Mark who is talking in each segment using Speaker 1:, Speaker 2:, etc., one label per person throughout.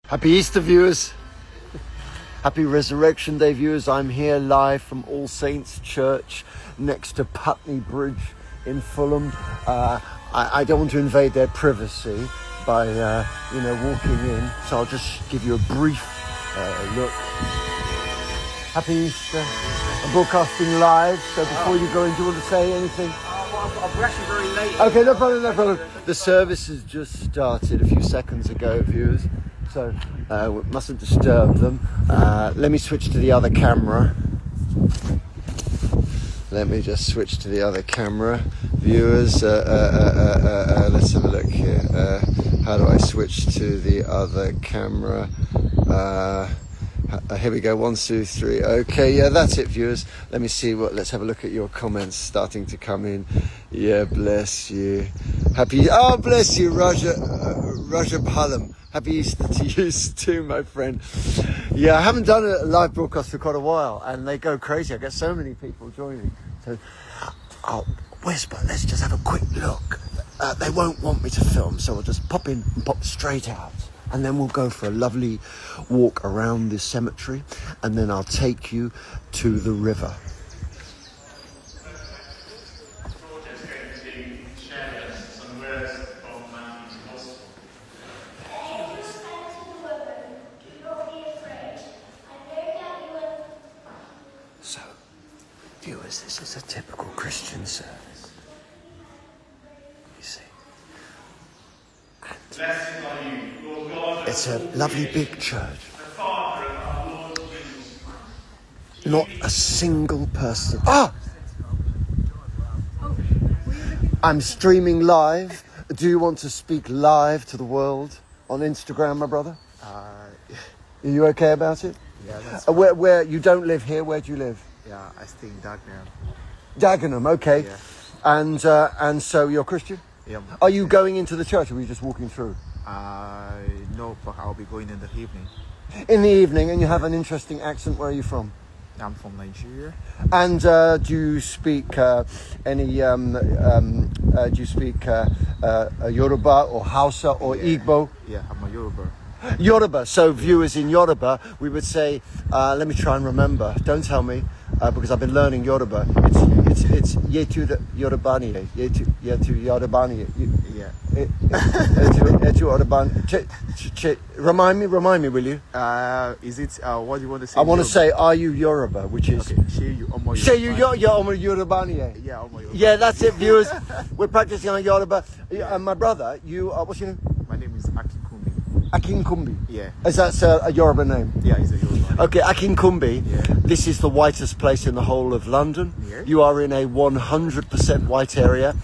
Speaker 1: Happy Easter, viewers. Happy Resurrection Day, viewers. I'm here live from All Saints Church next to Putney Bridge in Fulham. I don't want to invade their privacy by, walking in, so I'll just give you a brief look. Happy Easter. I'm broadcasting live, so before you go in, do you want to say anything?
Speaker 2: We're actually very late.
Speaker 1: Okay, no problem. The service has just started a few seconds ago, viewers, so we mustn't disturb them. Let me switch to the other camera. Let me just switch to the other camera. Viewers, let's have a look here. How do I switch to the other camera? Here we go, 1, 2, 3. Okay, yeah, that's it, viewers. Let me see let's have a look at your comments starting to come in. Yeah, bless you. Bless you, Raja Palam. Happy Easter to you too, my friend. Yeah, I haven't done a live broadcast for quite a while, and they go crazy. I get so many people joining. So I'll whisper, let's just have a quick look. They won't want me to film, so I'll just pop in and pop straight out. And then we'll go for a lovely walk around this cemetery, and then I'll take you to the river. So, viewers, this is a typical Christian service. You see.
Speaker 3: Blessed are you, Lord God.
Speaker 1: It's a lovely big church. Not a single person. I'm streaming live. Do you want to speak live to the world on Instagram, my brother? Are you okay about it?
Speaker 2: Yeah, that's
Speaker 1: where you don't live here? Where do you live?
Speaker 2: Yeah, I stay in Dagenham.
Speaker 1: Dagenham, okay.
Speaker 2: Yeah.
Speaker 1: And so you're Christian?
Speaker 2: Yeah.
Speaker 1: Are you going into the church, or are you just walking through?
Speaker 2: No, but I'll be going in the evening.
Speaker 1: In the evening, and you have an interesting accent. Where are you from?
Speaker 2: I'm from Nigeria.
Speaker 1: And do you speak any? Do you speak Yoruba or Hausa or Igbo?
Speaker 2: Yeah, I'm a Yoruba.
Speaker 1: Yoruba. So viewers in Yoruba, we would say, let me try and remember. Don't tell me, because I've been learning Yoruba. It's yetu Yorubani, yetu Yorubani.
Speaker 2: Yeah.
Speaker 1: Yetu Yorubani. Remind me, will you?
Speaker 2: Is it? What do you want to say?
Speaker 1: I want to say, are you Yoruba? Which is.
Speaker 2: Okay. You're
Speaker 1: Yorubani.
Speaker 2: Yeah, Omo Yoruba.
Speaker 1: Yeah, that's it, viewers. We're practicing on Yoruba. And my brother, you are, what's your name?
Speaker 2: My name is Akinkunmi.
Speaker 1: Akinkumbi.
Speaker 2: Yeah.
Speaker 1: Is that a Yoruba name?
Speaker 2: Yeah, he's a Yoruba.
Speaker 1: Okay, Akinkumbi.
Speaker 2: Yeah.
Speaker 1: This is the whitest place in the whole of London.
Speaker 2: Yeah.
Speaker 1: You are in a 100% white area.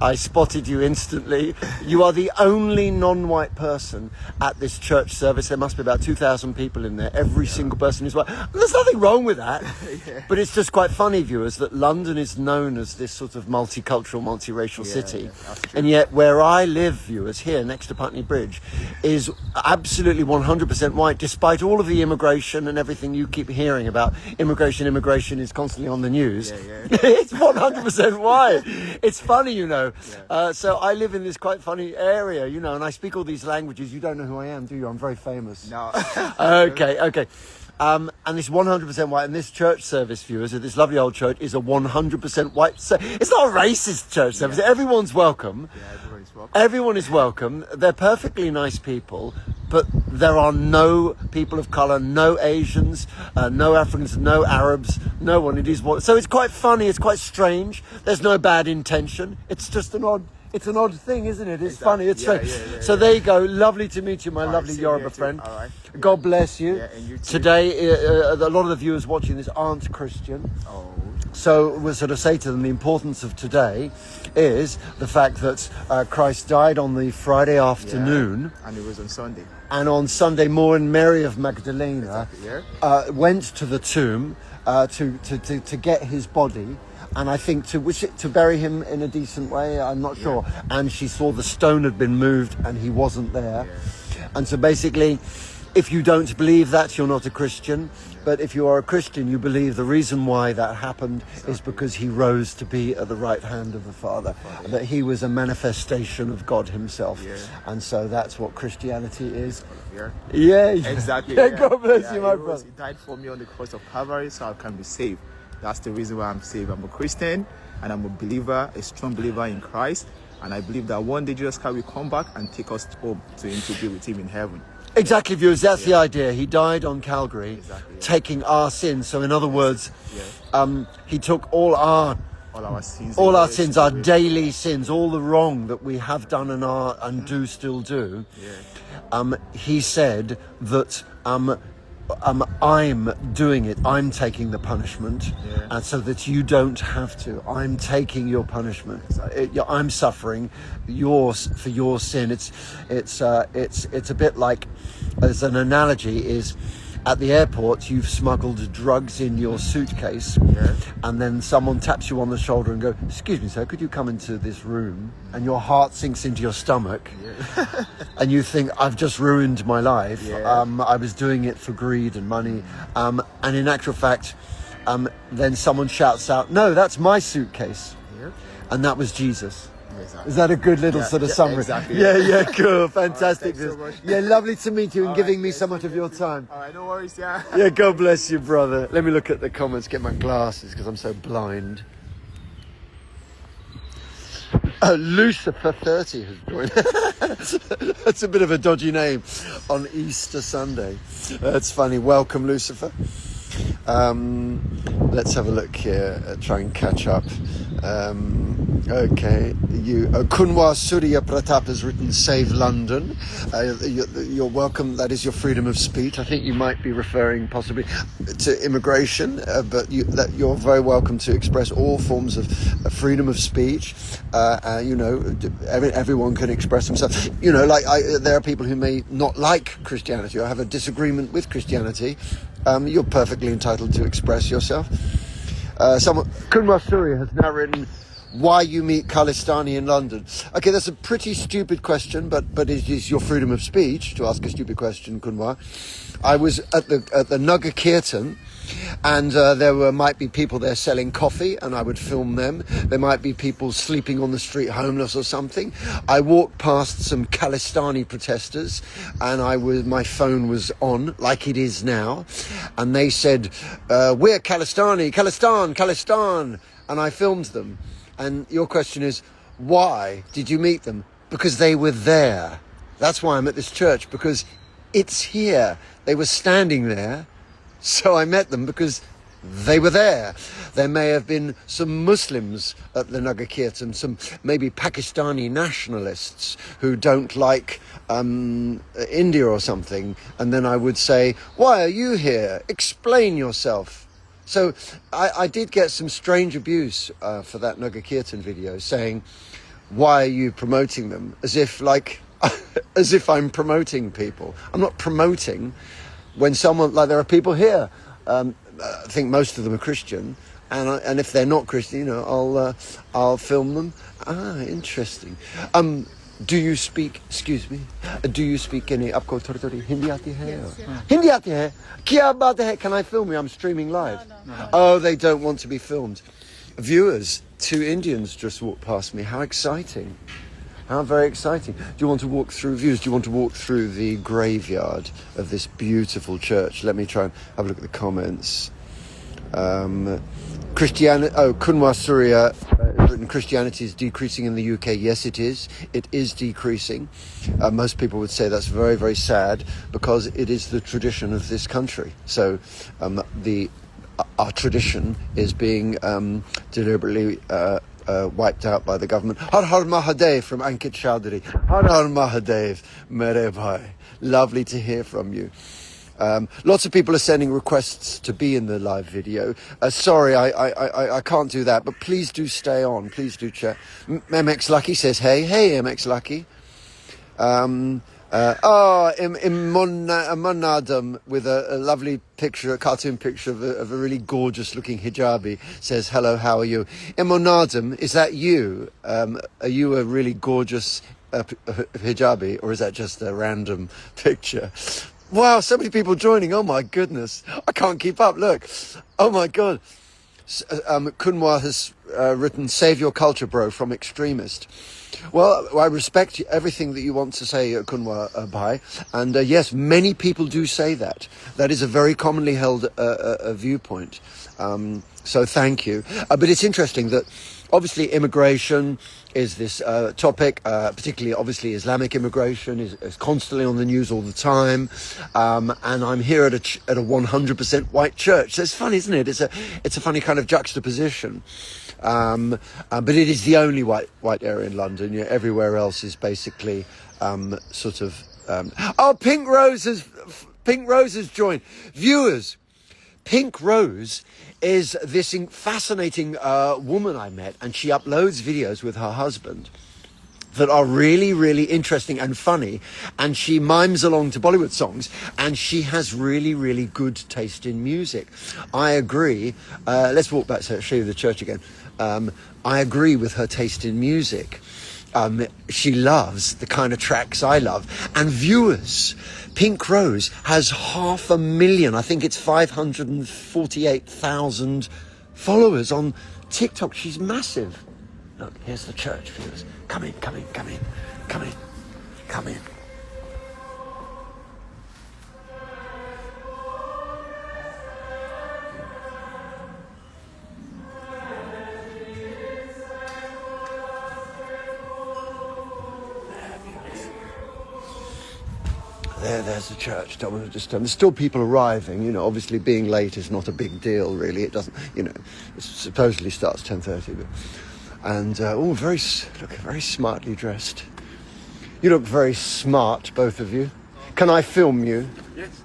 Speaker 1: I spotted you instantly. You are the only non-white person at this church service. There must be about 2,000 people in there. Every single person is white. And there's nothing wrong with that.
Speaker 2: Yeah.
Speaker 1: But it's just quite funny, viewers, that London is known as this sort of multicultural, multiracial city.
Speaker 2: Yeah, that's true.
Speaker 1: And yet where I live, viewers, here next to Putney Bridge, is absolutely 100% white, despite all of the immigration and everything you keep hearing about. Immigration is constantly on the news.
Speaker 2: Yeah.
Speaker 1: It's 100% white. It's funny, you know.
Speaker 2: Yeah.
Speaker 1: So I live in this quite funny area, you know, and I speak all these languages. You don't know who I am, do you? I'm very famous.
Speaker 2: No.
Speaker 1: Okay. And it's 100% white. And this church service, viewers, at this lovely old church, is a 100% white. It's not a racist church service.
Speaker 2: Yeah.
Speaker 1: Everyone's welcome.
Speaker 2: Yeah, everybody's welcome.
Speaker 1: Everyone is welcome. They're perfectly nice people, but there are no people of colour, no Asians, no Africans, no Arabs, no one. It is what. So it's quite funny. It's quite strange. There's no bad intention. It's just an odd thing, isn't it? It's funny. It's strange.
Speaker 2: Yeah,
Speaker 1: so there you go. Lovely to meet you, my
Speaker 2: All right,
Speaker 1: lovely
Speaker 2: same
Speaker 1: Yoruba
Speaker 2: here too.
Speaker 1: friend.
Speaker 2: All right.
Speaker 1: God bless you.
Speaker 2: Yeah, and you too.
Speaker 1: Today, a lot of the viewers watching this aren't Christian.
Speaker 2: Oh.
Speaker 1: So we'll sort of say to them the importance of today is the fact that Christ died on the Friday afternoon.
Speaker 2: Yeah. And it was on Sunday.
Speaker 1: And on Sunday morning, Mary of Magdalena went to the tomb to get his body. And I think to bury him in a decent way, I'm not sure. And she saw the stone had been moved and he wasn't there.
Speaker 2: Yeah.
Speaker 1: And so basically, If you don't believe that, you're not a Christian. But if you are a Christian, you believe the reason why that happened is because he rose to be at the right hand of the Father, that he was a manifestation of God himself.
Speaker 2: Yeah.
Speaker 1: And so that's what Christianity is.
Speaker 2: Yeah.
Speaker 1: Yeah.
Speaker 2: Exactly.
Speaker 1: Yeah, God bless you, my
Speaker 2: he
Speaker 1: brother.
Speaker 2: He died for me on the cross of Calvary so I can be saved. That's the reason why I'm saved. I'm a Christian and I'm a believer, a strong believer in Christ. And I believe that one day Jesus Christ will come back and take us home to be with him in heaven.
Speaker 1: Exactly, viewers. That's the idea. He died on Calvary,
Speaker 2: Exactly, yeah.
Speaker 1: taking our sins. So, in other words,
Speaker 2: Yeah.
Speaker 1: he took all our
Speaker 2: sins,
Speaker 1: our daily sins, all the wrong that we have done and do still do.
Speaker 2: Yeah.
Speaker 1: He said that I'm doing it. I'm taking the punishment, and so that you don't have to. I'm taking your punishment. I'm suffering for your sin. It's a bit like, as an analogy, is at the airport you've smuggled drugs in your suitcase, and then someone taps you on the shoulder and go, "Excuse me, sir, could you come into this room?" And your heart sinks into your stomach, and you think, "I've just ruined my life. I was doing it for greed and money," and in actual fact, then someone shouts out, "No, that's my suitcase," and that was Jesus.
Speaker 2: Exactly.
Speaker 1: Is that a good little sort of summary?
Speaker 2: Exactly.
Speaker 1: Yeah, cool, fantastic.
Speaker 2: Thanks so much.
Speaker 1: Yeah, lovely to meet you and
Speaker 2: All
Speaker 1: giving
Speaker 2: right,
Speaker 1: me
Speaker 2: yes,
Speaker 1: so much of your time.
Speaker 2: All right, no worries, yeah.
Speaker 1: Yeah, God bless you, brother. Let me look at the comments, get my glasses because I'm so blind. Lucifer 30 has joined. That's a bit of a dodgy name on Easter Sunday. That's funny. Welcome, Lucifer. Let's have a look here, try and catch up. Okay, Kunwa Surya Pratap has written "Save London." You're welcome. That is your freedom of speech. I think you might be referring possibly to immigration, but you're very welcome to express all forms of freedom of speech. Everyone can express themselves. There are people who may not like Christianity or have a disagreement with Christianity. You're perfectly entitled to express yourself. Kunwa Surya has now written, "Why you meet Khalistani in London?" Okay, that's a pretty stupid question, but it is your freedom of speech to ask a stupid question, Kunwa. I was at the Nagar Kirtan, and there might be people there selling coffee, and I would film them. There might be people sleeping on the street, homeless or something. I walked past some Khalistani protesters, and my phone was on, like it is now, and they said, "We're Khalistani, Khalistan," and I filmed them. And your question is, why did you meet them? Because they were there. That's why I'm at this church, because it's here. They were standing there. So I met them because they were there. There may have been some Muslims at the Nagar Kirtan, some maybe Pakistani nationalists who don't like India or something. And then I would say, "Why are you here? Explain yourself." So I did get some strange abuse for that Nagar Kirtan video, saying, "Why are you promoting them?" As if I'm promoting people. I'm not promoting. When someone, like, there are people here, I think most of them are Christian, and if they're not Christian, I'll film them. Interesting. Do you speak any आपको थोड़ी हिंदी आती है? हिंदी आती है? क्या बात है? Can I film you? I'm streaming live. No. Oh, they don't want to be filmed. Viewers, 2 Indians just walked past me. How exciting. How very exciting. Do you want to walk through views? Do you want to walk through the graveyard of this beautiful church? Let me try and have a look at the comments. Kunwa Surya has written, "Christianity is decreasing in the UK." Yes, it is. It is decreasing. Most people would say that's very, very sad because it is the tradition of this country. So our tradition is being deliberately wiped out by the government. Har Har Mahadev from Ankit Chowdhury. Har Har Mahadev, mere bhai. Lovely to hear from you. Lots of people are sending requests to be in the live video. Sorry, I can't do that, but please do stay on. Please do chat. MX Lucky says, hey, MX Lucky. Monadam with a lovely picture, a cartoon picture of a really gorgeous looking hijabi says, "Hello, how are you?" Monadam, is that you? Are you a really gorgeous hijabi, or is that just a random picture? Wow, so many people joining. Oh my goodness. I can't keep up. Look. Oh my God. Kunwa has written, "Save your culture, bro," from extremist. Well, I respect everything that you want to say, Kunwa Bhai. And yes, many people do say that. That is a very commonly held viewpoint. So thank you. But it's interesting that obviously immigration is this topic, particularly obviously Islamic immigration is constantly on the news all the time. And I'm here at a 100% white church. So it's funny, isn't it? It's a funny kind of juxtaposition. But it is the only white area in London. You know, everywhere else is basically sort of. Oh, Pink Rose has joined. Viewers, Pink Rose is this fascinating woman I met, and she uploads videos with her husband that are really, really interesting and funny, and she mimes along to Bollywood songs, and she has really, really good taste in music. I agree. Let's walk back so I'll show you the church again. I agree with her taste in music. She loves the kind of tracks I love. And viewers, Pink Rose has 500,000, I think it's 548,000 followers on TikTok. She's massive. Look, here's the church, viewers. Come in. There's the church. Don't want to disturb. There's still people arriving. You know, obviously being late is not a big deal, really. It doesn't. You know, it supposedly starts 10:30, but. And very smartly dressed. You look very smart, both of you. Can I film you?
Speaker 3: Yes.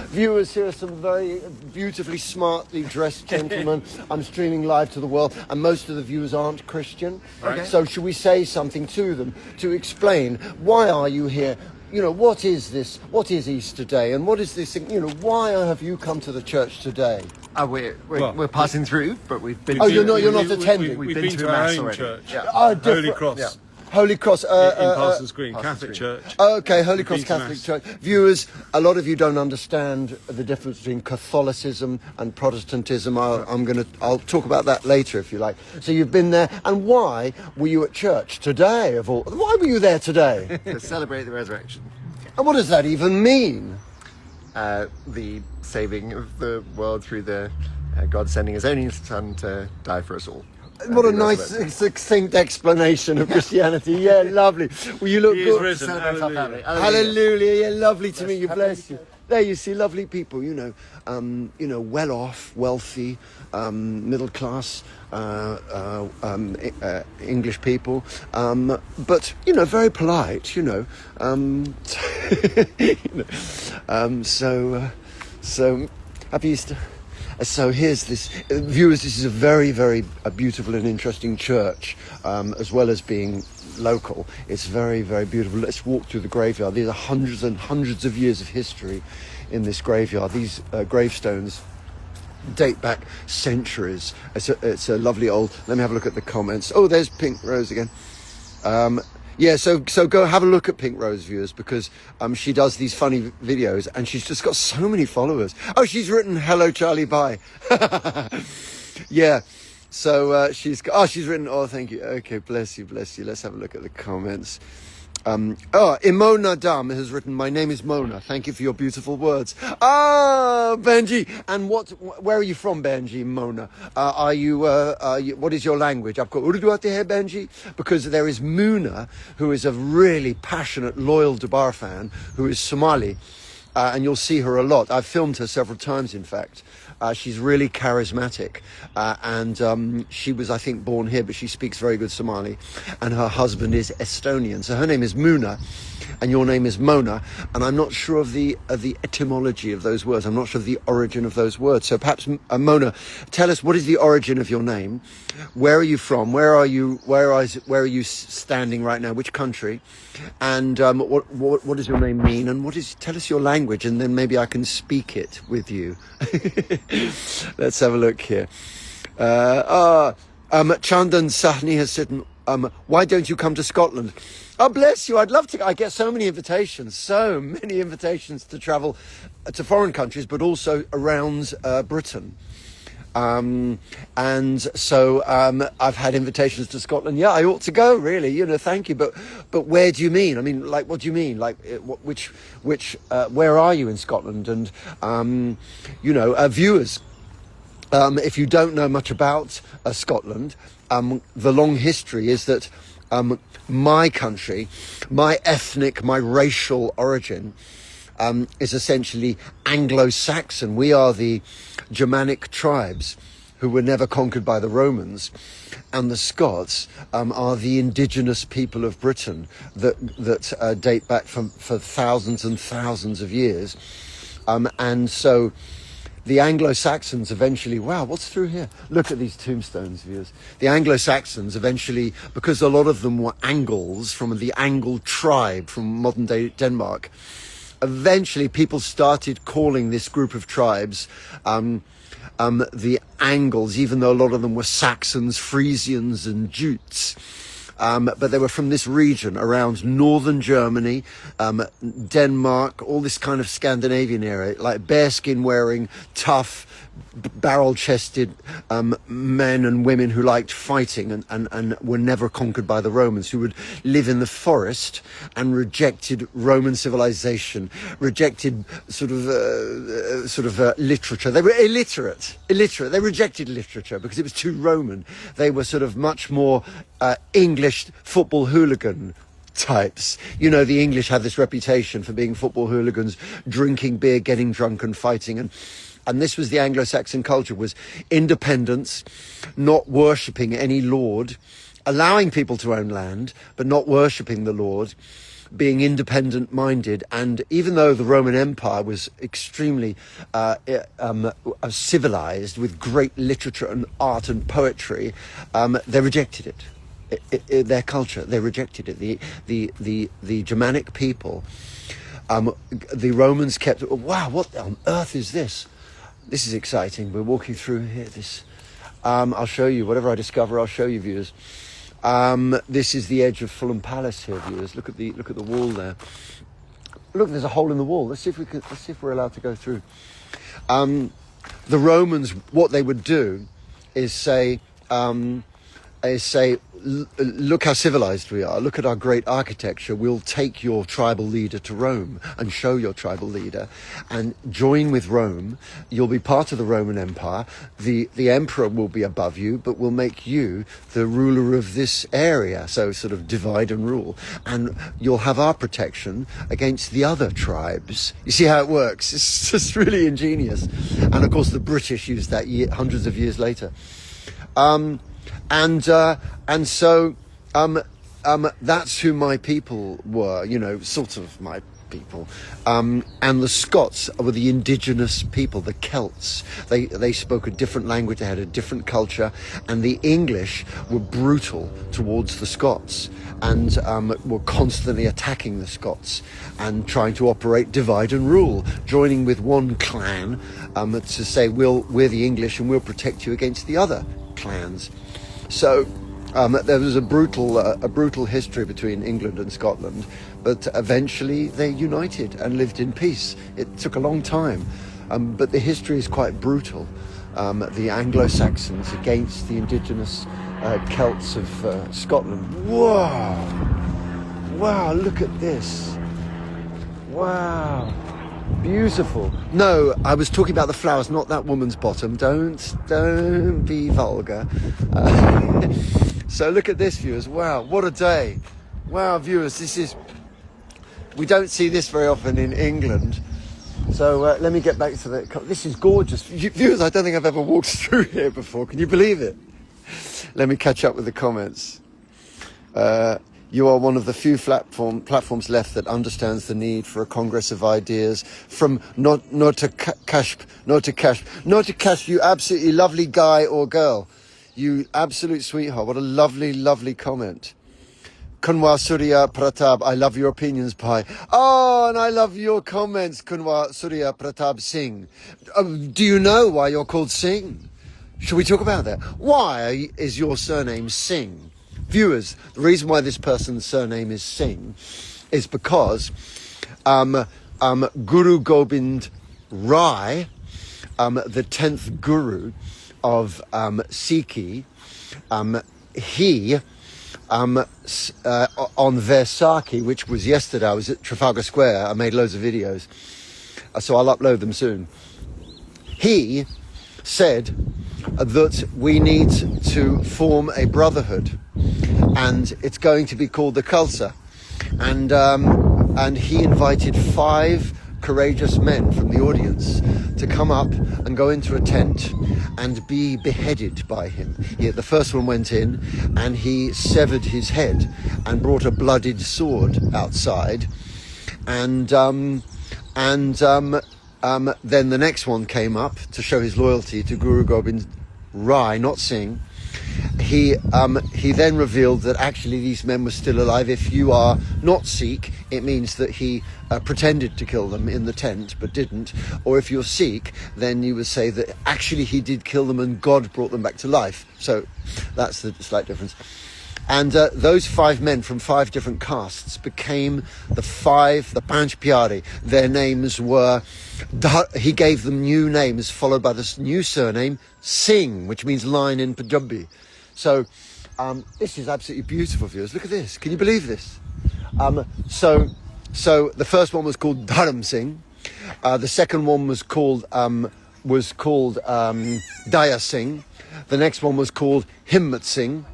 Speaker 1: Viewers, here are some very beautifully smartly dressed gentlemen. I'm streaming live to the world, and most of the viewers aren't Christian.
Speaker 3: Okay.
Speaker 1: So should we say something to them to explain, why are you here? You know, what is this? What is Easter Day? And what is this? You know, why have you come to the church today?
Speaker 4: We're passing through, but we've been.
Speaker 1: Oh, you're not attending.
Speaker 4: We've been to
Speaker 3: our
Speaker 4: Mass
Speaker 3: own
Speaker 4: already.
Speaker 3: church.
Speaker 4: Yeah.
Speaker 3: Holy Cross.
Speaker 4: Yeah.
Speaker 1: Holy Cross.
Speaker 3: In Parsons Green,
Speaker 4: Parsons
Speaker 3: Catholic
Speaker 4: Green.
Speaker 3: Church.
Speaker 1: Okay, Holy
Speaker 3: We've
Speaker 1: Cross
Speaker 3: been to
Speaker 1: Catholic
Speaker 3: Mass.
Speaker 1: Church. Viewers, a lot of you don't understand the difference between Catholicism and Protestantism. I'll talk about that later if you like. So you've been there, and why were you at church today? Why were you there today?
Speaker 4: To celebrate the resurrection,
Speaker 1: And what does that even mean?
Speaker 4: the saving of the world through God sending His only Son to die for us all.
Speaker 1: What a
Speaker 4: Be
Speaker 1: nice,
Speaker 4: resurrected.
Speaker 1: succinct explanation of Christianity. Yeah, lovely. Well, you look
Speaker 3: He is
Speaker 1: good.
Speaker 3: risen.
Speaker 4: Celebrate our
Speaker 3: Hallelujah.
Speaker 4: family.
Speaker 1: Hallelujah. Yeah, lovely to meet you. Bless you. There you see lovely people, well off, wealthy, middle class, English people, but, very polite, so happy Easter. So here's this, viewers, this is a very, very beautiful and interesting church, as well as being local. It's very, very beautiful. Let's walk through the graveyard. These are hundreds and hundreds of years of history in this graveyard. These gravestones date back centuries. It's a lovely old, let me have a look at the comments. Oh, there's Pink Rose again. So go have a look at Pink Rose, viewers, because she does these funny videos and she's just got so many followers. Oh, she's written "Hello Charlie, bye." Yeah. So she's written, "Oh, thank you." Okay, bless you. Let's have a look at the comments. Imona Dam has written, "My name is Mona. Thank you for your beautiful words." Benji. And where are you from, Benji? Mona. What is your language? I've got Urdu aate hai, Benji, because there is Muna, who is a really passionate, loyal Dobara fan, who is Somali. And you'll see her a lot. I've filmed her several times, in fact. She's really charismatic. And she was, I think, born here, but she speaks very good Somali. And her husband is Estonian. So her name is Muna, and your name is Mona. And I'm not sure of the etymology of those words. I'm not sure of the origin of those words. So perhaps, Mona, tell us, what is the origin of your name? Where are you from? Where are you standing right now? Which country? And what does your name mean? And tell us your language, and then maybe I can speak it with you. Let's have a look here. Chandan Sahni has why don't you come to Scotland? Oh, bless you. I'd love to. I get so many invitations to travel to foreign countries, but also around Britain. And so I've had invitations to Scotland. Yeah, I ought to go, really. Thank you. But where do you mean? I mean, like, what do you mean? Like, where are you in Scotland? And viewers, if you don't know much about Scotland, the long history is that my country, my racial origin, is essentially Anglo-Saxon. We are the Germanic tribes who were never conquered by the Romans, and the Scots are the indigenous people of Britain that date back for thousands and thousands of years, and so the Anglo-Saxons eventually, wow, what's through here? Look at these tombstones, viewers. The Anglo-Saxons eventually, because a lot of them were Angles from the Angle tribe from modern-day Denmark, eventually people started calling this group of tribes the Angles, even though a lot of them were Saxons, Frisians and Jutes. But they were from this region around northern Germany, Denmark, all this kind of Scandinavian area, like bearskin wearing, tough, barrel-chested men and women who liked fighting and were never conquered by the Romans, who would live in the forest and rejected Roman civilization, rejected sort of literature. They were illiterate. They rejected literature because it was too Roman. They were sort of much more English football hooligan types. The English had this reputation for being football hooligans, drinking beer, getting drunk and fighting. And this was the Anglo-Saxon culture, was independence, not worshipping any lord, allowing people to own land, but not worshipping the Lord, being independent-minded. And even though the Roman Empire was extremely civilized with great literature and art and poetry, they rejected it. Their culture, they rejected it. The Germanic people, the Romans kept, wow, what on earth is this? This is exciting. We're walking through here. I'll show you whatever I discover. I'll show you, viewers. This is the edge of Fulham Palace here, viewers. Look at the wall there. Look, there's a hole in the wall. Let's see if we're allowed to go through. The Romans, what they would do is say, look how civilized we are. Look at our great architecture. We'll take your tribal leader to Rome and show your tribal leader and join with Rome. You'll be part of the Roman Empire. The emperor will be above you, but we'll make you the ruler of this area. So sort of divide and rule. And you'll have our protection against the other tribes. You see how it works? It's just really ingenious. And of course the British used that hundreds of years later. And so that's who my people were, sort of my people. And the Scots were the indigenous people, the Celts. They spoke a different language, they had a different culture, and the English were brutal towards the Scots and were constantly attacking the Scots and trying to operate divide and rule, joining with one clan to say, we're the English and we'll protect you against the other clans. So there was a brutal history between England and Scotland, but eventually they united and lived in peace. It took a long time, but the history is quite brutal. The Anglo-Saxons against the indigenous Celts of Scotland. Wow, look at this. Wow. Beautiful. No, I was talking about the flowers, not that woman's bottom. Don't be vulgar. So look at this, viewers. Wow, what a day. Wow, viewers, we don't see this very often in England. So let me get back to this is gorgeous. Viewers, I don't think I've ever walked through here before. Can you believe it? Let me catch up with the comments. You are one of the few platforms left that understands the need for a congress of ideas. From not to cash, you absolutely lovely guy or girl. You absolute sweetheart. What a lovely comment. Kunwa Surya Pratap, I love your opinions, Pai. Oh, and I love your comments, Kunwa Surya Pratap Singh. Do you know why you're called Singh? Should we talk about that? Why is your surname Singh? viewers, the reason why this person's surname is Singh is because Guru Gobind Rai, the 10th Guru of Sikhi, he on Vaisakhi, which was yesterday, I was at Trafalgar Square, I made loads of videos, so I'll upload them soon. He said that we need to form a brotherhood, and it's going to be called the Khalsa, and he invited 5 courageous men from the audience to come up and go into a tent and be beheaded by him. The first one went in and he severed his head and brought a bloodied sword outside, and then the next one came up to show his loyalty to Guru Gobind Rai, not Singh. He then revealed that actually these men were still alive. If you are not Sikh, it means that he pretended to kill them in the tent but didn't. Or if you're Sikh, then you would say that actually he did kill them and God brought them back to life. So that's the slight difference. And those 5 men from 5 different castes became the Panch Pyare. Their names were, he gave them new names followed by this new surname, Singh, which means lion in Punjabi. So this is absolutely beautiful, viewers. Look at this. Can you believe this? So the first one was called Dharam Singh. The second one was called Daya Singh. The next one was called Himmat Singh.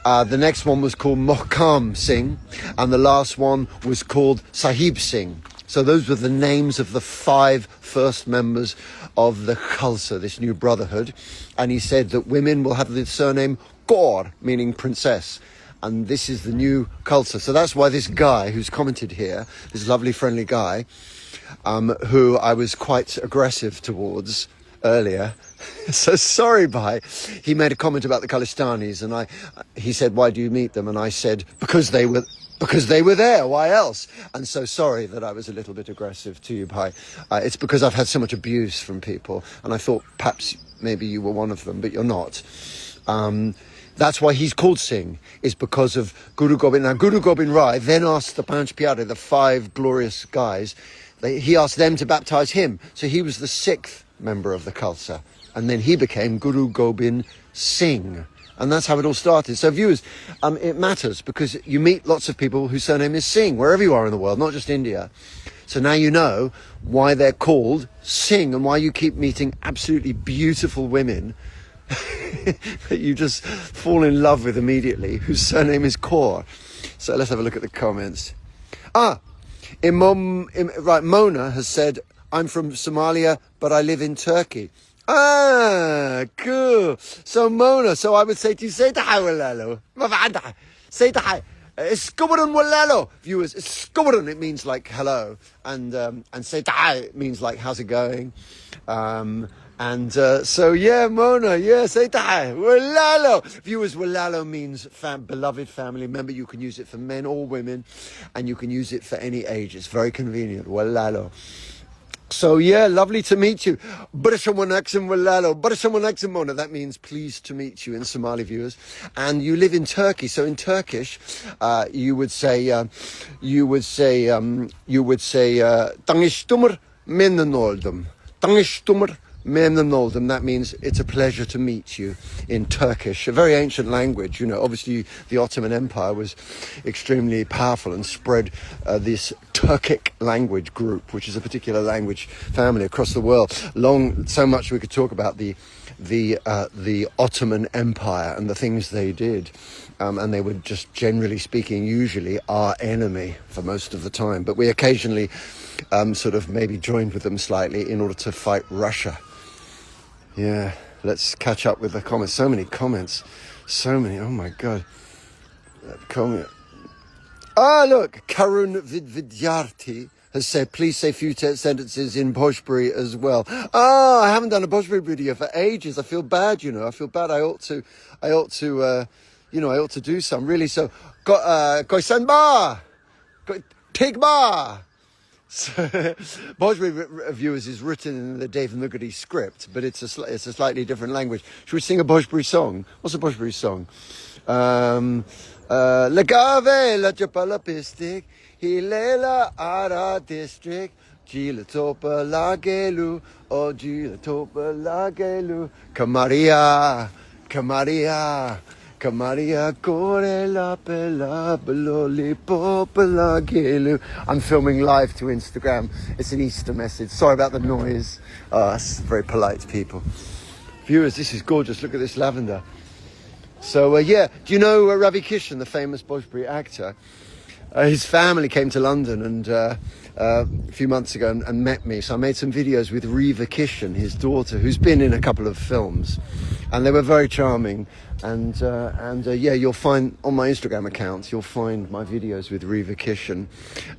Speaker 1: The next one was called Mohkam Singh, and the last one was called Sahib Singh. So those were the names of the 5 first members of the Khalsa, this new brotherhood. And he said that women will have the surname Kaur, meaning princess. And this is the new Khalsa. So that's why this guy who's commented here, this lovely friendly guy, who I was quite aggressive towards earlier, so sorry, bhai. He made a comment about the Khalistanis, and he said, why do you meet them? And I said, because they were there, why else? And so sorry that I was a little bit aggressive to you, bhai. It's because I've had so much abuse from people, and I thought perhaps maybe you were one of them, but you're not. That's why he's called Singh, is because of Guru Gobind. Now, Guru Gobind Rai then asked the Panch Pyare, the 5 glorious guys, he asked them to baptize him. So he was the 6th member of the Khalsa. And then he became Guru Gobind Singh. And that's how it all started. So viewers, it matters because you meet lots of people whose surname is Singh, wherever you are in the world, not just India. So now you know why they're called Singh and why you keep meeting absolutely beautiful women that you just fall in love with immediately, whose surname is Kaur. So let's have a look at the comments. Mona has said, I'm from Somalia, but I live in Turkey. Cool. So Mona, so I would say to you, say tahay walalo. Say tahay. Iskubran walalo. Viewers, iskubran, it means like hello. And say tahay means like how's it going? So yeah, Mona, yeah, say tahay. Walalo. Viewers, walalo means beloved family member. You can use it for men or women, and you can use it for any age. It's very convenient. Walalo. So yeah, lovely to meet you. Mona. That means pleased to meet you in Somali, viewers. And you live in Turkey. So in Turkish, you would say Tanıştımır memnun oldum. Tanıştımır memnun oldum. That means it's a pleasure to meet you in Turkish, a very ancient language. You know, obviously the Ottoman Empire was extremely powerful and spread this Turkic language group, which is a particular language family across the world. So much we could talk about the Ottoman Empire and the things they did. And they were just, generally speaking, usually our enemy for most of the time. But we occasionally sort of maybe joined with them slightly in order to fight Russia. Yeah, let's catch up with the comments. So many comments. So many. Oh, my God. Comment. Look. Karun Vidyarthi has said, please say few sentences in Bhojpuri as well. I haven't done a Bhojpuri video for ages. I feel bad, you know. I feel bad. I ought to do some, really. So, Koisan ba! Tigba! So, Bhojpuri, viewers, is written in the Devanagari script, but it's a slightly different language. Should we sing a Bhojpuri song? What's a Bhojpuri song? Legave la Japala Pistic, Hilela Ara District, Gila Topa Lagelu, O Gila Topa Lagelu, Kamaria, Kamaria. Kamaria Kore la pela beloli popela gelu. I'm filming live to Instagram. It's an Easter message. Sorry about the noise. It's very polite people. Viewers, this is gorgeous. Look at this lavender. So yeah, do you know Ravi Kishan, the famous Bhojpuri actor? His family came to London and a few months ago and met me. So I made some videos with Reva Kishan, his daughter, who's been in a couple of films, and they were very charming. And yeah, you'll find on my Instagram account, you'll find my videos with Reva Kishan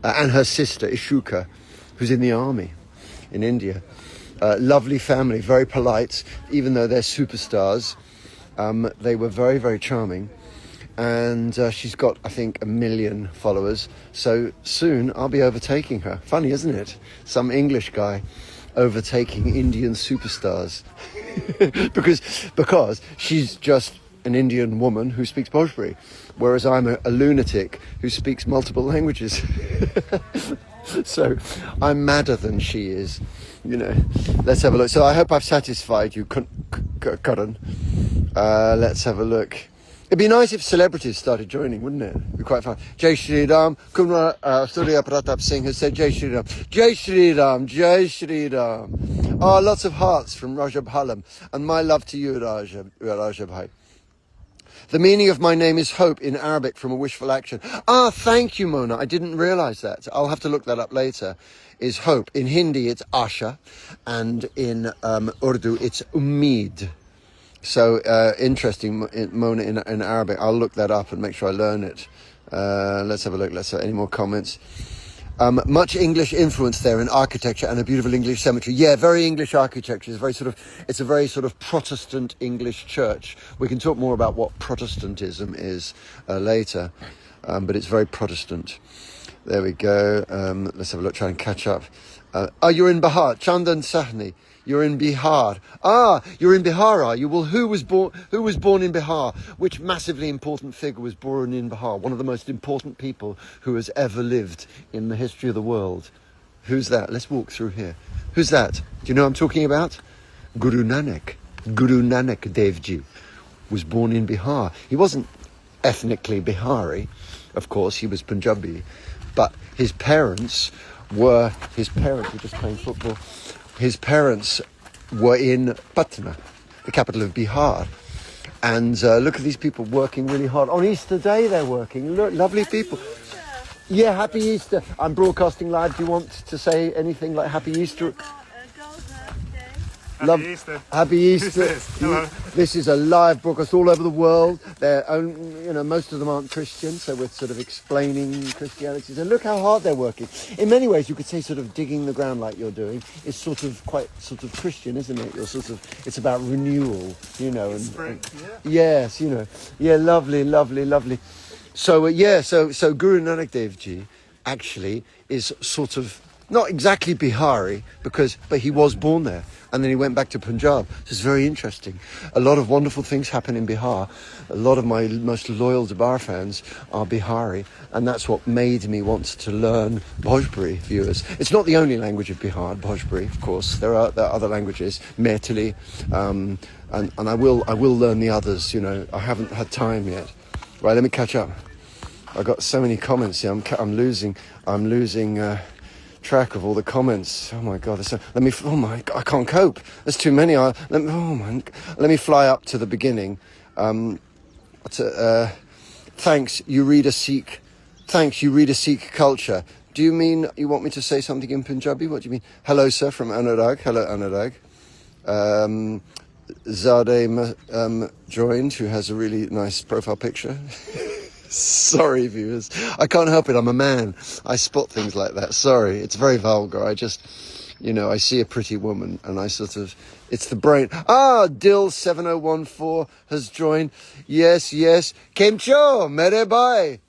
Speaker 1: and her sister Ishuka, who's in the army in India. Lovely family, very polite, even though they're superstars. They were very, very charming. And she's got, I think, 1 million followers. So soon I'll be overtaking her. Funny, isn't it? Some English guy overtaking Indian superstars. because she's just an Indian woman who speaks Bhojpuri, whereas I'm a lunatic who speaks multiple languages. So I'm madder than she is, you know. Let's have a look. So I hope I've satisfied you, Karan. Let's have a look. It'd be nice if celebrities started joining, wouldn't it? It'd be quite fun. Jai Shri Ram. Kumar Surya Pratap Singh has said Jai Shri Ram. Jai Shri Ram. Jai Shri Ram. Oh, lots of hearts from Raja Bhalam. And my love to you, Raja Bhai. The meaning of my name is hope in Arabic from a wishful action. Ah, thank you, Mona. I didn't realise that. I'll have to look that up later. Is hope. In Hindi, it's Asha. And in Urdu, it's Ummeed. So interesting, Mona, in Arabic. I'll look that up and make sure I learn it. Let's have a look. Let's have any more comments. Much English influence there in architecture and a beautiful English cemetery. Yeah, very English architecture. It's a very sort of Protestant English church. We can talk more about what Protestantism is later, but it's very Protestant. There we go. Let's have a look. Try and catch up. Oh, you're in Bihar. Chandan Sahni. You're in Bihar. Ah, you're in Bihar, are you? Well, who was born in Bihar? Which massively important figure was born in Bihar? One of the most important people who has ever lived in the history of the world. Who's that? Let's walk through here. Who's that? Do you know what I'm talking about? Guru Nanak. Guru Nanak Dev Ji was born in Bihar. He wasn't ethnically Bihari, of course, he was Punjabi, but his parents were just playing football. His parents were in Patna, the capital of Bihar. And look at these people working really hard. On Easter Day they're working. Look, lovely people. Yeah, Happy Easter. I'm broadcasting live. Do you want to say anything like Happy Easter?
Speaker 2: Happy Easter.
Speaker 1: Happy Easter.
Speaker 2: Hello.
Speaker 1: This is a live broadcast all over the world. Most of them aren't Christian, so we're sort of explaining Christianity. So look how hard they're working. In many ways, you could say sort of digging the ground like you're doing is sort of Christian, isn't it? It's about renewal, and yes, yeah, lovely. So so Guru Nanak Dev Ji actually is sort of not exactly Bihari but he was born there. And then he went back to Punjab. So it's very interesting. A lot of wonderful things happen in Bihar. A lot of my most loyal Dobara fans are Bihari. And that's what made me want to learn Bhojpuri, viewers. It's not the only language of Bihar, Bhojpuri, of course. There are other languages, Maithili, and I will learn the others, I haven't had time yet. Right, let me catch up. I've got so many comments here. I'm losing track of all the comments. Oh my God! I can't cope. There's too many. Let me fly up to the beginning. Thanks. You read a Sikh. Thanks. You read a Sikh culture. Do you mean you want me to say something in Punjabi? What do you mean? Hello, sir, from Anurag. Hello, Anurag. Zade joined, who has a really nice profile picture. Sorry, viewers. I can't help it. I'm a man. I spot things like that. Sorry. It's very vulgar. I just, I see a pretty woman and it's the brain. Ah, Dill7014 has joined. Yes. Kemcho, mere bhai.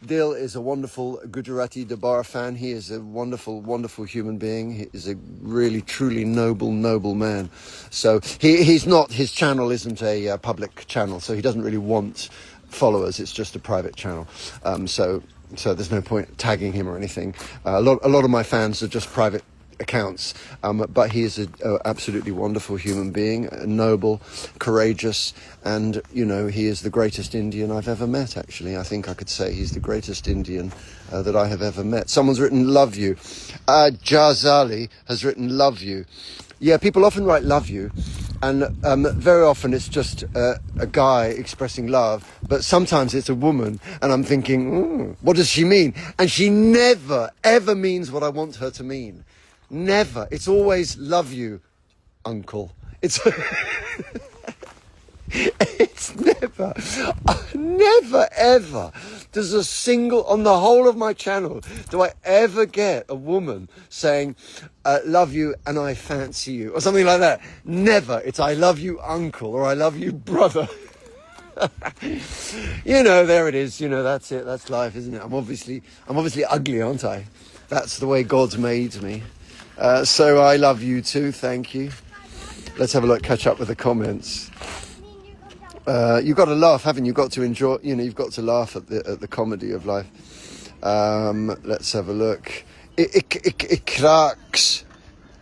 Speaker 1: Dill is a wonderful Gujarati Dobara fan. He is a wonderful, wonderful human being. He is a really, truly noble man. So he's not, his channel isn't a public channel, so he doesn't really want followers. It's just a private channel. So there's no point tagging him or anything. A lot of my fans are just private accounts, but he is an absolutely wonderful human being, noble, courageous, and he is the greatest Indian I've ever met. Actually, I think I could say he's the greatest Indian that I have ever met. Someone's written love you. Jazali has written love you. Yeah, people often write love you, and very often it's just a guy expressing love, but sometimes it's a woman, and I'm thinking, what does she mean? And she never ever means what I want her to mean. Never. It's always love you, uncle. It's it's never ever does a single, on the whole of my channel, do I ever get a woman saying love you and I fancy you or something like that. Never. It's I love you, uncle, or I love you, brother. There it is. That's it. That's life, isn't it? I'm obviously ugly, aren't I? That's the way God's made me. So I love you too, thank you. Let's have a look, catch up with the comments. You've got to laugh, haven't you? You've got to enjoy, you've got to laugh at the comedy of life. Let's have a look. Ikrax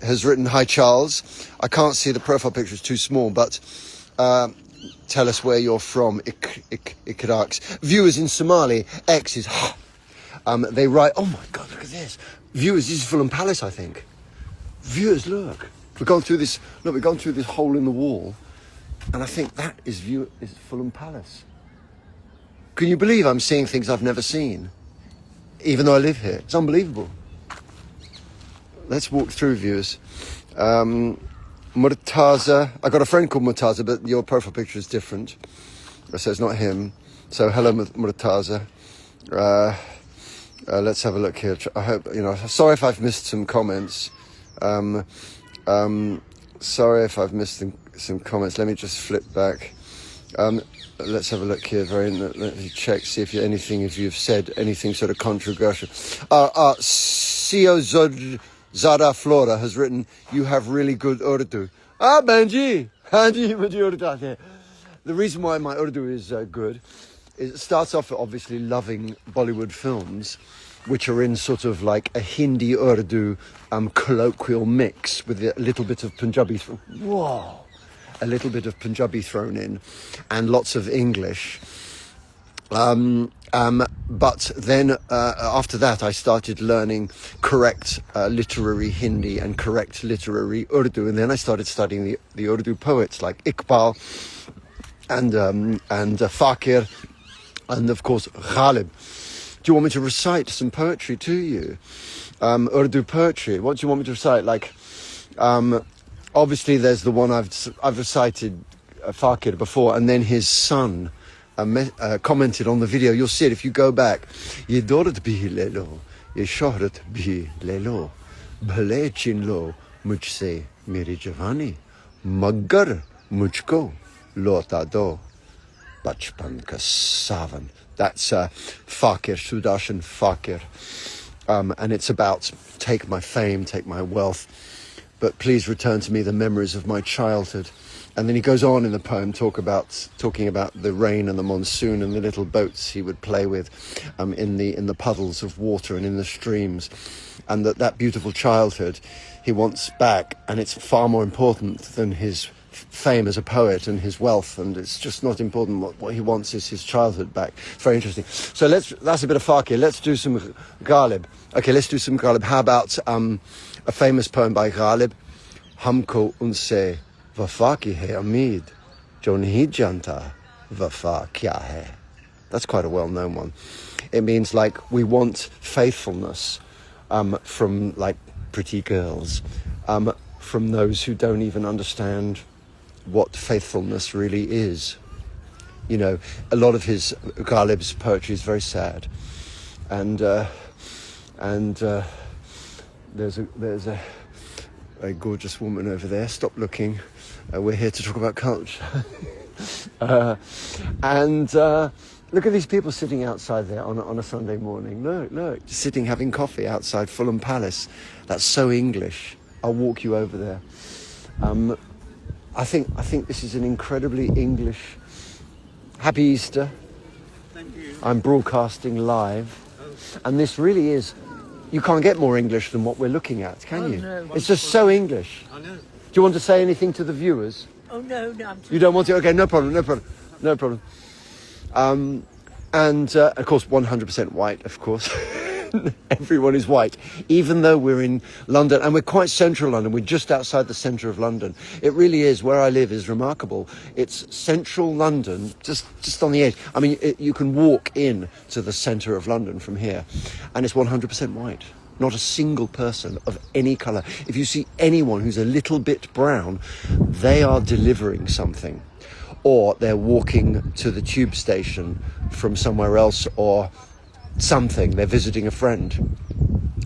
Speaker 1: has written, hi Charles. I can't see the profile picture, it's too small, but tell us where you're from, Ikrax. Viewers in Somali, X is they write, oh my God, look at this. Viewers, this is Fulham Palace, I think. Viewers, look. We've gone through this hole in the wall, and I think that is Fulham Palace. Can you believe I'm seeing things I've never seen, even though I live here? It's unbelievable. Let's walk through, viewers. Murtaza, I got a friend called Murtaza, but your profile picture is different, so it's not him. So hello, Murtaza. Let's have a look here. I hope, sorry if I've missed some comments. Sorry if I've missed some comments. Let me just flip back. Let's have a look here. Let me check, see if you've said anything sort of controversial. CEO Zara Flora has written, you have really good Urdu. Benji! The reason why my Urdu is good is it starts off obviously loving Bollywood films, which are in sort of like a Hindi Urdu colloquial mix with a little bit of Punjabi a little bit of Punjabi thrown in, and lots of English. But then after that, I started learning correct literary Hindi and correct literary Urdu, and then I started studying the Urdu poets like Iqbal and Fakir, and of course Ghalib. Do you want me to recite some poetry to you? Urdu poetry. What do you want me to recite? Like, obviously there's the one I've recited Fakir before, and then his son commented on the video. You'll see it if you go back. Ye dorat bhi le lo, ye shohrat bhi le lo, bhale chin lo mujhse meri javani, magar mujhko lota do, bachpan ka savan. That's Fakir, Sudarshan Fakir. And it's about take my fame, take my wealth, but please return to me the memories of my childhood. And then he goes on in the poem talking about the rain and the monsoon and the little boats he would play with in the puddles of water and in the streams, and that beautiful childhood he wants back, and it's far more important than his fame as a poet and his wealth, and it's just not important. What he wants is his childhood back. It's very interesting. So that's a bit of Fakir. Let's do some Ghalib. Okay, let's do some Ghalib. How about a famous poem by Ghalib? Humko unse wafa ki hai umeed, jo nahi janta wafa kya hai. That's quite a well-known one. It means like we want faithfulness from like pretty girls, from those who don't even understand what faithfulness really is. A lot of his Ghalib's poetry is very sad, and there's a gorgeous woman over there. Stop looking. We're here to talk about culture. And look at these people sitting outside there on a Sunday morning. Look, just sitting having coffee outside Fulham Palace. That's so English. I'll walk you over there. I think this is an incredibly English. Happy Easter. I'm broadcasting live. And this really is, you can't get more English than what we're looking at, can you?
Speaker 5: No.
Speaker 1: It's just so English.
Speaker 3: I know.
Speaker 1: Do you want to say anything to the viewers?
Speaker 5: Oh, no, I'm
Speaker 1: You don't want to? Okay, no problem. And of course, 100% white, of course. Everyone is white, even though we're in London, and we're quite central London. We're just outside the centre of London. It really is, where I live is remarkable. It's central London, just on the edge. I mean, you can walk in to the centre of London from here, and it's 100% white. Not a single person of any colour. If you see anyone who's a little bit brown, they are delivering something, or they're walking to the tube station from somewhere else, or something, they're visiting a friend.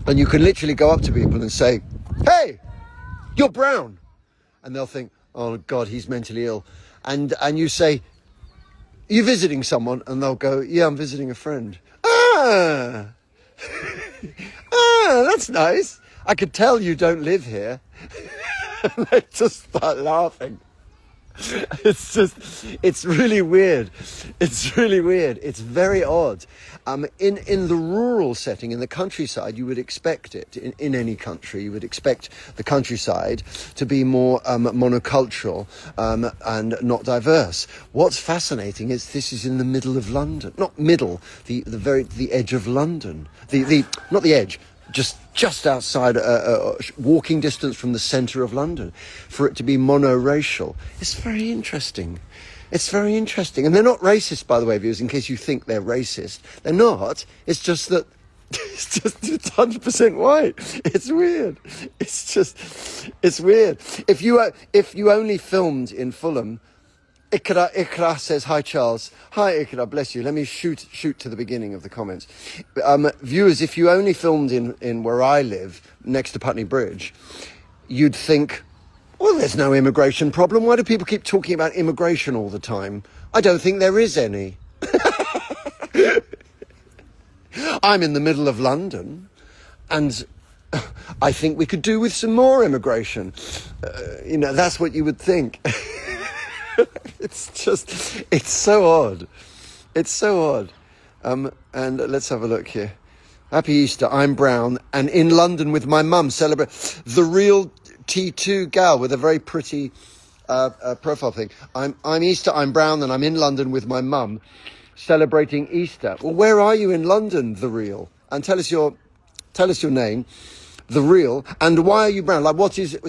Speaker 1: And you can literally go up to people and say, "Hey, you're brown," and they'll think, "Oh God, he's mentally ill," and you say, "You visiting someone?" and they'll go, "Yeah, I'm visiting a friend." Ah, that's nice. I could tell you don't live here. And they just start laughing. It's really weird. It's really weird. It's very odd. In the rural setting, in the countryside, you would expect it. In any country, you would expect the countryside to be more monocultural and not diverse. What's fascinating is this is in the middle of London. Not middle, the edge of London. Not the edge. Just outside, walking distance from the centre of London, for it to be monoracial. It's very interesting. It's very interesting. And they're not racist, by the way, viewers, in case you think they're racist. They're not. It's just that it's 100% white. It's weird. It's weird. If you only filmed in Fulham, Ikra says, "Hi Charles." Hi Ikra, bless you. Let me shoot to the beginning of the comments. Viewers, if you only filmed in where I live, next to Putney Bridge, you'd think, well, there's no immigration problem. Why do people keep talking about immigration all the time? I don't think there is any. I'm in the middle of London, and I think we could do with some more immigration. That's what you would think. It's so odd. It's so odd. And let's have a look here. Happy Easter. I'm brown and in London with my mum. Celebrate the real T2 gal with a very pretty profile thing. I'm Easter. I'm brown and I'm in London with my mum celebrating Easter. Well, where are you in London, the real? And tell us your name. The real, and why are you brown? Like,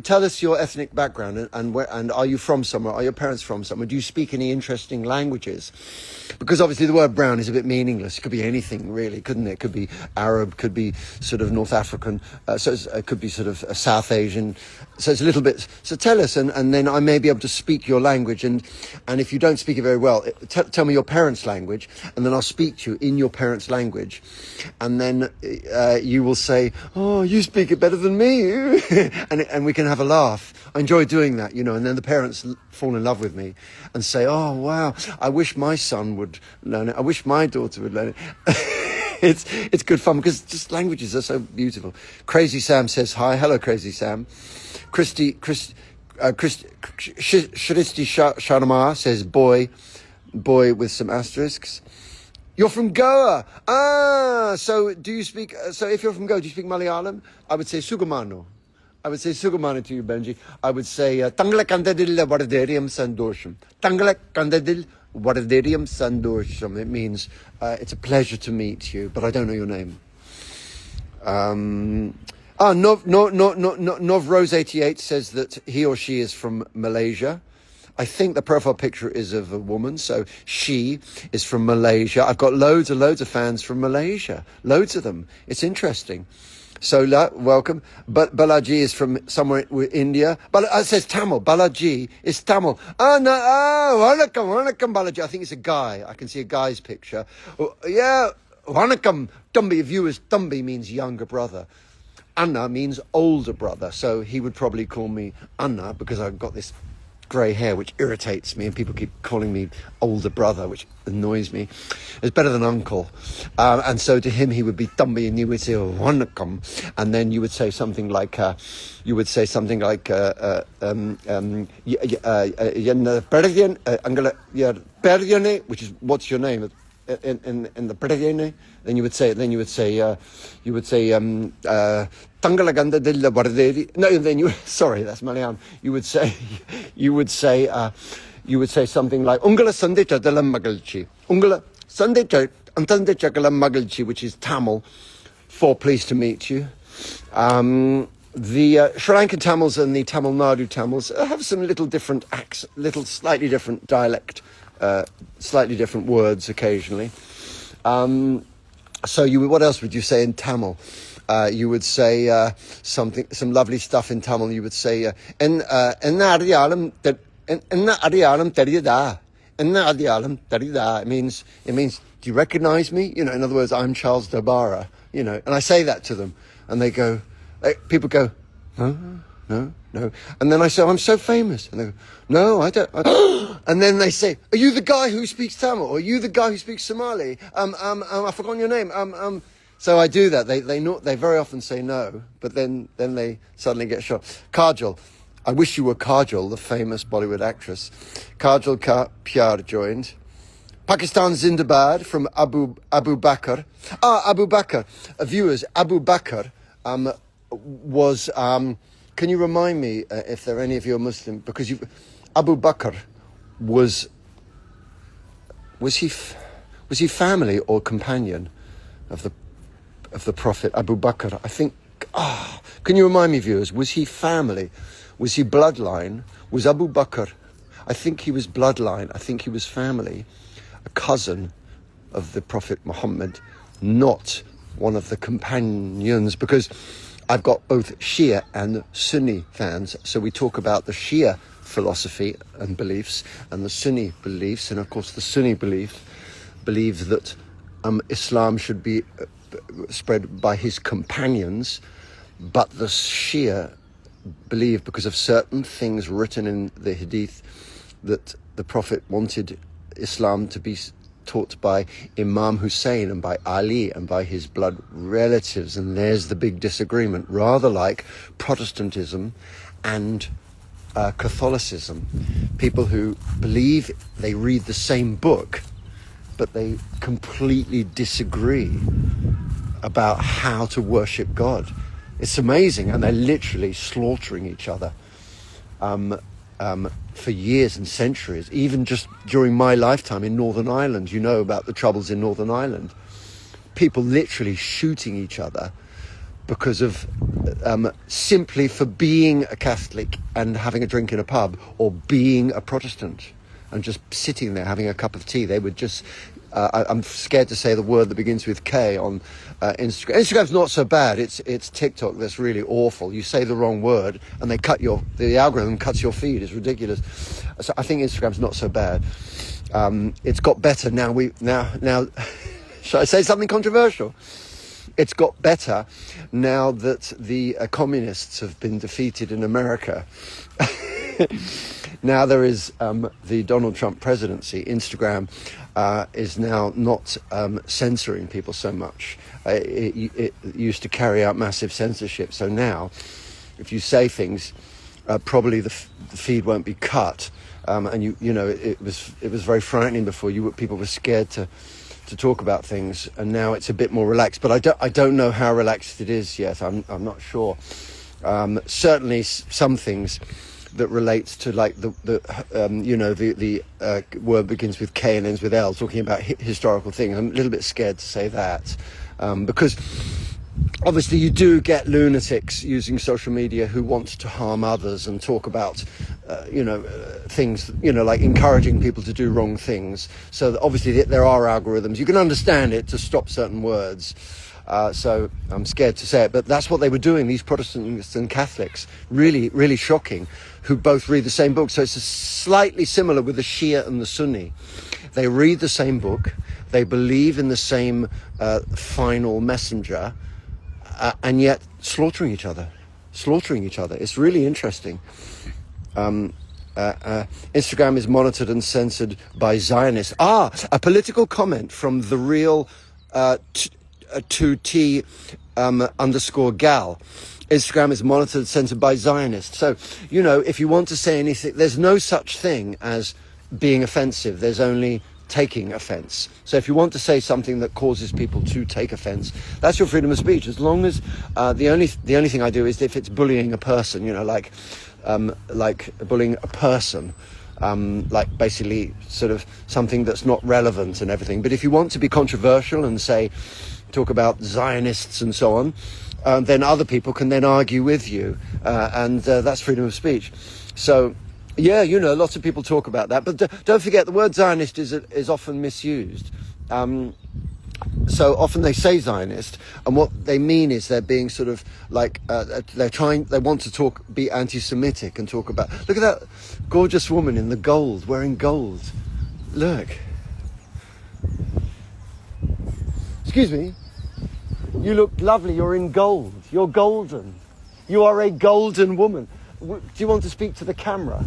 Speaker 1: tell us your ethnic background and where, and are you from somewhere? Are your parents from somewhere? Do you speak any interesting languages? Because obviously the word brown is a bit meaningless. It could be anything really, couldn't it? It could be Arab, could be sort of North African, it could be sort of South Asian. So it's a little bit, so tell us, and then I may be able to speak your language, and if you don't speak it very well, tell me your parents' language, and then I'll speak to you in your parents' language, and then you will say, "Oh, you speak it better than me," and we can have a laugh. I enjoy doing that, and then the parents fall in love with me and say, "Oh wow, I wish my son would learn it. I wish my daughter would learn it." It's good fun because just languages are so beautiful. Crazy Sam says hi. Hello, Crazy Sam. Shristi Sharma says boy with some asterisks. You're from Goa. So do you speak, so if you're from Goa, do you speak Malayalam? I would say Sugamano. I would say Sugamano to you, Benji. I would say Tangla Kandadil Vardariam Sandosham. Tangla Kandadil Vardariam Sandosham. It means it's a pleasure to meet you, but I don't know your name. Nov Rose 88 says that he or she is from Malaysia. I think the profile picture is of a woman, so she is from Malaysia. I've got loads of fans from Malaysia. Loads of them. It's interesting. So, welcome. But Balaji is from somewhere in India. It says Tamil. Balaji is Tamil. Vanakkam Balaji. I think it's a guy. I can see a guy's picture. Yeah, Vanakkam. Tumbi, viewers, Tumbi means younger brother. Anna means older brother. So he would probably call me Anna because I've got this grey hair which irritates me, and people keep calling me older brother, which annoys me. It's better than uncle, and so to him he would be Tumbi, and you would say Vanakkam, and then you would say something like which is, what's your name? in the British, then you would say Tangalaganda della Barderi. No, then you sorry, that's Malayalam. You would say something like Ungala Sandecha della Magalchi. Ungala Sandecha Antandecha della Magalchi, which is Tamil for pleased to meet you. The Sri Lankan Tamils and the Tamil Nadu Tamils have some little different slightly different dialect, slightly different words occasionally. So what else would you say in Tamil? You would say some lovely stuff in Tamil. You would say enna adiyalam teriyada. Enna adiyalam teriyada. It means do you recognize me? In other words, I'm Charles Dobara. And I say that to them, and they go. People go, no. And then I say, I'm so famous. And they go, no, I don't. And then they say, are you the guy who speaks Tamil? Or are you the guy who speaks Somali? I've forgotten your name. So I do that. They very often say no, but then they suddenly get shot. Kajol. I wish you were Kajol, the famous Bollywood actress. Kajol Ka Pyar joined. Pakistan Zindabad from Abu Bakr. Abu Bakr. Viewers, Abu Bakr was can you remind me if there are any of you are Muslim, because Abu Bakr was he family or companion of the Prophet Abu Bakr? I think can you remind me, viewers, was he family, was he bloodline, was Abu Bakr, I think he was bloodline, I think he was family, a cousin of the Prophet Muhammad, not one of the companions, because I've got both Shia and Sunni fans, so we talk about the Shia philosophy and beliefs and the Sunni beliefs, and of course the Sunni believes that Islam should be spread by his companions, but the Shia believe, because of certain things written in the Hadith, that the Prophet wanted Islam to be taught by Imam Hussein and by Ali and by his blood relatives, and there's the big disagreement, rather like Protestantism and Catholicism. People who believe they read the same book, but they completely disagree about how to worship God. It's amazing, and they're literally slaughtering each other for years and centuries. Even just during my lifetime in Northern Ireland, you know about the troubles in Northern Ireland. People literally shooting each other because of simply for being a Catholic and having a drink in a pub, or being a Protestant and just sitting there having a cup of tea. They would just I'm scared to say the word that begins with K on Instagram. Instagram's not so bad. It's TikTok that's really awful. You say the wrong word and the algorithm cuts your feed. It's ridiculous. So I think Instagram's not so bad. It's got better now. Now, should I say something controversial? It's got better now that the communists have been defeated in America. Now there is the Donald Trump presidency. Instagram is now not censoring people so much. It used to carry out massive censorship. So now, if you say things, probably the feed won't be cut. And it was very frightening before. People were scared to talk about things, and now it's a bit more relaxed. But I don't know how relaxed it is yet. I'm not sure. Certainly some things that relates to, like the word begins with K and ends with L, talking about historical things. I'm a little bit scared to say that, because obviously you do get lunatics using social media who want to harm others and talk about things, like encouraging people to do wrong things. So obviously there are algorithms. You can understand it to stop certain words. So I'm scared to say it, but that's what they were doing, these Protestants and Catholics. Really, really shocking, who both read the same book. So it's slightly similar with the Shia and the Sunni. They read the same book, they believe in the same final messenger, and yet slaughtering each other. It's really interesting. Instagram is monitored and censored by Zionists. A political comment from the real 2T _gal. Instagram is monitored and censored by Zionists. So, if you want to say anything, there's no such thing as being offensive. There's only taking offense. So if you want to say something that causes people to take offense, that's your freedom of speech. As long as the only thing I do is if it's bullying a person, you know, like bullying a person, like basically sort of something that's not relevant and everything. But if you want to be controversial and say, talk about Zionists and so on, then other people can then argue with you, and that's freedom of speech. So, yeah, you know, lots of people talk about that, but don't forget the word Zionist is often misused. So often they say Zionist, and what they mean is they're being sort of like they want to be anti-Semitic and talk about. Look at that gorgeous woman in the gold, wearing gold. Look. Excuse me. You look lovely. You're in gold. You're golden. You are a golden woman. Do you want to speak to the camera?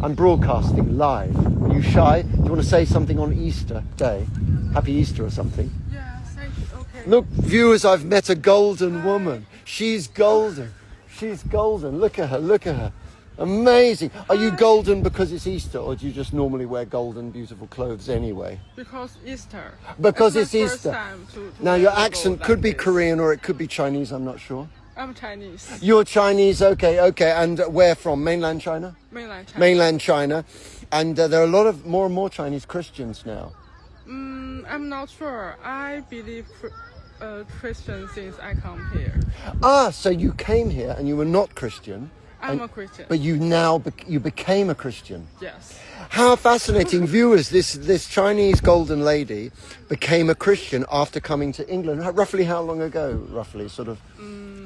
Speaker 1: I'm broadcasting live. Are you shy? Do you want to say something on Easter Day? Happy Easter or something?
Speaker 5: Yeah, thank you. Okay.
Speaker 1: Look, viewers, I've met a golden woman. She's golden. She's golden. Look at her. Look at her. Amazing. Are you golden because it's Easter, or do you just normally wear golden, beautiful clothes anyway?
Speaker 5: Because Easter.
Speaker 1: Because
Speaker 5: it's
Speaker 1: it's
Speaker 5: my first
Speaker 1: Easter.
Speaker 5: time to
Speaker 1: Now,
Speaker 5: wear
Speaker 1: your
Speaker 5: gold
Speaker 1: accent
Speaker 5: like
Speaker 1: could be
Speaker 5: this.
Speaker 1: Korean or it could be Chinese, I'm not sure.
Speaker 5: I'm Chinese.
Speaker 1: You're Chinese, okay. And where from? Mainland China?
Speaker 5: Mainland China.
Speaker 1: Mainland China. And there are a lot of more and more Chinese Christians now.
Speaker 5: I'm not sure. I believe Christian since I come here.
Speaker 1: Ah, so you came here and you were not Christian.
Speaker 5: I'm a Christian.
Speaker 1: But you now you became a Christian.
Speaker 5: Yes.
Speaker 1: How fascinating, viewers! This Chinese golden lady became a Christian after coming to England. Roughly how long ago? Roughly, sort of,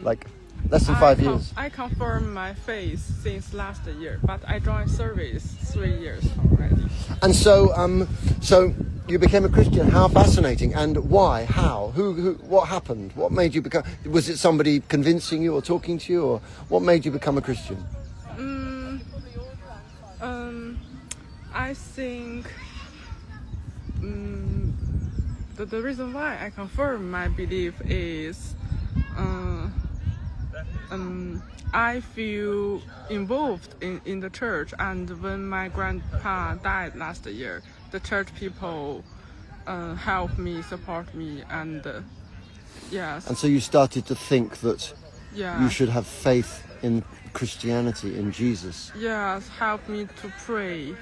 Speaker 1: like less than 5 years.
Speaker 5: I confirmed my faith since last year, but I joined service 3 years already.
Speaker 1: And so, so you became a Christian. How fascinating! And why? How? Who? What happened? What made you become? Was it somebody convincing you or talking to you, or what made you become a Christian?
Speaker 5: I think the reason why I confirm my belief is I feel involved in the church, and when my grandpa died last year, the church people helped me, support me, and yes.
Speaker 1: And so you started to think that
Speaker 5: Yeah.
Speaker 1: you should have faith in Christianity, in Jesus.
Speaker 5: Yes, help me to pray.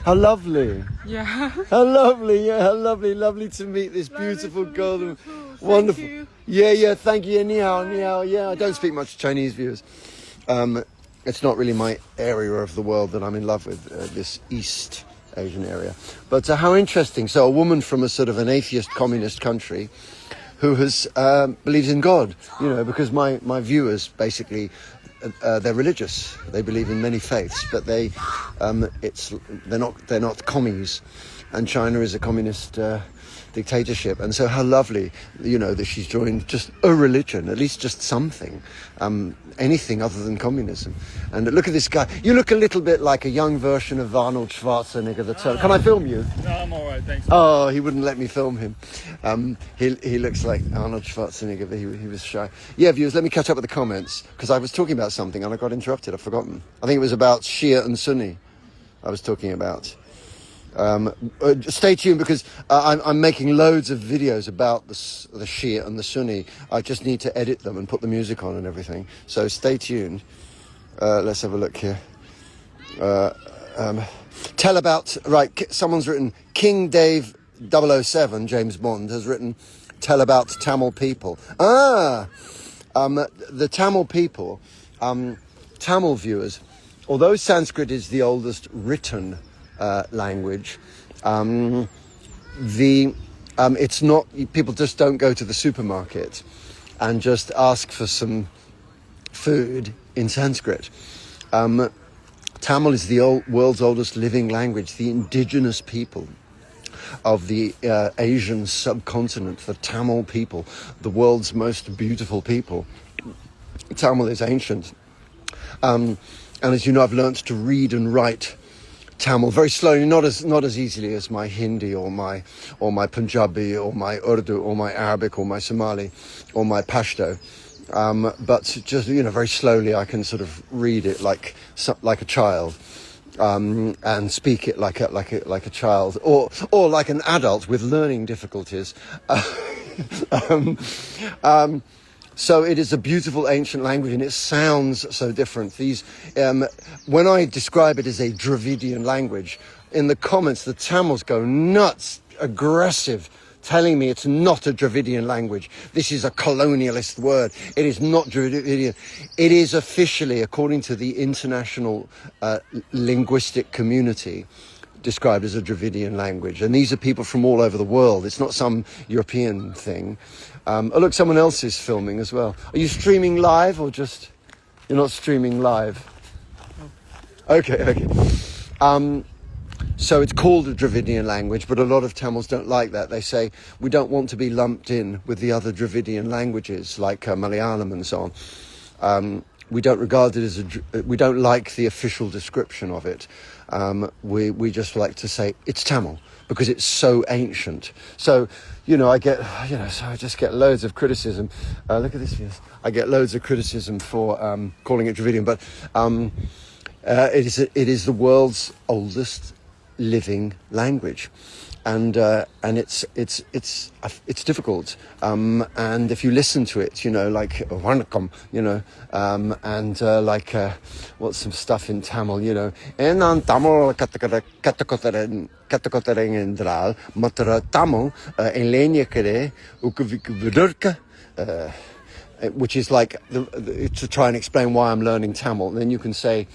Speaker 1: How lovely!
Speaker 5: Yeah.
Speaker 1: How lovely! Yeah, how lovely! Lovely to meet this beautiful
Speaker 5: Lovely to meet
Speaker 1: golden,
Speaker 5: you too. Thank
Speaker 1: wonderful.
Speaker 5: you.
Speaker 1: Yeah. Thank you. Ni hao, ni hao. Yeah, I don't speak much Chinese, viewers. It's not really my area of the world that I'm in love with, this East Asian area. But how interesting! So a woman from a sort of an atheist communist country who has believes in God, you know, because my viewers basically they're religious. They believe in many faiths, but they're not commies, and China is a communist dictatorship. And so how lovely, you know, that she's joined just a religion, at least just something, anything other than communism. And look at this guy. You look a little bit like a young version of Arnold Schwarzenegger. Can I film you?
Speaker 3: No, I'm all right, thanks.
Speaker 1: Oh, he wouldn't let me film him. He looks like Arnold Schwarzenegger, but he was shy. Yeah, viewers, let me catch up with the comments, because I was talking about something and I got interrupted. I've forgotten. I think it was about Shia and Sunni I was talking about. Stay tuned, because I'm making loads of videos about the Shia and the Sunni. I just need to edit them and put the music on and everything. So stay tuned. Let's have a look here. Tell about, right, someone's written, King Dave 007, James Bond, has written, tell about Tamil people. The Tamil people, Tamil viewers, although Sanskrit is the oldest written language, it's not, people just don't go to the supermarket and just ask for some food in Sanskrit. Tamil is the world's oldest living language, the indigenous people of the Asian subcontinent, the Tamil people, the world's most beautiful people. Tamil is ancient. And as you know, I've learnt to read and write Tamil very slowly, not as easily as my Hindi or my Punjabi or my Urdu or my Arabic or my Somali or my Pashto. But just, you know, very slowly I can sort of read it like a child. and speak it like a child, or like an adult with learning difficulties. So it is a beautiful ancient language, and it sounds so different. When I describe it as a Dravidian language, in the comments the Tamils go nuts, aggressive, telling me it's not a Dravidian language. This is a colonialist word. It is not Dravidian. It is officially, according to the international linguistic community, described as a Dravidian language. And these are people from all over the world. It's not some European thing. Oh, look, someone else is filming as well. Are you streaming live or just... You're not streaming live? Okay. So it's called a Dravidian language, but a lot of Tamils don't like that. They say, we don't want to be lumped in with the other Dravidian languages, like Malayalam and so on. We don't regard it as we don't like the official description of it. We just like to say it's Tamil because it's so ancient. So, so I just get loads of criticism. Look at this, yes. I get loads of criticism for calling it Dravidian, but it is the world's oldest living language, and it's difficult, and if you listen to it, like vanakkam, and like what's some stuff in Tamil, enan Tamil katakotaren matra Tamil enlenyakere ukvikvidurka, which is like to try and explain why I'm learning Tamil. And then you can say,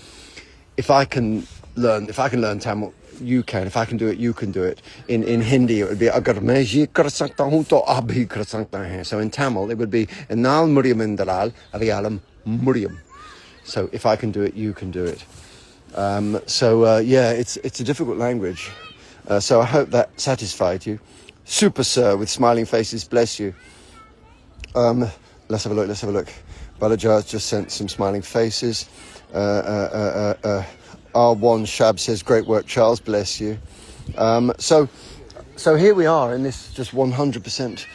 Speaker 1: if I can learn Tamil, you can. If I can do it, you can do it. In Hindi, it would be agar meji karasakta hu to abhi karasakta hai. So in Tamil, it would be enal muriyam indalal ariyalam muriyam. So if I can do it, you can do it. It's a difficult language. So I hope that satisfied you. Super Sir with smiling faces, bless you. Let's have a look. Balajar just sent some smiling faces. R1 Shab says, great work, Charles, bless you. So here we are in this just 100%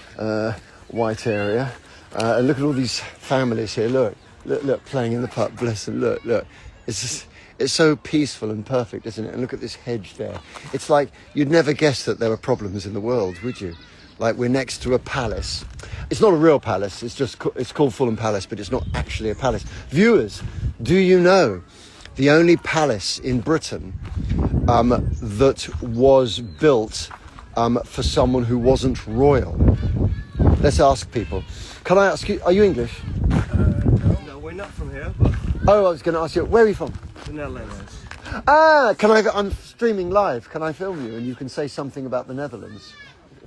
Speaker 1: white area. And look at all these families here. Look, playing in the park, bless them. Look. It's so peaceful and perfect, isn't it? And look at this hedge there. It's like you'd never guess that there were problems in the world, would you? Like we're next to a palace. It's not a real palace. It's called Fulham Palace, but it's not actually a palace. Viewers, do you know the only palace in Britain that was built for someone who wasn't royal? Let's ask people. Can I ask you, are you English?
Speaker 3: No, we're not from here, but
Speaker 1: Oh, I was going to ask you, where are you from?
Speaker 3: the Netherlands.
Speaker 1: I'm streaming live. Can I film you and you can say something about the Netherlands?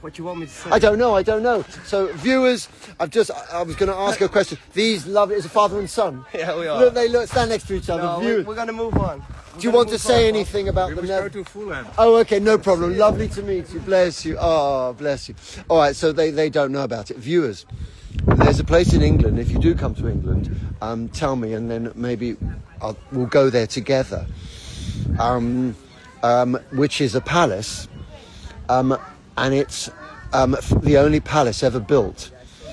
Speaker 3: What you want me to say?
Speaker 1: I don't know. So viewers, I was going to ask a question. These is a father and son.
Speaker 3: Yeah, we are.
Speaker 1: Look, stand next to each other.
Speaker 3: No,
Speaker 1: Viewers.
Speaker 3: we're going to move on.
Speaker 1: Do you want to say anything about the
Speaker 3: We
Speaker 1: Netherlands?
Speaker 3: go to Fulham.
Speaker 1: Oh, okay, no problem. Lovely to meet you. Bless you. Oh, bless you. All right, so they don't know about it. Viewers, there's a place in England. If you do come to England, tell me, and then maybe we'll go there together. Which is a palace, and it's the only palace ever built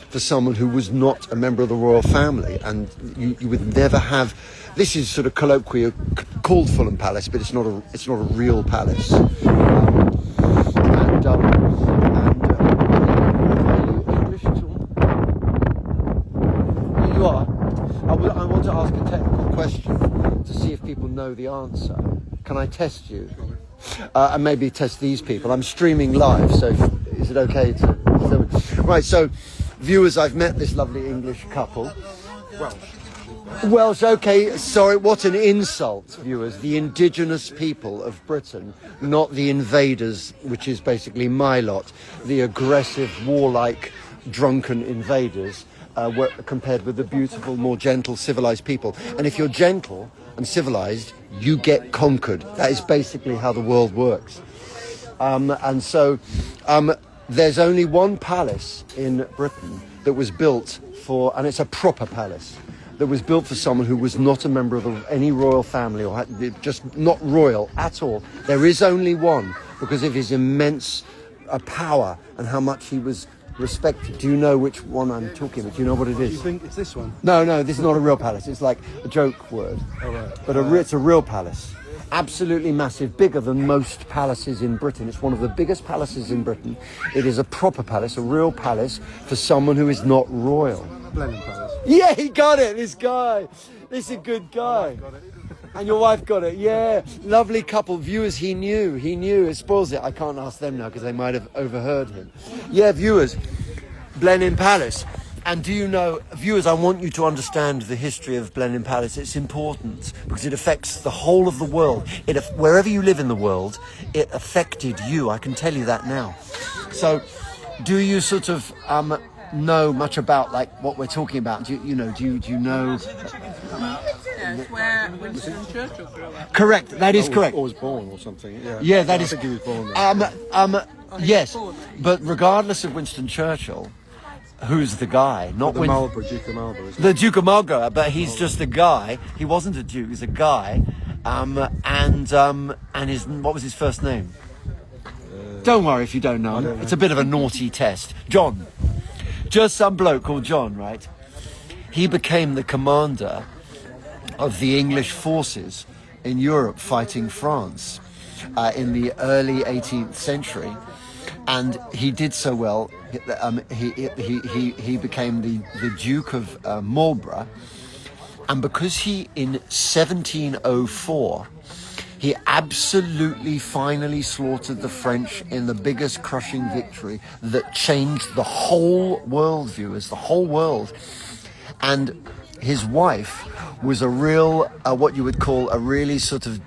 Speaker 1: for someone who was not a member of the royal family, and you would never have. This is sort of colloquially called Fulham Palace, but it's not a real palace. Are you English at all? You are. I want to ask a technical question to see if people know the answer. Can I test you? And maybe test these people. I'm streaming live, so is it okay to... Right, so viewers, I've met this lovely English couple. Welsh, okay, sorry, what an insult, viewers. The indigenous people of Britain, not the invaders, which is basically my lot. The aggressive, warlike, drunken invaders were compared with the beautiful, more gentle, civilized people. And if you're gentle and civilized, you get conquered. That is basically how the world works. And so there's only one palace in Britain that was built for, and it's a proper palace, that was built for someone who was not a member of any royal family or just not royal at all. There is only one because of his immense power and how much he was respected. Do you know which one I'm talking about? Do you know what it is?
Speaker 3: You think it's this one?
Speaker 1: No, this is not a real palace. It's like a joke word.
Speaker 3: Oh, right.
Speaker 1: But it's a real palace. absolutely massive, bigger than most palaces in Britain. It's one of the biggest palaces in Britain. It is a proper palace, a real palace for someone who is not royal.
Speaker 6: Blenheim Palace.
Speaker 1: Yeah, he got it, this guy. This is a good guy. And your wife got it, yeah. Lovely couple. Viewers, he knew. It spoils it. I can't ask them now because they might have overheard him. Yeah, viewers, Blenheim Palace. And do you know, viewers, I want you to understand the history of Blenheim Palace. It's important because it affects the whole of the world. Wherever you live in the world, it affected you. I can tell you that now. So, do you sort of know much about like what we're talking about? Do you know?
Speaker 5: Yes, where Winston Churchill grew up.
Speaker 1: Correct. That is correct.
Speaker 6: Or was born or something. Yeah.
Speaker 1: Yeah, that
Speaker 6: I
Speaker 1: is.
Speaker 6: think he was born there.
Speaker 1: Yes, but regardless of Winston Churchill, who's the guy? Not
Speaker 6: The Marlborough, Duke of Marlborough. Isn't
Speaker 1: the Duke of Marlborough, but he's just a guy. He wasn't a duke; he's a guy. And his what was his first name? Don't worry if you don't know. It's a bit of a naughty test. John, just some bloke called John, right? He became the commander of the English forces in Europe fighting France in the early 18th century, and he did so well. He became the Duke of Marlborough, and because he in 1704 he absolutely finally slaughtered the French in the biggest crushing victory that changed the whole world, viewers, the whole world. And his wife was a real, what you would call a really sort of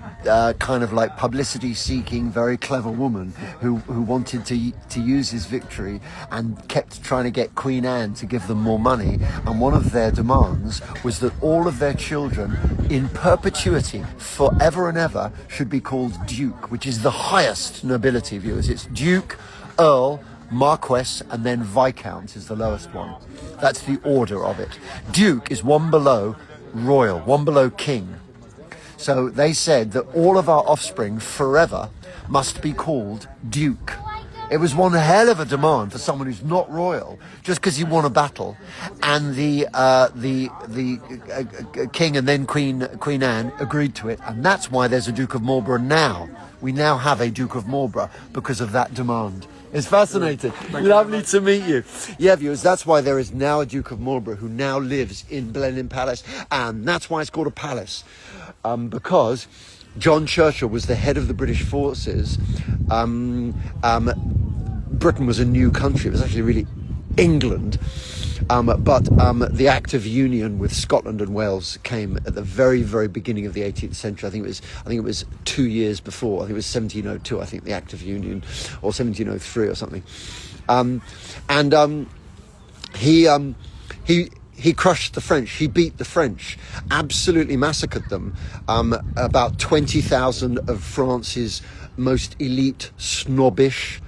Speaker 1: kind of like publicity-seeking, very clever woman who wanted to use his victory and kept trying to get Queen Anne to give them more money. And one of their demands was that all of their children, in perpetuity, forever and ever, should be called Duke, which is the highest nobility, viewers. It's Duke, Earl, Marquess, and then Viscount is the lowest one. That's the order of it. Duke is one below royal, one below king. So they said that all of our offspring forever must be called Duke. It was one hell of a demand for someone who's not royal, just because he won a battle. And the king and then Queen Anne agreed to it, and that's why there's a Duke of Marlborough now. We now have a Duke of Marlborough because of that demand. It's fascinating. Lovely to meet you. Yeah, viewers, that's why there is now a Duke of Marlborough who now lives in Blenheim Palace, and that's why it's called a palace, because John Churchill was the head of the British forces. Britain was a new country. It was actually really England. But the Act of Union with Scotland and Wales came at the very, very beginning of the 18th century. I think it was 2 years before. I think it was 1702. I think the Act of Union, or 1703 or something. He crushed the French. He beat the French. Absolutely massacred them. About 20,000 of France's most elite, snobbish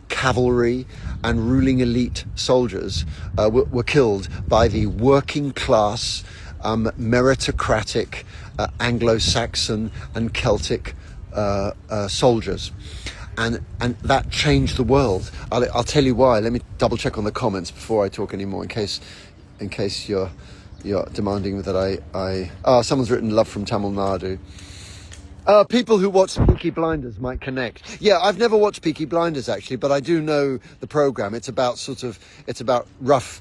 Speaker 1: cavalry and ruling elite soldiers were killed by the working class, meritocratic, Anglo-Saxon and Celtic soldiers. And that changed the world. I'll tell you why. Let me double check on the comments before I talk anymore, in case you're demanding that I someone's written love from Tamil Nadu. People who watch Peaky Blinders might connect. Yeah, I've never watched Peaky Blinders actually, but I do know the program. It's about rough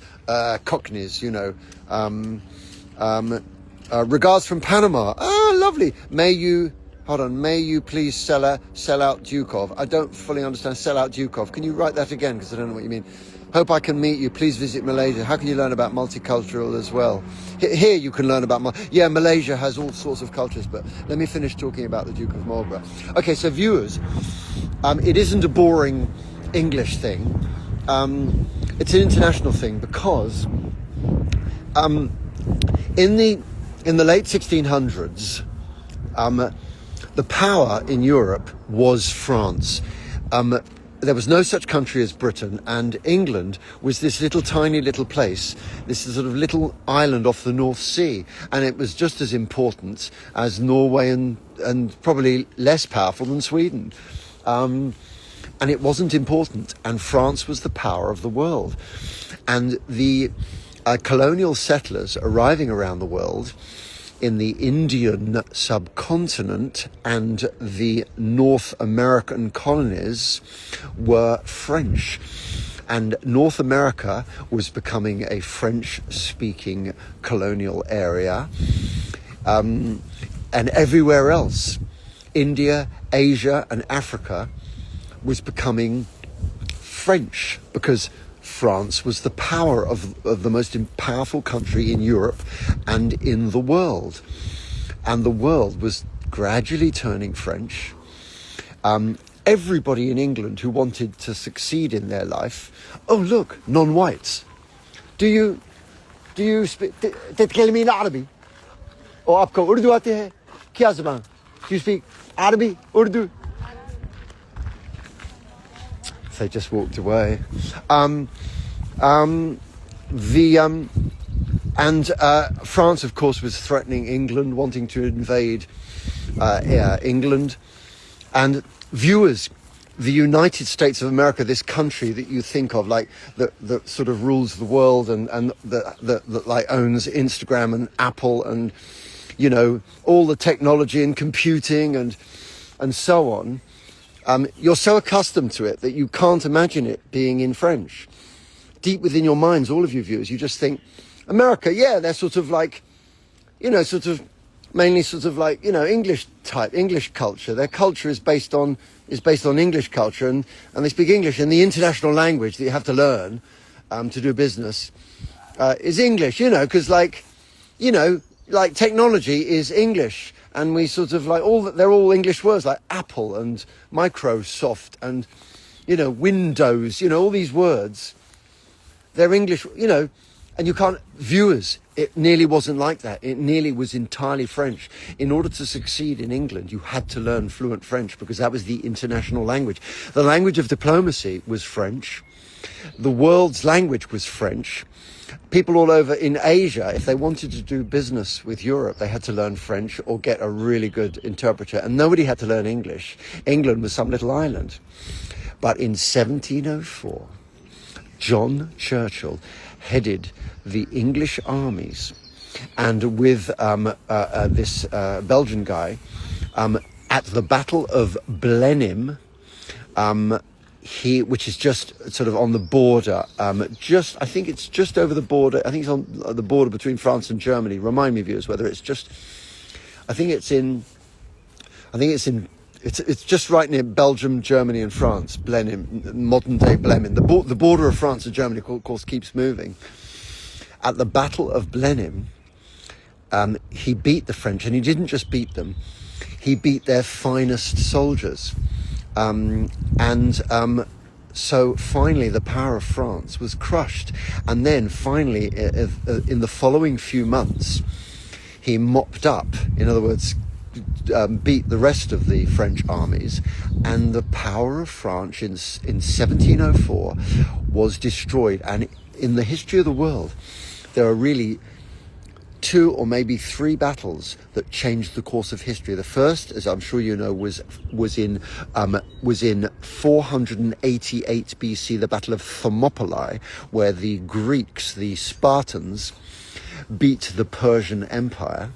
Speaker 1: cockneys, you know. Regards from Panama. Ah, lovely. May you please sell out Dukov. I don't fully understand sell out Dukov. Can you write that again? Because I don't know what you mean. Hope I can meet you. Please visit Malaysia. How can you learn about multicultural as well? Here you can learn about... Malaysia has all sorts of cultures, but let me finish talking about the Duke of Marlborough. Okay, so viewers, it isn't a boring English thing. It's an international thing because in the late 1600s, the power in Europe was France. There was no such country as Britain, and England was this little tiny little place, this sort of little island off the North Sea, and it was just as important as Norway and probably less powerful than Sweden. And it wasn't important, and France was the power of the world. And the colonial settlers arriving around the world in the Indian subcontinent and the North American colonies were French. And North America was becoming a French-speaking colonial area. And everywhere else, India, Asia, and Africa, was becoming French, because France was the power of the most powerful country in Europe and in the world. And the world was gradually turning French. Everybody in England who wanted to succeed in their life, oh look, non-whites. Do you speak تتكلمين عربي؟ और आपको उर्दू आते हैं? क्या ज़बान? Do you speak Arabic, Urdu? They just walked away. France, of course, was threatening England, wanting to invade England. And viewers, the United States of America, this country that you think of, like that sort of rules the world and that like owns Instagram and Apple and, you know, all the technology and computing and so on. You're so accustomed to it that you can't imagine it being in French. Deep within your minds, all of you viewers, you just think, America, yeah, they're sort of like, you know, sort of mainly sort of like, you know, English culture. Their culture is based on English culture, and they speak English, and the international language that you have to learn to do business is English, you know, because like, you know, like technology is English. And we sort of like they're all English words like Apple and Microsoft and, you know, Windows, you know, all these words, they're English, you know, and you can't, viewers, it nearly wasn't like that. It nearly was entirely French. In order to succeed in England, you had to learn fluent French because that was the international language. The language of diplomacy was French. The world's language was French. People all over in Asia, if they wanted to do business with Europe, they had to learn French or get a really good interpreter. And nobody had to learn English. England was some little island. But in 1704, John Churchill headed the English armies, and with this Belgian guy, at the Battle of Blenheim, which is just sort of on the border, I think it's just over the border. I think it's on the border between France and Germany. Remind me, viewers, whether it's just. It's just right near Belgium, Germany, and France. Blenheim, modern day Blenheim. The border of France and Germany, of course, keeps moving. At the Battle of Blenheim, he beat the French, and he didn't just beat them; he beat their finest soldiers. So finally the power of France was crushed, and then finally in the following few months he mopped up, in other words, beat the rest of the French armies, and the power of France in 1704 was destroyed. And in the history of the world there are really 2 or maybe 3 battles that changed the course of history. The first, as I'm sure you know, was in 488 BC, the Battle of Thermopylae, where the Greeks, the Spartans, beat the Persian Empire.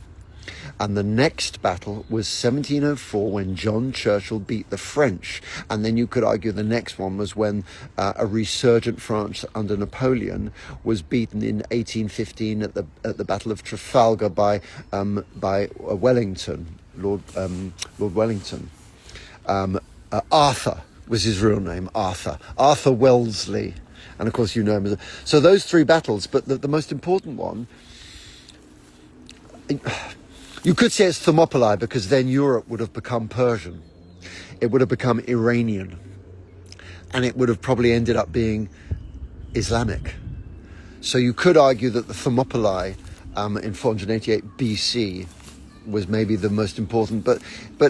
Speaker 1: And the next battle was 1704, when John Churchill beat the French. And then you could argue the next one was when a resurgent France under Napoleon was beaten in 1815 at the Battle of Trafalgar by Wellington, Lord Wellington. Arthur was his real name, Arthur Wellesley. And of course you know him as so those 3 battles, but the most important one, you could say it's Thermopylae, because then Europe would have become Persian. It would have become Iranian. And it would have probably ended up being Islamic. So you could argue that the Thermopylae in 488 BC was maybe the most important. But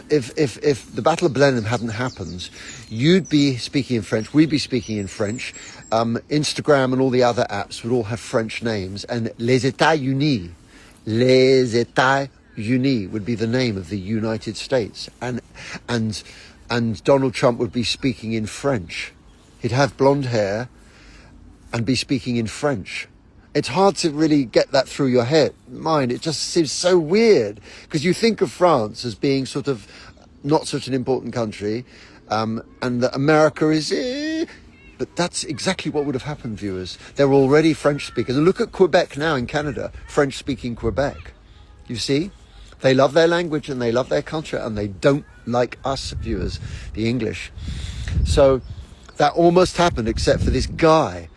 Speaker 1: if the Battle of Blenheim hadn't happened, you'd be speaking in French, we'd be speaking in French. Instagram and all the other apps would all have French names. And Les États-Unis would be the name of the United States, and Donald Trump would be speaking in French. He'd have blonde hair and be speaking in French, It's hard to really get that through your mind. It just seems so weird because you think of France as being sort of not such an important country, and that America is, but that's exactly what would have happened, viewers. They're already French speakers. And look at Quebec now in Canada, French-speaking Quebec. You see? They love their language and they love their culture, and they don't like us, viewers, the English. So that almost happened, except for this guy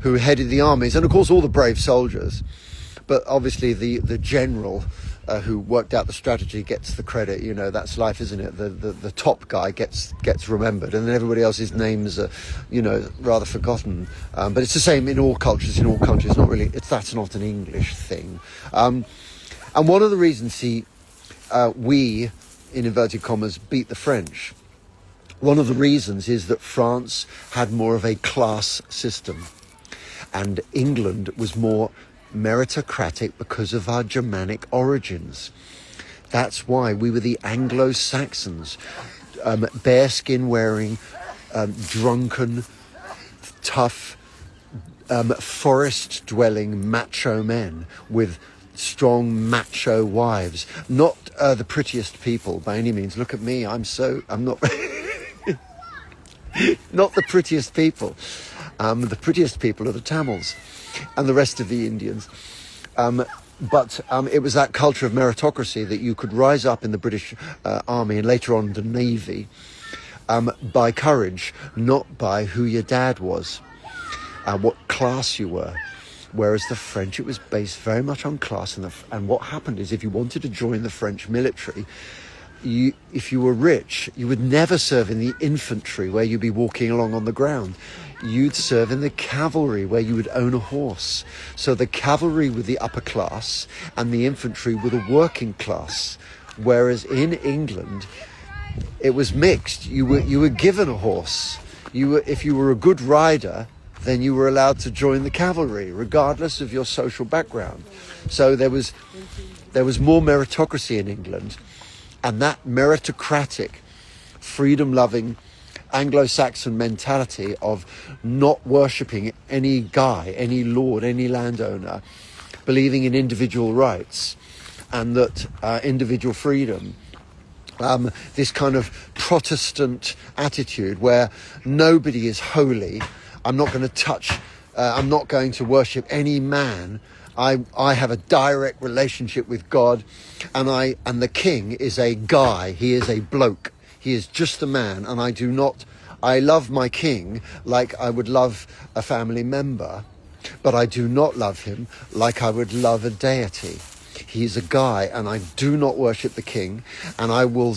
Speaker 1: who headed the armies, and of course all the brave soldiers, but obviously the general who worked out the strategy gets the credit. You know, that's life, isn't it? The top guy gets remembered, and then everybody else's names are, you know, rather forgotten. But it's the same in all cultures, in all countries. Not really. That's not an English thing. And one of the reasons we, in inverted commas, beat the French. One of the reasons is that France had more of a class system, and England was more meritocratic because of our Germanic origins. That's why we were the Anglo-Saxons, bearskin wearing, drunken, tough, forest dwelling macho men with strong macho wives. Not the prettiest people by any means. Look at me, I'm not not the prettiest people. The prettiest people are the Tamils and the rest of the Indians. But it was that culture of meritocracy that you could rise up in the British Army and later on the Navy by courage, not by who your dad was, what class you were. Whereas the French, it was based very much on class. And what happened is, if you wanted to join the French military, if you were rich, you would never serve in the infantry where you'd be walking along on the ground. You'd serve in the cavalry where you would own a horse. So the cavalry were the upper class and the infantry were the working class. Whereas in England, it was mixed. You were given a horse. If you were a good rider, then you were allowed to join the cavalry, regardless of your social background. So there was more meritocracy in England, and that meritocratic, freedom-loving Anglo-Saxon mentality of not worshipping any guy, any lord, any landowner, believing in individual rights and that individual freedom, this kind of Protestant attitude where nobody is holy. I'm not going to worship any man. I have a direct relationship with God, and the king is a guy. He is a bloke. He is just a man, and I love my king like I would love a family member, but I do not love him like I would love a deity. He's a guy, and I do not worship the king, and I will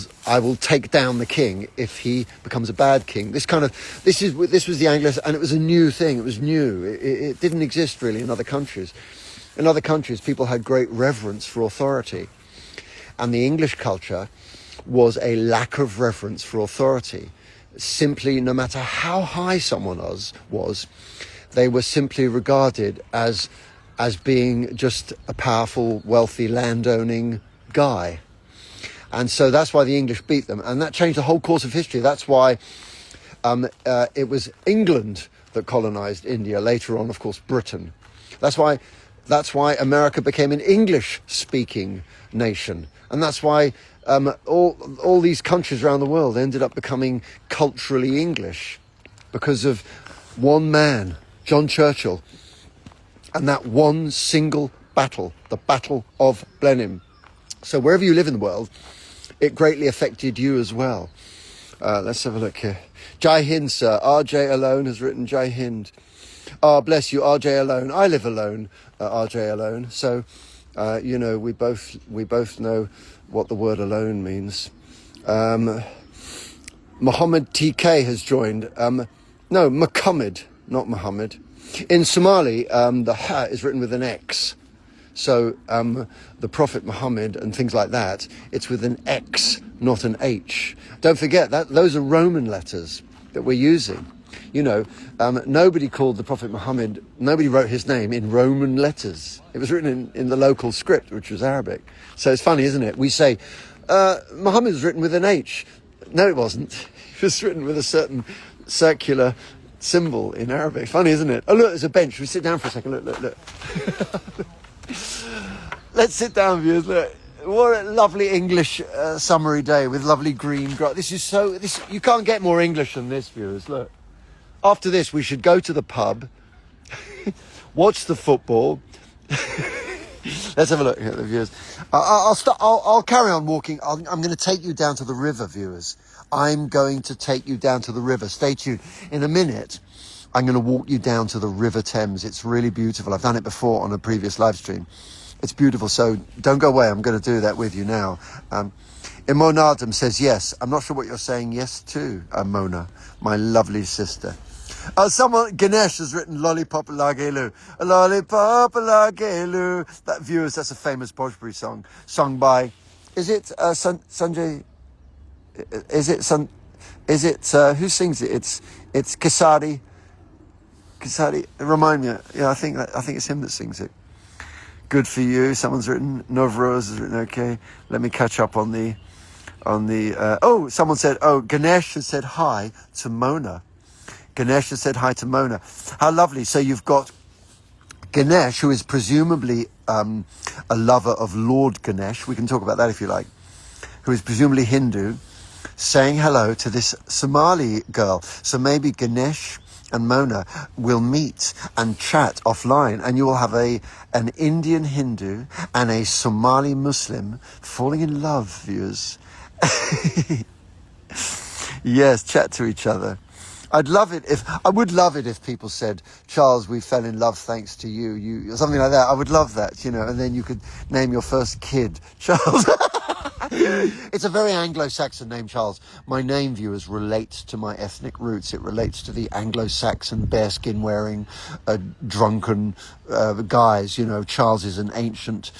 Speaker 1: take down the king if he becomes a bad king. This was the Anglo, and it was a new thing. It was new. It didn't exist really in other countries. In other countries, people had great reverence for authority, and the English culture was a lack of reverence for authority. Simply, no matter how high someone was, they were simply regarded as being just a powerful, wealthy, landowning guy. And so that's why the English beat them. And that changed the whole course of history. That's why it was England that colonized India. Later on, of course, Britain. That's why America became an English-speaking nation. And that's why all these countries around the world ended up becoming culturally English, because of one man, John Churchill, and that one single battle, the Battle of Blenheim. So wherever you live in the world, it greatly affected you as well. Let's have a look here. Jai Hind, sir. RJ Alone has written Jai Hind. Oh, bless you, RJ Alone. I live alone, RJ Alone. So, we both know what the word alone means. Muhammad TK has joined. No, Muhammad, not Muhammad. In Somali, the ha is written with an X. So the Prophet Muhammad and things like that, it's with an X, not an H. Don't forget that those are Roman letters that we're using. Nobody called the Prophet Muhammad, nobody wrote his name in Roman letters. It was written in the local script, which was Arabic. So it's funny, isn't it? We say, Muhammad was written with an H. No, it wasn't. It was written with a certain circular symbol in Arabic. Funny, isn't it? Oh, look, there's a bench. Should we sit down for a second? Look. Let's sit down, viewers. Look, what a lovely English summery day with lovely green grass. You can't get more English than this, viewers. Look. After this, we should go to the pub, watch the football. Let's have a look at the viewers. I'll carry on walking. I'm going to take you down to the river, viewers. I'm going to take you down to the river. Stay tuned. In a minute, I'm going to walk you down to the River Thames. It's really beautiful. I've done it before on a previous live stream. It's beautiful. So don't go away. I'm going to do that with you now. Imon Adam says yes. I'm not sure what you're saying yes to, Mona, my lovely sister. Ganesh has written Lollipop Lagelu. Lollipop Lagelu. That, viewers, that's a famous Bhojpuri song. Sung by, is it Sanjay? Who sings it? It's Kesari. Remind me. Yeah, I think it's him that sings it. Good for you. Someone's written, Novroz has written, okay. Let me catch up on the, someone said, Ganesh has said hi to Mona. Ganesh has said hi to Mona. How lovely. So you've got Ganesh, who is presumably a lover of Lord Ganesh. We can talk about that if you like. Who is presumably Hindu, saying hello to this Somali girl. So maybe Ganesh and Mona will meet and chat offline, and you will have an Indian Hindu and a Somali Muslim falling in love, viewers. Yes, chat to each other. I would love it if people said, Charles, we fell in love thanks to you, or something like that. I would love that, and then you could name your first kid Charles. It's a very Anglo-Saxon name, Charles. My name, viewers, relates to my ethnic roots. It relates to the Anglo-Saxon bearskin wearing, drunken guys. Charles is an ancient.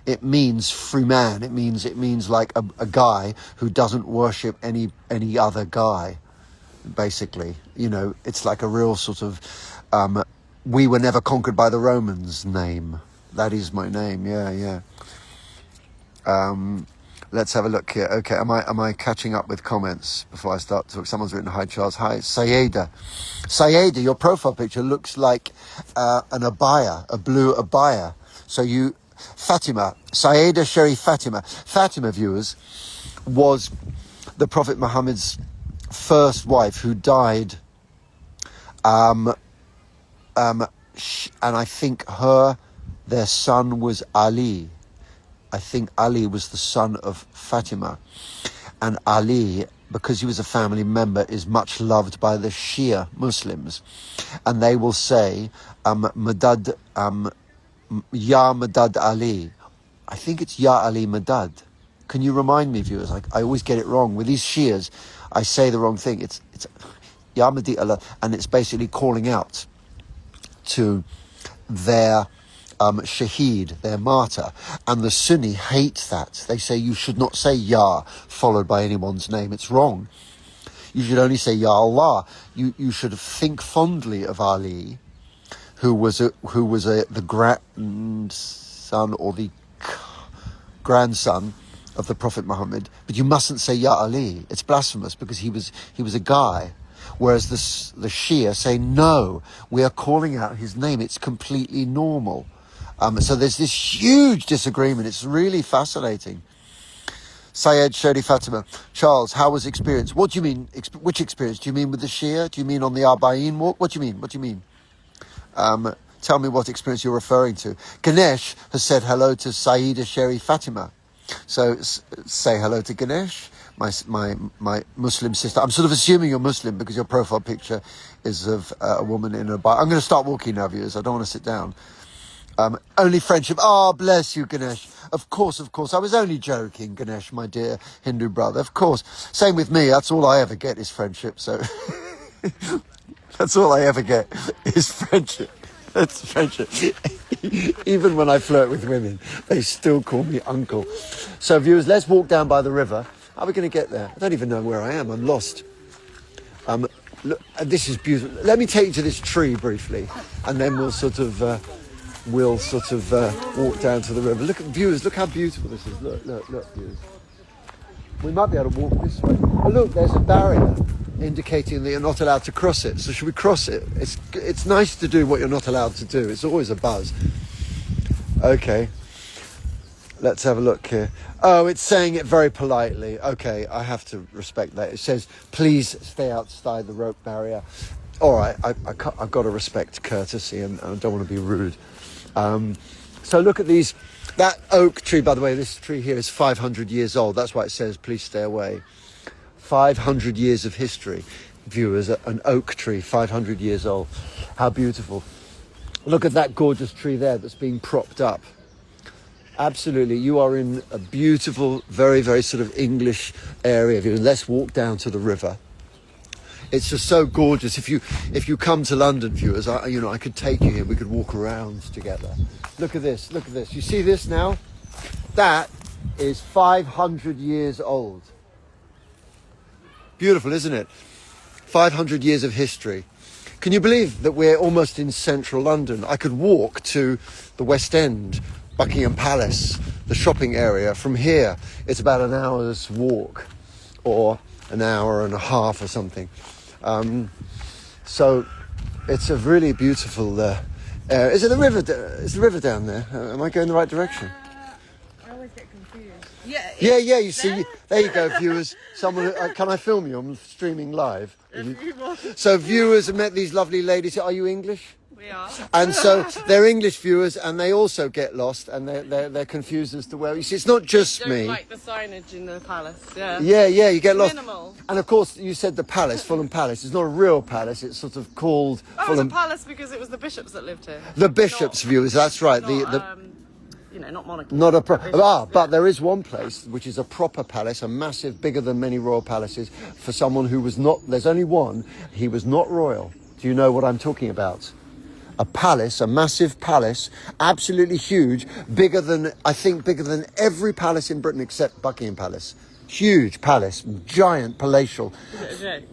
Speaker 1: It means free man. It means like a guy who doesn't worship any other guy. Basically, it's like a real sort of we were never conquered by the Romans name. That is my name. Yeah. Let's have a look here. Okay, am I catching up with comments before I start talking? Someone's written, hi Charles. Hi Sayeda, your profile picture looks like an abaya, a blue abaya. So Fatima, Sayeda Sherry Fatima, viewers, was the Prophet Muhammad's first wife, who died, and I think their son was Ali. I think Ali was the son of Fatima, and Ali, because he was a family member, is much loved by the Shia Muslims, and they will say Madad, Ya Madad Ali. I think it's Ya Ali Madad. Can you remind me, viewers? I always get it wrong with these Shias. I say the wrong thing. It's Ya Madad Allah, and it's basically calling out to their shaheed, their martyr, and the Sunni hate that. They say you should not say Ya followed by anyone's name. It's wrong. You should only say Ya Allah. You should think fondly of Ali, who was the grandson or the grandson of the Prophet Muhammad, but you mustn't say Ya Ali. It's blasphemous because he was a guy. Whereas the Shia say no, we are calling out his name. It's completely normal. So there's this huge disagreement. It's really fascinating. Syed Shadi Fatima, Charles, how was experience? What do you mean? Which experience? Do you mean with the Shia? Do you mean on the Arba'in walk? What do you mean? Tell me what experience you're referring to. Ganesh has said hello to Saida Sherry Fatima. So say hello to Ganesh, my Muslim sister. I'm sort of assuming you're Muslim because your profile picture is of a woman in a bar. I'm going to start walking now, viewers. I don't want to sit down. Only friendship. Oh, bless you, Ganesh. Of course. I was only joking, Ganesh, my dear Hindu brother. Of course. Same with me. That's all I ever get is friendship. So that's all I ever get is friendship. That's friendship. Even when I flirt with women, they still call me uncle. So, viewers, let's walk down by the river. How are we going to get there? I don't even know where I am. I'm lost. Look, this is beautiful. Let me take you to this tree briefly, and then we'll sort of walk down to the river. Look at viewers. Look how beautiful this is. Look, viewers. We might be able to walk this way. Oh, look, there's a barrier. indicating that you're not allowed to cross it. So should we cross it? It's nice to do what you're not allowed to do. It's always a buzz. Okay. Let's have a look here. Oh, it's saying it very politely. Okay, I have to respect that. It says, please stay outside the rope barrier. All right, I've got to respect courtesy and I don't want to be rude. So look at these. That oak tree, by the way, this tree here is 500 years old. That's why it says, please stay away. 500 years of history. Viewers, an oak tree, 500 years old. How beautiful. Look at that gorgeous tree there that's being propped up. Absolutely, you are in a beautiful, very, very sort of English area. Let's walk down to the river. It's just so gorgeous. If you come to London, viewers, I could take you here. We could walk around together. Look at this. Look at this. You see this now? That is 500 years old. Beautiful, isn't it? 500 years of history. Can you believe that we're almost in central London? I could walk to the West End, Buckingham Palace, the shopping area. From here, it's about an hour's walk or an hour and a half or something. So it's a really beautiful area. Is it the river? Is the river down there? Am I going the right direction?
Speaker 5: I always get confused.
Speaker 1: Yeah. You see, there you go, viewers. Someone, can I film you? I'm streaming live. So viewers have met these lovely ladies. Are you English?
Speaker 5: We are.
Speaker 1: And so they're English viewers, and they also get lost, and they're confused as to where. You see, it's not just
Speaker 5: Don't
Speaker 1: me.
Speaker 5: like the signage in the palace. Yeah.
Speaker 1: Yeah, you get lost.
Speaker 5: Minimal.
Speaker 1: And of course, you said the palace, Fulham Palace. It's not a real palace. It's sort of called
Speaker 5: Oh, it was a
Speaker 1: Fulham.
Speaker 5: palace because it was the bishops that lived here.
Speaker 1: The bishops' viewers. That's right.
Speaker 5: Not monarchy.
Speaker 1: Not a
Speaker 5: bishops,
Speaker 1: but there is one place which is a proper palace, a massive, bigger than many royal palaces, for someone who was not. There's only one. He was not royal. Do you know what I'm talking about? A palace, a massive palace, absolutely huge, bigger than every palace in Britain except Buckingham Palace. Huge palace, giant palatial.
Speaker 5: Is it a J?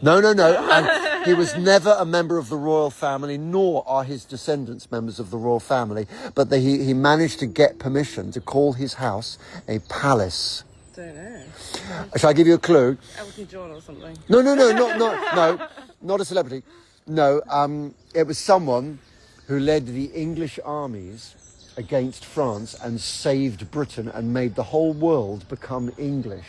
Speaker 1: No. And he was never a member of the royal family, nor are his descendants members of the royal family. But he managed to get permission to call his house a palace.
Speaker 5: Don't know.
Speaker 1: Shall I give you a clue?
Speaker 5: Elton John or something.
Speaker 1: No, not a celebrity. No, it was someone who led the English armies against France and saved Britain and made the whole world become English.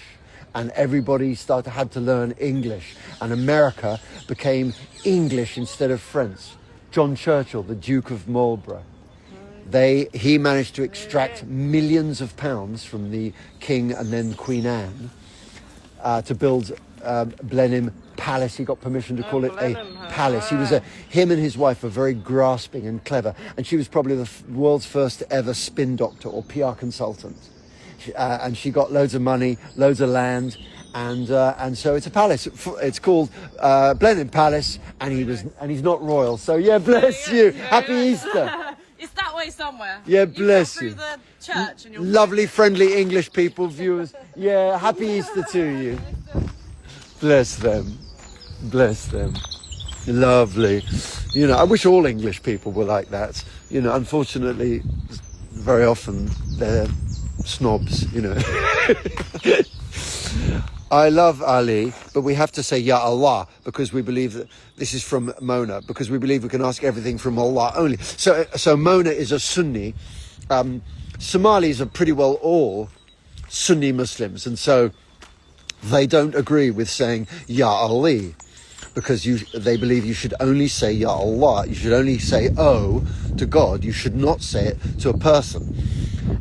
Speaker 1: And everybody had to learn English. And America became English instead of French. John Churchill, the Duke of Marlborough. He managed to extract millions of pounds from the King and then Queen Anne to build Blenheim Palace. He got permission to call it a palace. Him and his wife were very grasping and clever, and she was probably the world's first ever spin doctor or PR consultant. And she got loads of money, loads of land, and so it's a palace. It's called Blenheim Palace, and he's not royal. So yeah, bless you. Happy Easter.
Speaker 5: It's that way somewhere.
Speaker 1: Yeah, bless
Speaker 5: you.
Speaker 1: you.
Speaker 5: Through the church and you're
Speaker 1: Lovely, friendly English people, viewers. Yeah, happy Easter to you. Bless them. Bless them. Lovely. I wish all English people were like that. Unfortunately, very often they're snobs, I love Ali, but we have to say Ya Allah because we believe that this is from Mona, because we believe we can ask everything from Allah only. So Mona is a Sunni. Somalis are pretty well all Sunni Muslims, and so they don't agree with saying Ya Ali, because they believe you should only say Ya Allah. You should only say Oh to God. You should not say it to a person.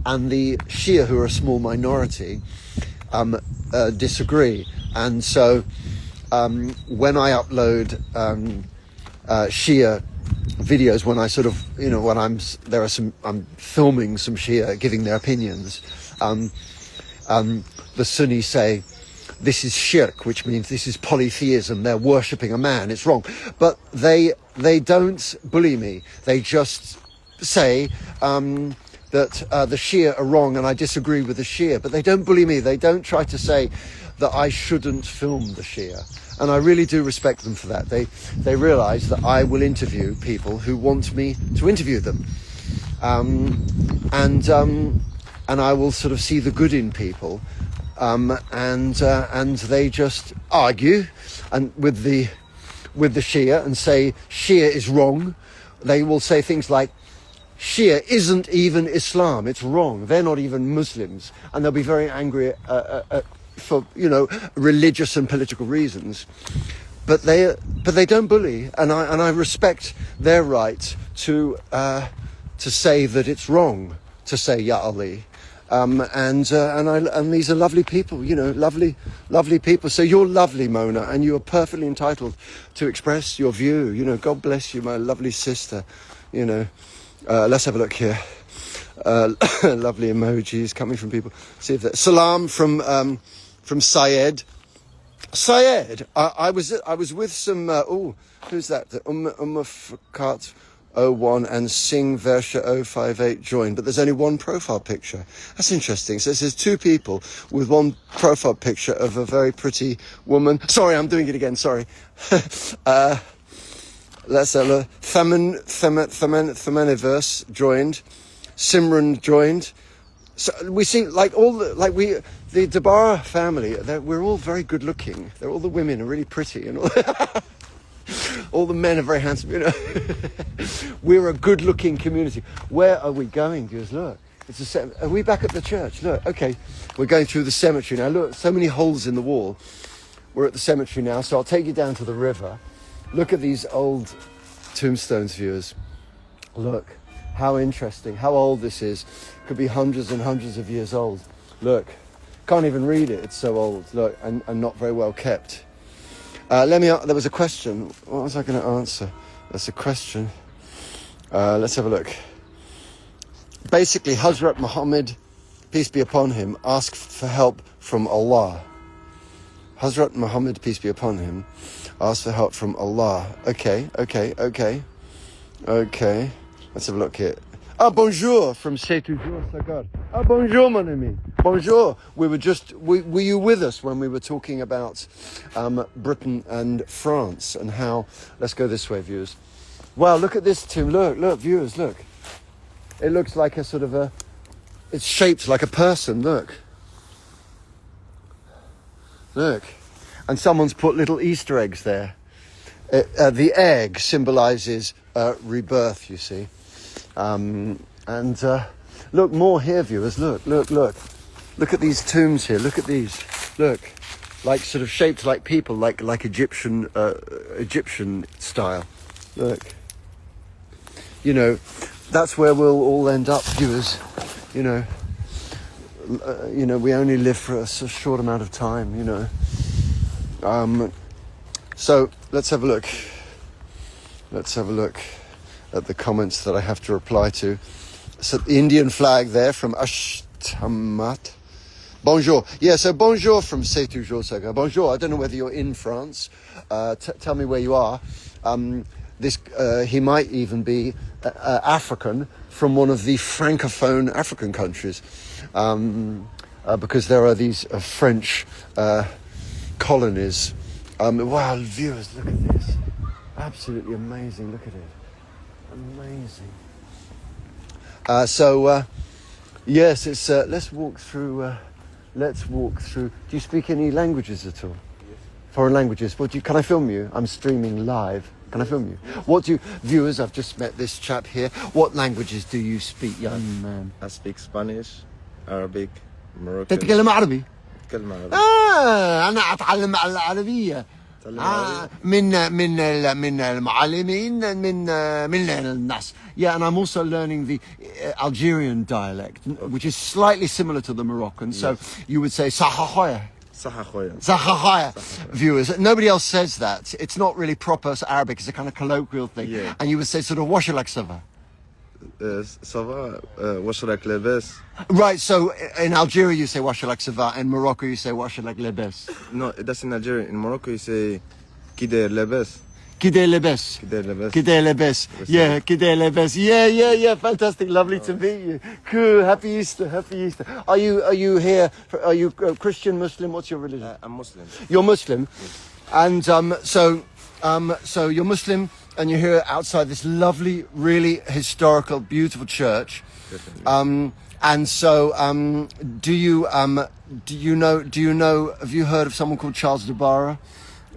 Speaker 1: And the Shia, who are a small minority, disagree. And so when I upload Shia videos, when I sort of, when I'm filming some Shia giving their opinions, the Sunnis say, this is shirk, which means this is polytheism. They're worshipping a man. It's wrong. But they don't bully me. They just say that the Shia are wrong and I disagree with the Shia. But they don't bully me. They don't try to say that I shouldn't film the Shia. And I really do respect them for that. They realise that I will interview people who want me to interview them. And I will sort of see the good in people. and they just argue and with the Shia and say Shia is wrong. They will say things like Shia isn't even Islam, it's wrong, they're not even Muslims, and they'll be very angry for religious and political reasons. But they don't bully, and I respect their right to say that it's wrong to say Ya Ali. And these are lovely people, lovely people. So you're lovely, Mona, and you are perfectly entitled to express your view. God bless you, my lovely sister. Let's have a look here. Lovely emojis coming from people. See if that salam from Syed. Syed, I was with some. Who's that? Fakat 01 and Singh Versha 058 joined, but there's only one profile picture. That's interesting. So it says two people with one profile picture of a very pretty woman. Sorry, I'm doing it again. Sorry. Let's have a Themeniverse joined. Simran joined. So we see the Dobara family. We're all very good looking. All the women are really pretty, and all the men are very handsome. We're a good looking community. Where are we going, viewers? Look, are we back at the church? Look, okay, we're going through the cemetery now. Look, so many holes in the wall. We're at the cemetery now, so I'll take you down to the river. Look at these old tombstones, viewers. Look, how interesting, how old this is. Could be hundreds and hundreds of years old. Look, can't even read it, it's so old. Look, and not very well kept. There was a question. What was I going to answer? That's a question. Let's have a look. Basically, Hazrat Muhammad, peace be upon him, asked for help from Allah. Hazrat Muhammad, peace be upon him, asked for help from Allah. Okay. Let's have a look here. Bonjour from C'est toujours Sagar. Bonjour, mon ami. Bonjour. Were you with us when we were talking about Britain and France and how, let's go this way, viewers. Wow, look at this tomb. Look, viewers, look. It looks like a sort of it's shaped like a person, look. Look. And someone's put little Easter eggs there. The egg symbolizes rebirth, you see. Look more here, viewers. Look. Look at these tombs here. Look at these. Look, like sort of shaped like people, like Egyptian style. Look. That's where we'll all end up, viewers. We only live for a short amount of time. So let's have a look. Let's have a look at the comments that I have to reply to. So the Indian flag there from Ashtamat. Bonjour. Yeah, so bonjour from C'est toujours Saga. Bonjour. I don't know whether you're in France. Tell me where you are. He might even be African from one of the francophone African countries, because there are these French colonies. Wow, viewers, look at this. Absolutely amazing. Look at it. Amazing. Yes, it's. Let's walk through. Do you speak any languages at all? Yes. Foreign languages. Can I film you? I'm streaming live. Can I film you? Viewers, I've just met this chap here. What languages do you speak, young man?
Speaker 7: I speak Spanish, Arabic, Moroccan.
Speaker 1: تتكلم عربي؟
Speaker 7: أتكلم عربي.
Speaker 1: أنا أتعلم العربية. من المعلمين من الناس. Yeah, and I'm also learning the Algerian dialect, which is slightly similar to the Moroccan. So you would say Sahahoya. Sahahoya. Viewers, nobody else says that. It's not really proper Arabic. It's a kind of colloquial thing.
Speaker 7: Yeah.
Speaker 1: And you would say sort of washalak sava.
Speaker 7: Sava, washalak lebes.
Speaker 1: Right, so in Algeria you say washalak sava, in Morocco you say washalak lebes.
Speaker 7: No, that's in Algeria. In Morocco you say kider lebes.
Speaker 1: Kider lebes. Kider lebes. Yeah, kider lebes. Yeah. Fantastic. Lovely to meet you. Cool. Happy Easter. Are you here? Are you Christian, Muslim? What's your religion?
Speaker 7: I'm Muslim.
Speaker 1: You're Muslim, and so you're Muslim, and you're here outside this lovely, really historical, beautiful church.
Speaker 7: Definitely.
Speaker 1: And so, do you know? Have you heard of someone called Charles Dobara?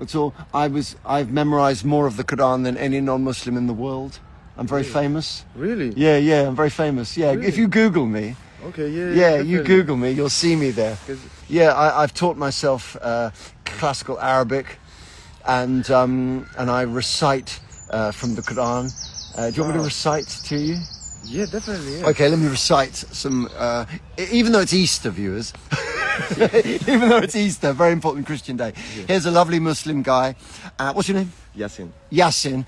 Speaker 1: At all? I've memorized more of the Quran than any non-Muslim in the world. I'm very famous.
Speaker 7: Really?
Speaker 1: Yeah, I'm very famous. Yeah,
Speaker 7: Really?
Speaker 1: if you Google me,
Speaker 7: Okay, yeah.
Speaker 1: yeah, you
Speaker 7: definitely.
Speaker 1: Google me, you'll see me there.
Speaker 7: 'Cause-
Speaker 1: Yeah, I've taught myself classical Arabic, and I recite from the Quran. Do you want me to recite to you?
Speaker 7: Yeah, definitely. Yeah.
Speaker 1: Okay, let me recite some. Even though it's Easter, viewers. Even though it's Easter, very important Christian day. Here's a lovely Muslim guy. What's your name?
Speaker 7: Yasin.
Speaker 1: Yasin.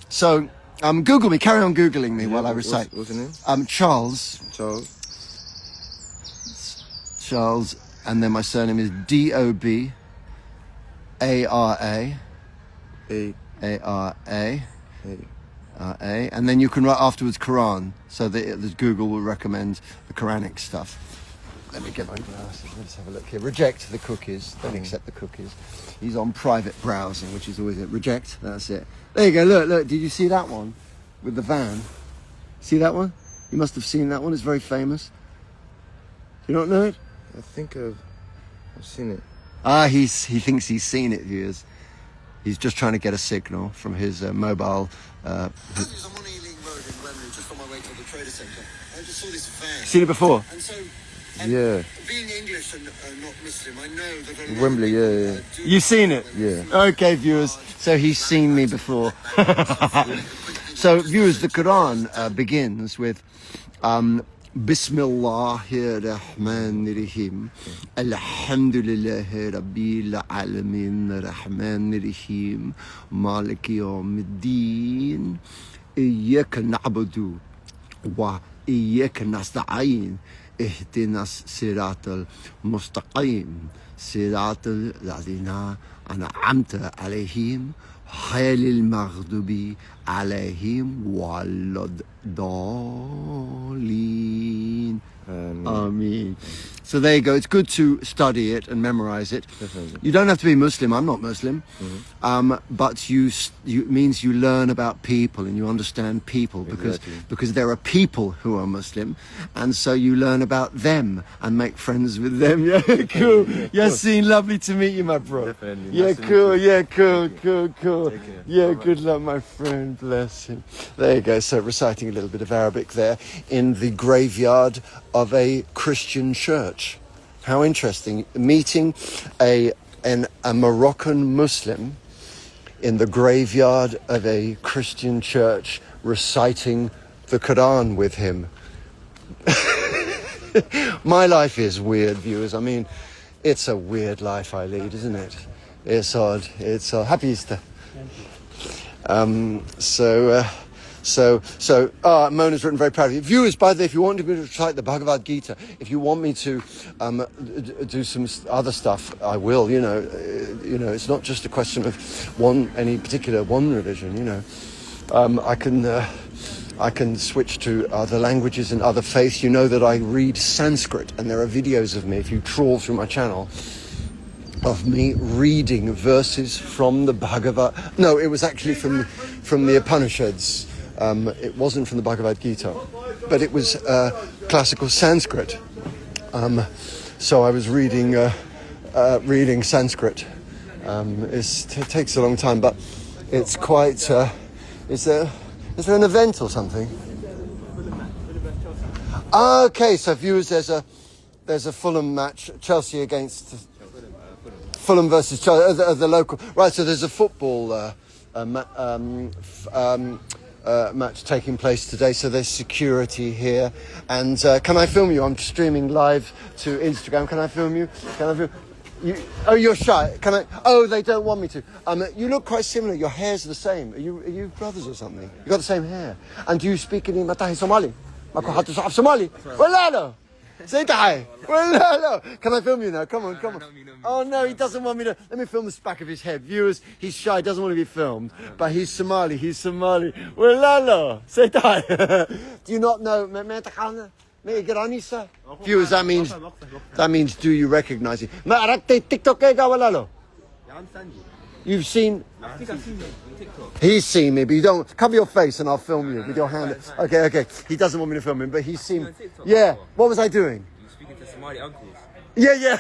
Speaker 1: So Google me. Carry on Googling me while I recite.
Speaker 7: What's your name?
Speaker 1: Charles, and then my surname is Dobara.
Speaker 7: A.
Speaker 1: And then you can write afterwards Quran, so that Google will recommend the Quranic stuff. Let me get my glasses. Let's have a look here. Reject the cookies. Don't accept the cookies. He's on private browsing, which is always it. Reject. That's it. There you go. Look. Did you see that one with the van? See that one? You must have seen that one. It's very famous. Do you not know it?
Speaker 7: I think I've seen it.
Speaker 1: He thinks he's seen it, viewers. He's just trying to get a signal from his mobile. I'm on Ealing Road in Wembley, just on my way to the Trader Centre. I just saw this van. Seen it before? And so,
Speaker 7: Yeah.
Speaker 1: being English and not Muslim, I know that a lot
Speaker 7: Wembley,
Speaker 1: of people,
Speaker 7: yeah.
Speaker 1: You've seen it?
Speaker 7: Yeah.
Speaker 1: Okay, viewers. So he's seen me before. So, viewers, the Quran begins with Bismillahirrahmanirrahim. Alhamdulillahi Rabbil Alamin Rahmanirrahim Maliki Yawmiddin Iyyaka na'budu wa iyyaka nasta'in Ihdinas siratal mustaqim Siratal ladina an'amta alayhim Ghayril maghdubi alayhim waladdallin. Ameen. So there you go. It's good to study it and memorize it.
Speaker 7: Definitely.
Speaker 1: You don't have to be Muslim. I'm not Muslim. But it means you learn about people and you understand people because there are people who are Muslim, and so you learn about them and make friends with them. Yeah, cool. Yasin, lovely to meet you, my bro.
Speaker 7: Definitely.
Speaker 1: Yeah,
Speaker 7: Nice to meet
Speaker 1: cool.
Speaker 7: you.
Speaker 1: Yeah, cool.
Speaker 7: Take care.
Speaker 1: Yeah,
Speaker 7: Bye-bye.
Speaker 1: good luck, my friend. Bless him. There you go. So reciting a little bit of Arabic there in the graveyard of a Christian church. How interesting. Meeting a Moroccan Muslim in the graveyard of a Christian church, reciting the Quran with him. My life is weird, viewers. I mean, it's a weird life I lead, isn't it? It's odd. It's odd. Happy Easter. Mona's written very proudly. Viewers, by the way, if you want me to recite the Bhagavad Gita, if you want me to do some other stuff, I will. You know, it's not just a question of any particular religion. You know, I can switch to other languages and other faiths. You know that I read Sanskrit, and there are videos of me, if you trawl through my channel, of me reading verses from the Bhagavad. No, it was actually from the Upanishads. It wasn't from the Bhagavad Gita, but it was classical Sanskrit. So I was reading Sanskrit. It takes a long time, but it's quite. Is there an event or something? Okay, so viewers, there's a Fulham match, Chelsea against Fulham versus Chelsea, the local. Right, so there's a football match taking place today, so there's security here. And can I film you? I'm streaming live to Instagram. Can I film you? Can I film you? Oh, you're shy. Can I? Oh, they don't want me to. You look quite similar. Your hair's the same. Are you brothers or something? You got the same hair. And do you speak any Matahi Somali? Somali? Well, say hi. Well, can I film you now? Come on. Oh no, he doesn't want me to. Let me film the back of his head. Viewers, he's shy, doesn't want to be filmed. But he's Somali. Well, say hi. Do you not know? Viewers, that means do you recognize it? You've seen.
Speaker 3: I think I've seen you on TikTok.
Speaker 1: He's seen me, but you don't cover your face and I'll film you with your hand. Okay. He doesn't want me to film him, but he's seen.
Speaker 3: on TikTok
Speaker 1: Yeah.
Speaker 3: before.
Speaker 1: What was I doing?
Speaker 3: You speaking to Somali uncles.
Speaker 1: Yeah.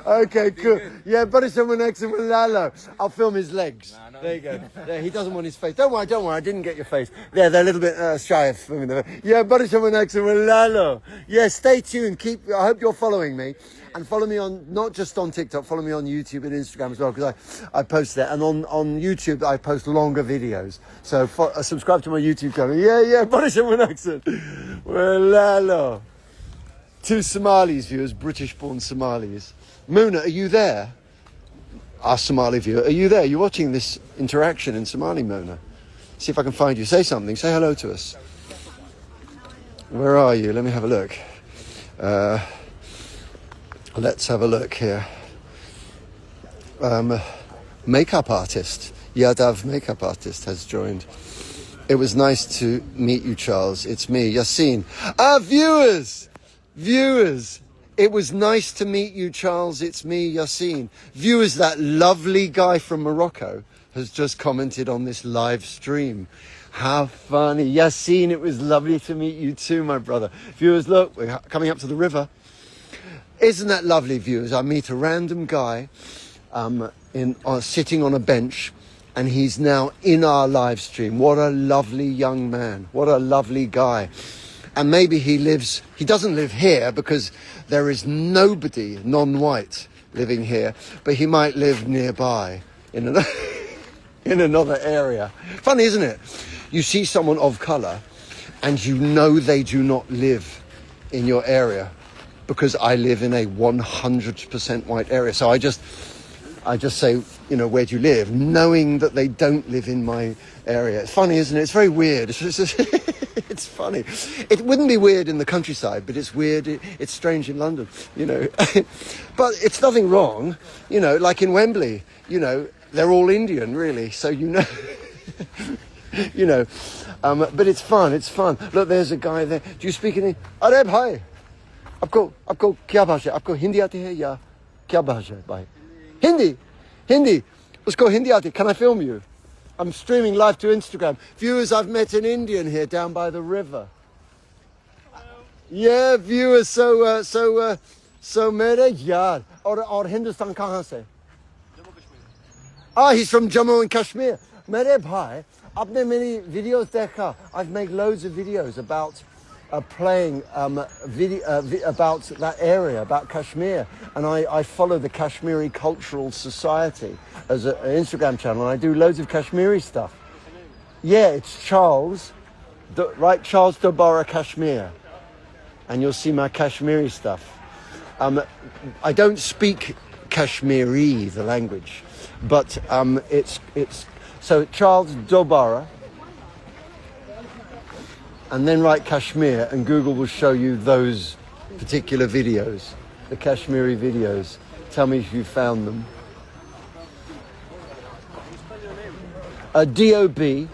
Speaker 1: Okay, cool. Yeah, but it's someone next to Lalo. I'll film his legs. There you go. There, he doesn't want his face. Don't worry. I didn't get your face. They're a little bit shy of filming them. Yeah, but it's someone next to Lalo. Yeah, stay tuned. I hope you're following me. And follow me on, not just on TikTok, follow me on YouTube and Instagram as well, because I post there. And on YouTube, I post longer videos. So subscribe to my YouTube channel. Yeah, but it's someone accent. Lalo. 2 Somalis viewers, British-born Somalis. Muna, are you there? Our Somali viewer, are you there? You're watching this interaction in Somali, Mona. See if I can find you. Say something. Say hello to us. Where are you? Let me have a look. Let's have a look here. Makeup artist. Yadav makeup artist has joined. It was nice to meet you, Charles. It's me, Yassine. Viewers, it was nice to meet you, Charles. It's me, Yassine. Viewers, that lovely guy from Morocco has just commented on this live stream. How funny. Yassine, it was lovely to meet you too, my brother. Viewers, look, we're coming up to the river. Isn't that lovely, viewers? I meet a random guy sitting on a bench, and he's now in our live stream. What a lovely young man. What a lovely guy. And maybe he doesn't live here because there is nobody non-white living here, but he might live nearby in another area. Funny, isn't it? You see someone of colour and you know they do not live in your area because I live in a 100% white area. So I just say, where do you live? Knowing that they don't live in my area. It's funny, isn't it? It's very weird. It's funny. It wouldn't be weird in the countryside, but it's weird. It's strange in London, But it's nothing wrong, like in Wembley, they're all Indian, really. So, but it's fun. It's fun. Look, there's a guy there. Do you speak any? Arey bhai, आपको क्या भाषा? आपको हिंदी आती है या क्या भाषा है भाई? Hindi. Usko Hindi aati. Can I film you? I'm streaming live to Instagram. Viewers, I've met an Indian here down by the river. Yeah, viewers. So mere yaar. Aur Hindustan kahan se? He's from Jammu and Kashmir. Mere bhai, aapne many videos dekha. I've made loads of videos about playing about that area, about Kashmir, and I follow the Kashmiri Cultural Society as an Instagram channel, and I do loads of Kashmiri stuff. Yeah, it's Charles Dobara Kashmir, and you'll see my Kashmiri stuff. I don't speak Kashmiri, the language, but it's so Charles Dobara. And then write Kashmir, and Google will show you those particular videos, the Kashmiri videos. Tell me if you found them. Dobara.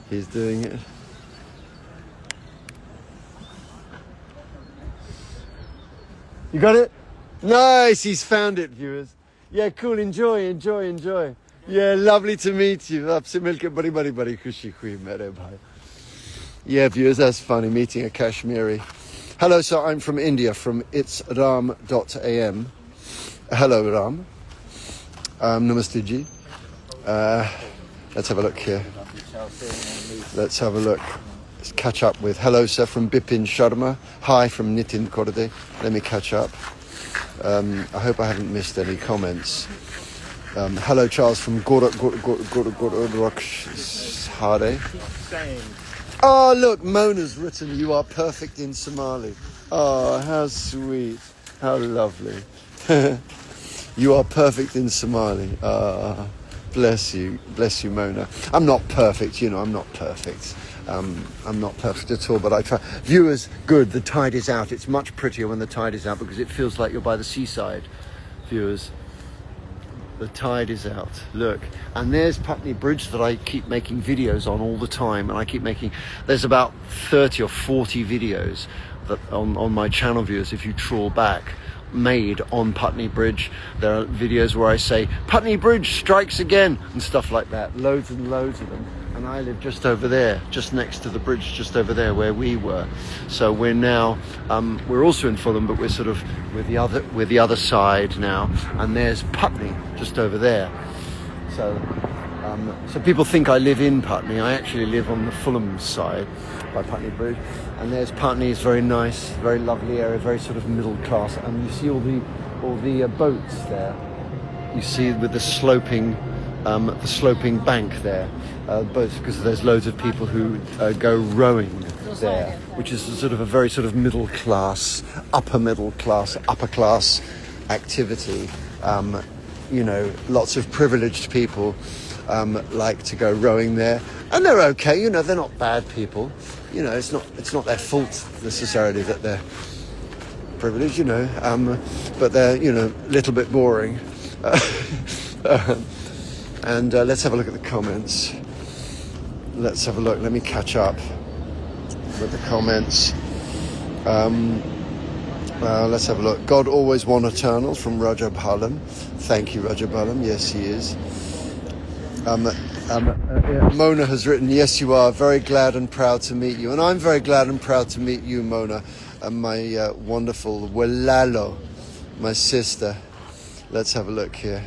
Speaker 1: He's doing it. You got it? Nice, he's found it, viewers. Yeah, cool, enjoy. Yeah, lovely to meet you. Aapse milke badi khushi hui mere bhai. Yeah, viewers, that's funny, meeting a Kashmiri. Hello, sir, I'm from India, from itsram.am. Hello, Ram. Namaste ji. Let's have a look here. Let's have a look. Let's catch up with. Hello, sir, from Bipin Sharma. Hi, from Nitin Korde. Let me catch up. I hope I haven't missed any comments. Hello, Charles, from Gorakshare. Oh, look, Mona's written, you are perfect in Somali. Oh, how sweet. How lovely. You are perfect in Somali. Bless you, Mona. I'm not perfect, I'm not perfect. I'm not perfect at all, but I try. Viewers, good, the tide is out. It's much prettier when the tide is out because it feels like you're by the seaside. Viewers, the tide is out. Look, and there's Putney Bridge that I keep making videos on all the time, and there's about 30 or 40 videos that on my channel, viewers, if you trawl back, made on Putney Bridge. There are videos where I say Putney Bridge strikes again and stuff like that, loads and loads of them. And I live just over there, just next to the bridge, just over there where we were. So we're now we're also in Fulham, but we're sort of with the other side now, and there's Putney just over there. So so people think I live in Putney. I actually live on the Fulham side by Putney Bridge. And there's Putney. It's very nice, very lovely area, very sort of middle class. And you see all the boats there. You see with the sloping bank there, boats, because there's loads of people who go rowing there, which is a sort of a very sort of middle class, upper class activity. You know, lots of privileged people like to go rowing there, and they're okay. You know, they're not bad people. You know, it's not their fault necessarily that they're privileged. You know, but they're, you know, a little bit boring. And let's have a look at the comments. Let's have a look. Let me catch up with the comments. Let's have a look. God always won eternals from Rajab Halam. Thank you, Rajab Halam. Yes, he is. Mona has written, yes, you are. Very glad and proud to meet you. And I'm very glad and proud to meet you, Mona, and my wonderful Walalo, my sister. Let's have a look here.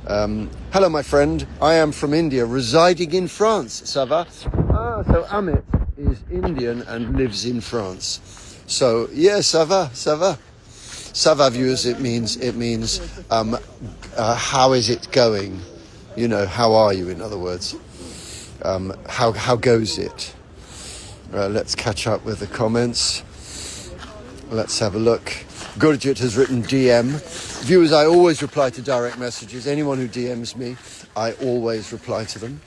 Speaker 1: Hello, my friend. I am from India, residing in France. Ça va? So Amit is Indian and lives in France. So, yeah, ça va, ça va. Ça va, viewers, it means, how is it going? You know, how are you, in other words? How goes it? Let's catch up with the comments. Let's have a look. Gurjit has written DM. Viewers, I always reply to direct messages. Anyone who DMs me, I always reply to them.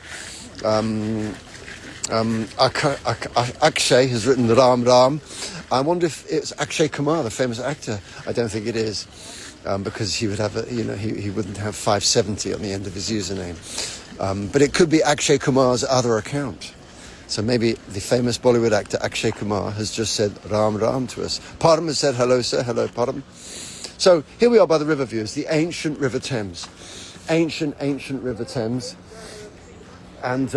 Speaker 1: Akshay has written Ram Ram. I wonder if it's Akshay Kumar, the famous actor. I don't think it is, because he would have he wouldn't have 570 on the end of his username. But it could be Akshay Kumar's other account. So maybe the famous Bollywood actor Akshay Kumar has just said Ram Ram to us. Param has said hello, sir. Hello, Param. So here we are by the river, viewers, the ancient River Thames. Ancient River Thames. And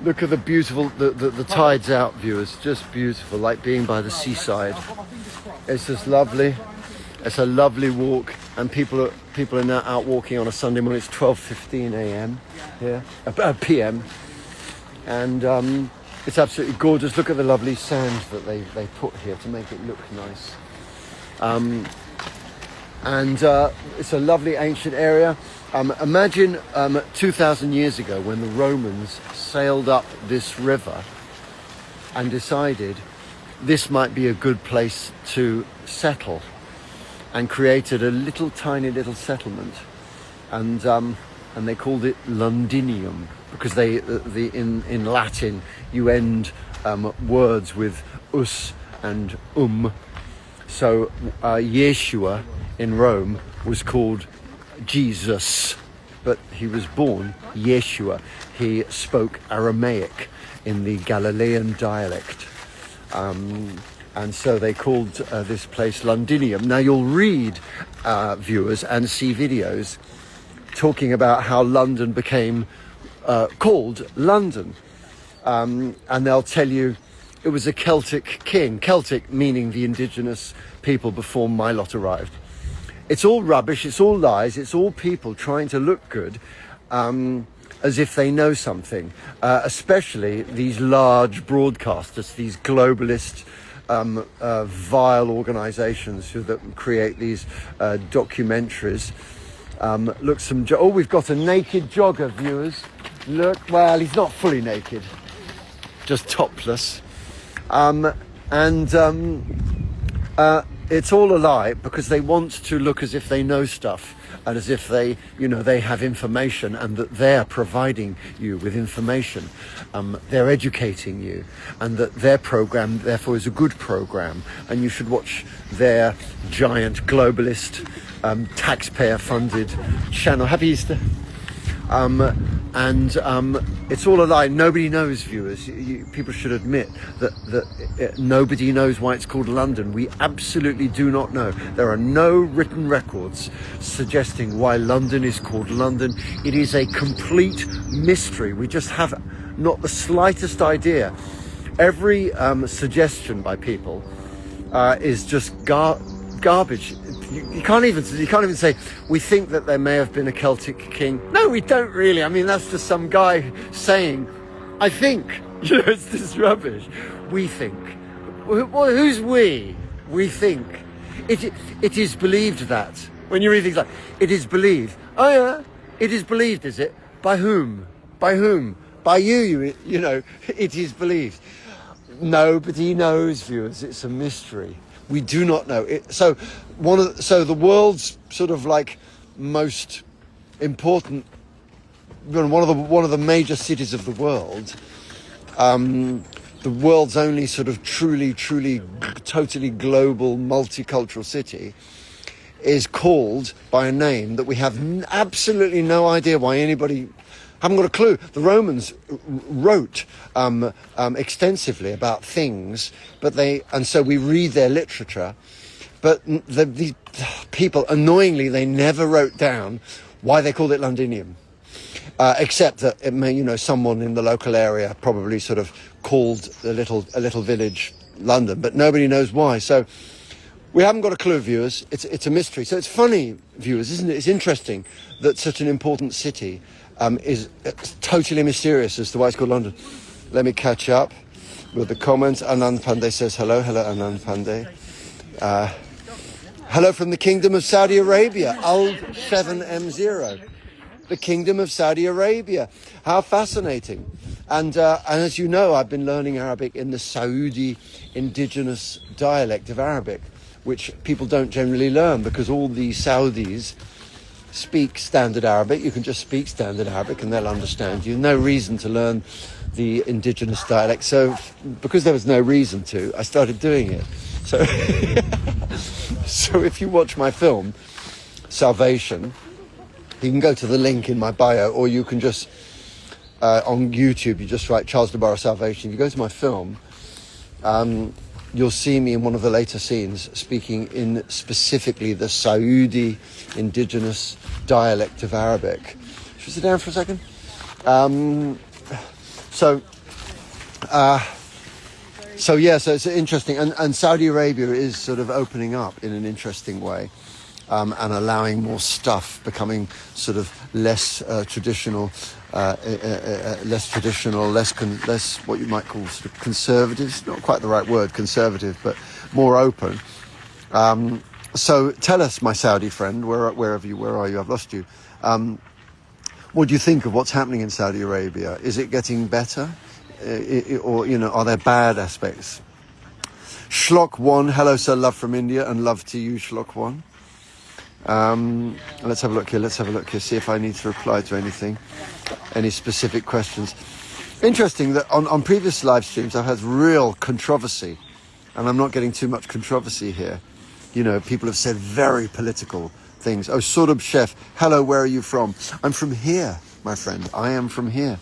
Speaker 1: look at the beautiful, the tides out, viewers, just beautiful, like being by the seaside. It's just lovely. It's a lovely walk, and people are now out walking on a Sunday morning. It's 12:15 a.m. here, p.m. And it's absolutely gorgeous. Look at the lovely sand that they put here to make it look nice. And it's a lovely ancient area. Imagine 2,000 years ago when the Romans sailed up this river and decided this might be a good place to settle, and created a tiny little settlement, and they called it Londinium, because in Latin you end words with us and So Yeshua in Rome was called Jesus, but he was born Yeshua. He spoke Aramaic in the Galilean dialect. And so they called this place Londinium. Now you'll read, viewers, and see videos talking about how London became called London. And they'll tell you it was a Celtic king. Celtic meaning the indigenous people before my lot arrived. It's all rubbish, it's all lies, it's all people trying to look good, as if they know something, especially these large broadcasters, these globalist, vile organisations that create these documentaries. Look, we've got a naked jogger, viewers. Look, well, he's not fully naked, just topless. It's all a lie, because they want to look as if they know stuff, and as if they have information, and that they're providing you with information. They're educating you, and that their program therefore is a good program, and you should watch their giant globalist taxpayer funded channel. Happy Easter. It's all a lie. Nobody knows, viewers. People should admit that nobody knows why it's called London. We absolutely do not know. There are no written records suggesting why London is called London. It is a complete mystery. We just have not the slightest idea. Every suggestion by people is just garbage. You can't even say we think that there may have been a Celtic king. No, we don't really. I mean, that's just some guy saying, I think. You know, it's this rubbish. We think. Well, who's we? We think. It is believed that. When you read things like, it is believed. Oh yeah, it is believed, is it? By whom? By whom? By you, you know, it is believed. Nobody knows, viewers. It's a mystery. We do not know it. So the world's sort of like most important, one of the major cities of the world, the world's only sort of truly totally global multicultural city, is called by a name that we have absolutely no idea why anybody. Haven't got a clue. The Romans wrote extensively about things, and so we read their literature. But these people, annoyingly, they never wrote down why they called it Londinium, except that it may, someone in the local area probably sort of called a little village London, but nobody knows why. So we haven't got a clue, viewers. It's a mystery. So it's funny, viewers, isn't it? It's interesting that such an important city is totally mysterious as to why it's called London. Let me catch up with the comments. Anand Pandey says hello. Hello, Anand Pandey. Hello from the Kingdom of Saudi Arabia. Old 7M0. The Kingdom of Saudi Arabia. How fascinating. And as you know, I've been learning Arabic in the Saudi indigenous dialect of Arabic, which people don't generally learn because all the Saudis speak standard Arabic. You can just speak standard Arabic and they'll understand you. No reason to learn the indigenous dialect. So because there was no reason to, I started doing it. So, so if you watch my film, Salvation, you can go to the link in my bio, or you can just, on YouTube, you just write Charles Dobara Salvation. If you go to my film, you'll see me in one of the later scenes speaking in specifically the Saudi indigenous dialect of Arabic. Should we sit down for a second? So it's interesting. And Saudi Arabia is sort of opening up in an interesting way. And allowing more stuff, becoming sort of less traditional, less what you might call sort of conservative. It's not quite the right word, conservative, but more open. So tell us, my Saudi friend, where are you? I've lost you. What do you think of what's happening in Saudi Arabia? Is it getting better, or are there bad aspects? Shlock 1, hello sir, love from India, and love to you, Shlock 1. Let's have a look here, see if I need to reply to any specific questions. Interesting that on previous live streams I've had real controversy, and I'm not getting too much controversy here. People have said very political things. Oh, Sorub Chef, hello, where are you from? I'm from here, my friend. I am from here.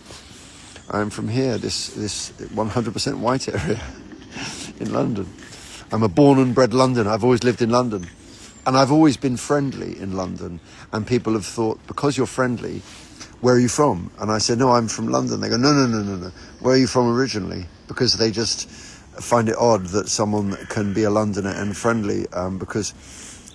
Speaker 1: This 100% white area in London. I'm a born and bred Londoner. I've always lived in London. And I've always been friendly in London. And people have thought, because you're friendly, where are you from? And I said, no, I'm from London. They go, no. Where are you from originally? Because they just find it odd that someone can be a Londoner and friendly, because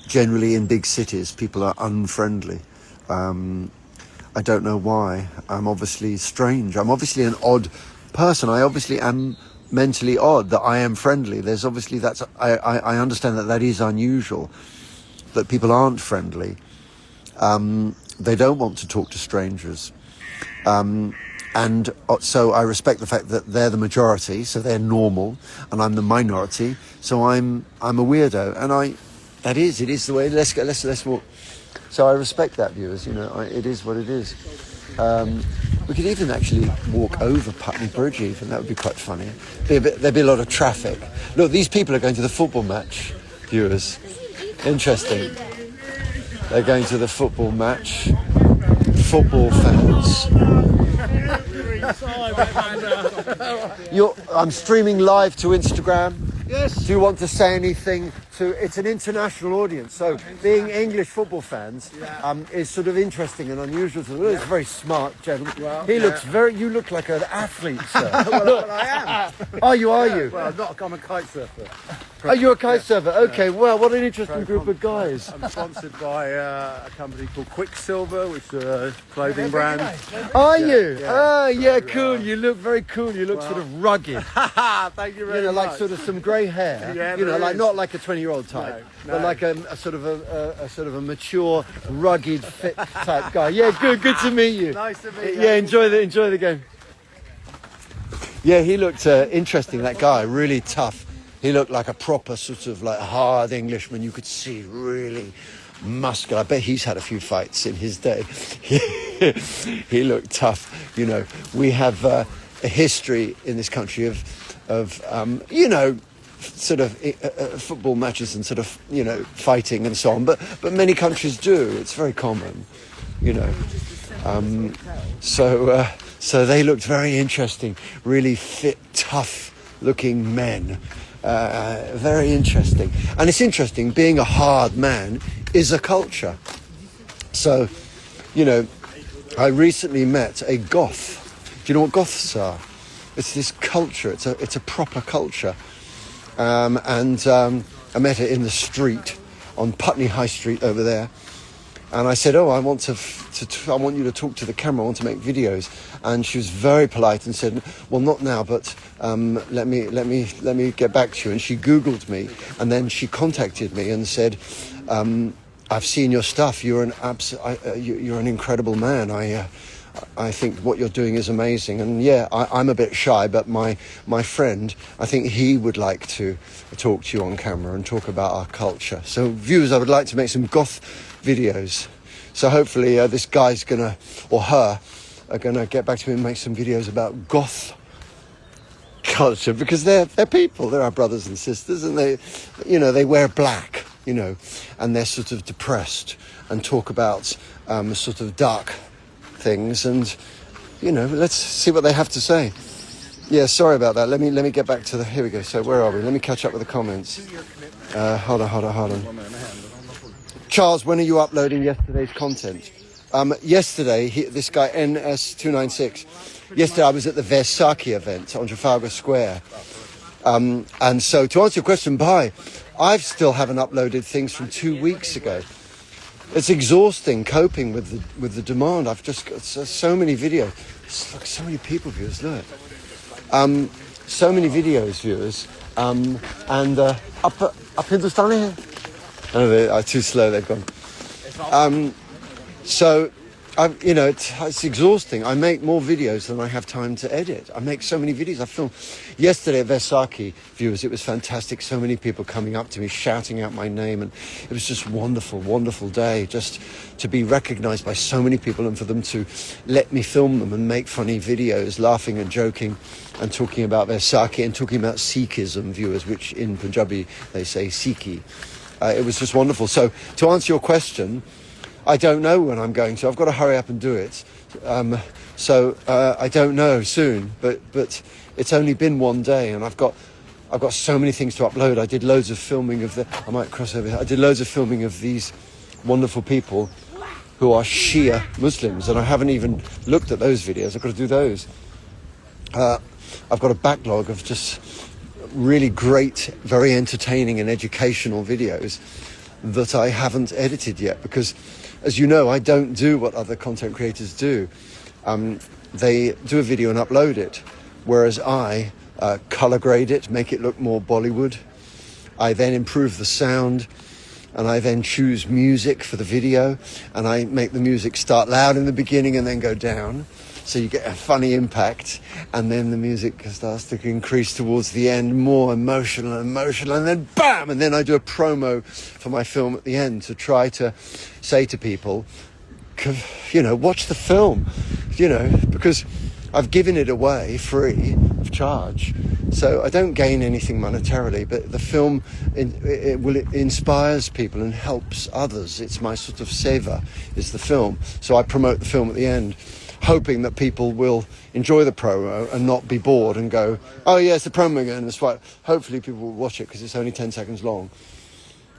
Speaker 1: generally in big cities, people are unfriendly. I don't know why. I'm obviously strange. I'm obviously an odd person. I obviously am mentally odd that I am friendly. There's obviously I understand that is unusual, that people aren't friendly. They don't want to talk to strangers. And so I respect the fact that they're the majority, so they're normal, and I'm the minority, so I'm a weirdo. And it is the way. Let's walk. So I respect that, viewers. It is what it is. We could even actually walk over Putney Bridge, even. That would be quite funny. There'd be a lot of traffic. Look, these people are going to the football match, viewers. Interesting. They're going to the football match. football fans. I'm streaming live to Instagram.
Speaker 6: Yes.
Speaker 1: Do you want to say anything to? It's an international audience, so being English football fans is sort of interesting and unusual. He's a very smart gentleman.
Speaker 6: Well,
Speaker 1: he looks very. You look like an athlete, sir.
Speaker 6: well, I am.
Speaker 1: Are you? Are you?
Speaker 6: Well, I'm a kite surfer.
Speaker 1: Are you a kite surfer? Okay. Well, what an interesting group of guys.
Speaker 6: I'm sponsored by a company called Quicksilver, which is a clothing brand.
Speaker 1: Are you?
Speaker 6: Yeah.
Speaker 1: Cool. You look very cool. You look sort of rugged.
Speaker 6: Thank you very much.
Speaker 1: Like sort of some grey hair.
Speaker 6: Yeah,
Speaker 1: like
Speaker 6: is.
Speaker 1: not like a 20-year-old type,
Speaker 6: No.
Speaker 1: but like a sort of a mature, rugged, fit type guy. Yeah, good to meet you.
Speaker 6: Nice to meet you.
Speaker 1: Yeah, enjoy the game. Yeah, he looked interesting. That guy, really tough. He looked like a proper sort of like hard Englishman. You could see really muscular. I bet he's had a few fights in his day. He looked tough. You know, we have a history in this country of sort of football matches and sort of fighting and so on. But many countries do. It's very common. So they looked very interesting. Really fit, tough-looking men. Very interesting. And it's interesting, being a hard man is a culture. So, I recently met a goth. Do you know what goths are? It's this culture. It's a proper culture. I met it in the street on Putney High Street over there. And I said, I want you to talk to the camera. I want to make videos. And she was very polite and said, well, not now, but let me get back to you. And she Googled me, and then she contacted me and said, I've seen your stuff. You're an incredible man. I think what you're doing is amazing. And I'm a bit shy, but my friend, I think he would like to talk to you on camera and talk about our culture. So viewers, I would like to make some goth videos. So hopefully this guy's or her are gonna get back to me and make some videos about goth culture, because they're people, they're our brothers and sisters, and they wear black, and they're sort of depressed and talk about sort of dark things, and let's see what they have to say. Yeah, sorry about that. Let me get back to here we go. So where are we? Let me catch up with the comments. Hold on. Charles, when are you uploading yesterday's content? Yesterday, this guy NS296. Yesterday, I was at the Versace event on Trafalgar Square, and so to answer your question, I still haven't uploaded things from 2 weeks ago. It's exhausting coping with the demand. I've just got so many videos. Look, so many people, viewers. Look, so many videos, viewers. And up Hindustani. Oh, they're too slow. They've gone. So, it's exhausting. I make more videos than I have time to edit. I make so many videos. I filmed yesterday at Versace, viewers. It was fantastic. So many people coming up to me, shouting out my name, and it was just wonderful, wonderful day. Just to be recognised by so many people, and for them to let me film them and make funny videos, laughing and joking, and talking about Versace and talking about Sikhism, viewers, which in Punjabi they say Sikhi. It was just wonderful. So, to answer your question, I don't know when I'm going to. I've got to hurry up and do it. I don't know soon. But it's only been one day, and I've got so many things to upload. I did loads of filming of I might cross over here. I did loads of filming of these wonderful people who are Shia Muslims, and I haven't even looked at those videos. I've got to do those. I've got a backlog of just really great, very entertaining and educational videos that I haven't edited yet, because, as you know, I don't do what other content creators do. They do a video and upload it, whereas I colour grade it, make it look more Bollywood. I then improve the sound, and I then choose music for the video, and I make the music start loud in the beginning and then go down, so you get a funny impact, and then the music starts to increase towards the end, more emotional, and then bam, and then I do a promo for my film at the end to try to say to people, watch the film, because I've given it away free, of charge. So I don't gain anything monetarily, but the film it inspires people and helps others. It's my sort of seva, is the film. So I promote the film at the end, hoping that people will enjoy the promo and not be bored and go, oh yeah, it's the promo again. That's why. Hopefully people will watch it because it's only 10 seconds long.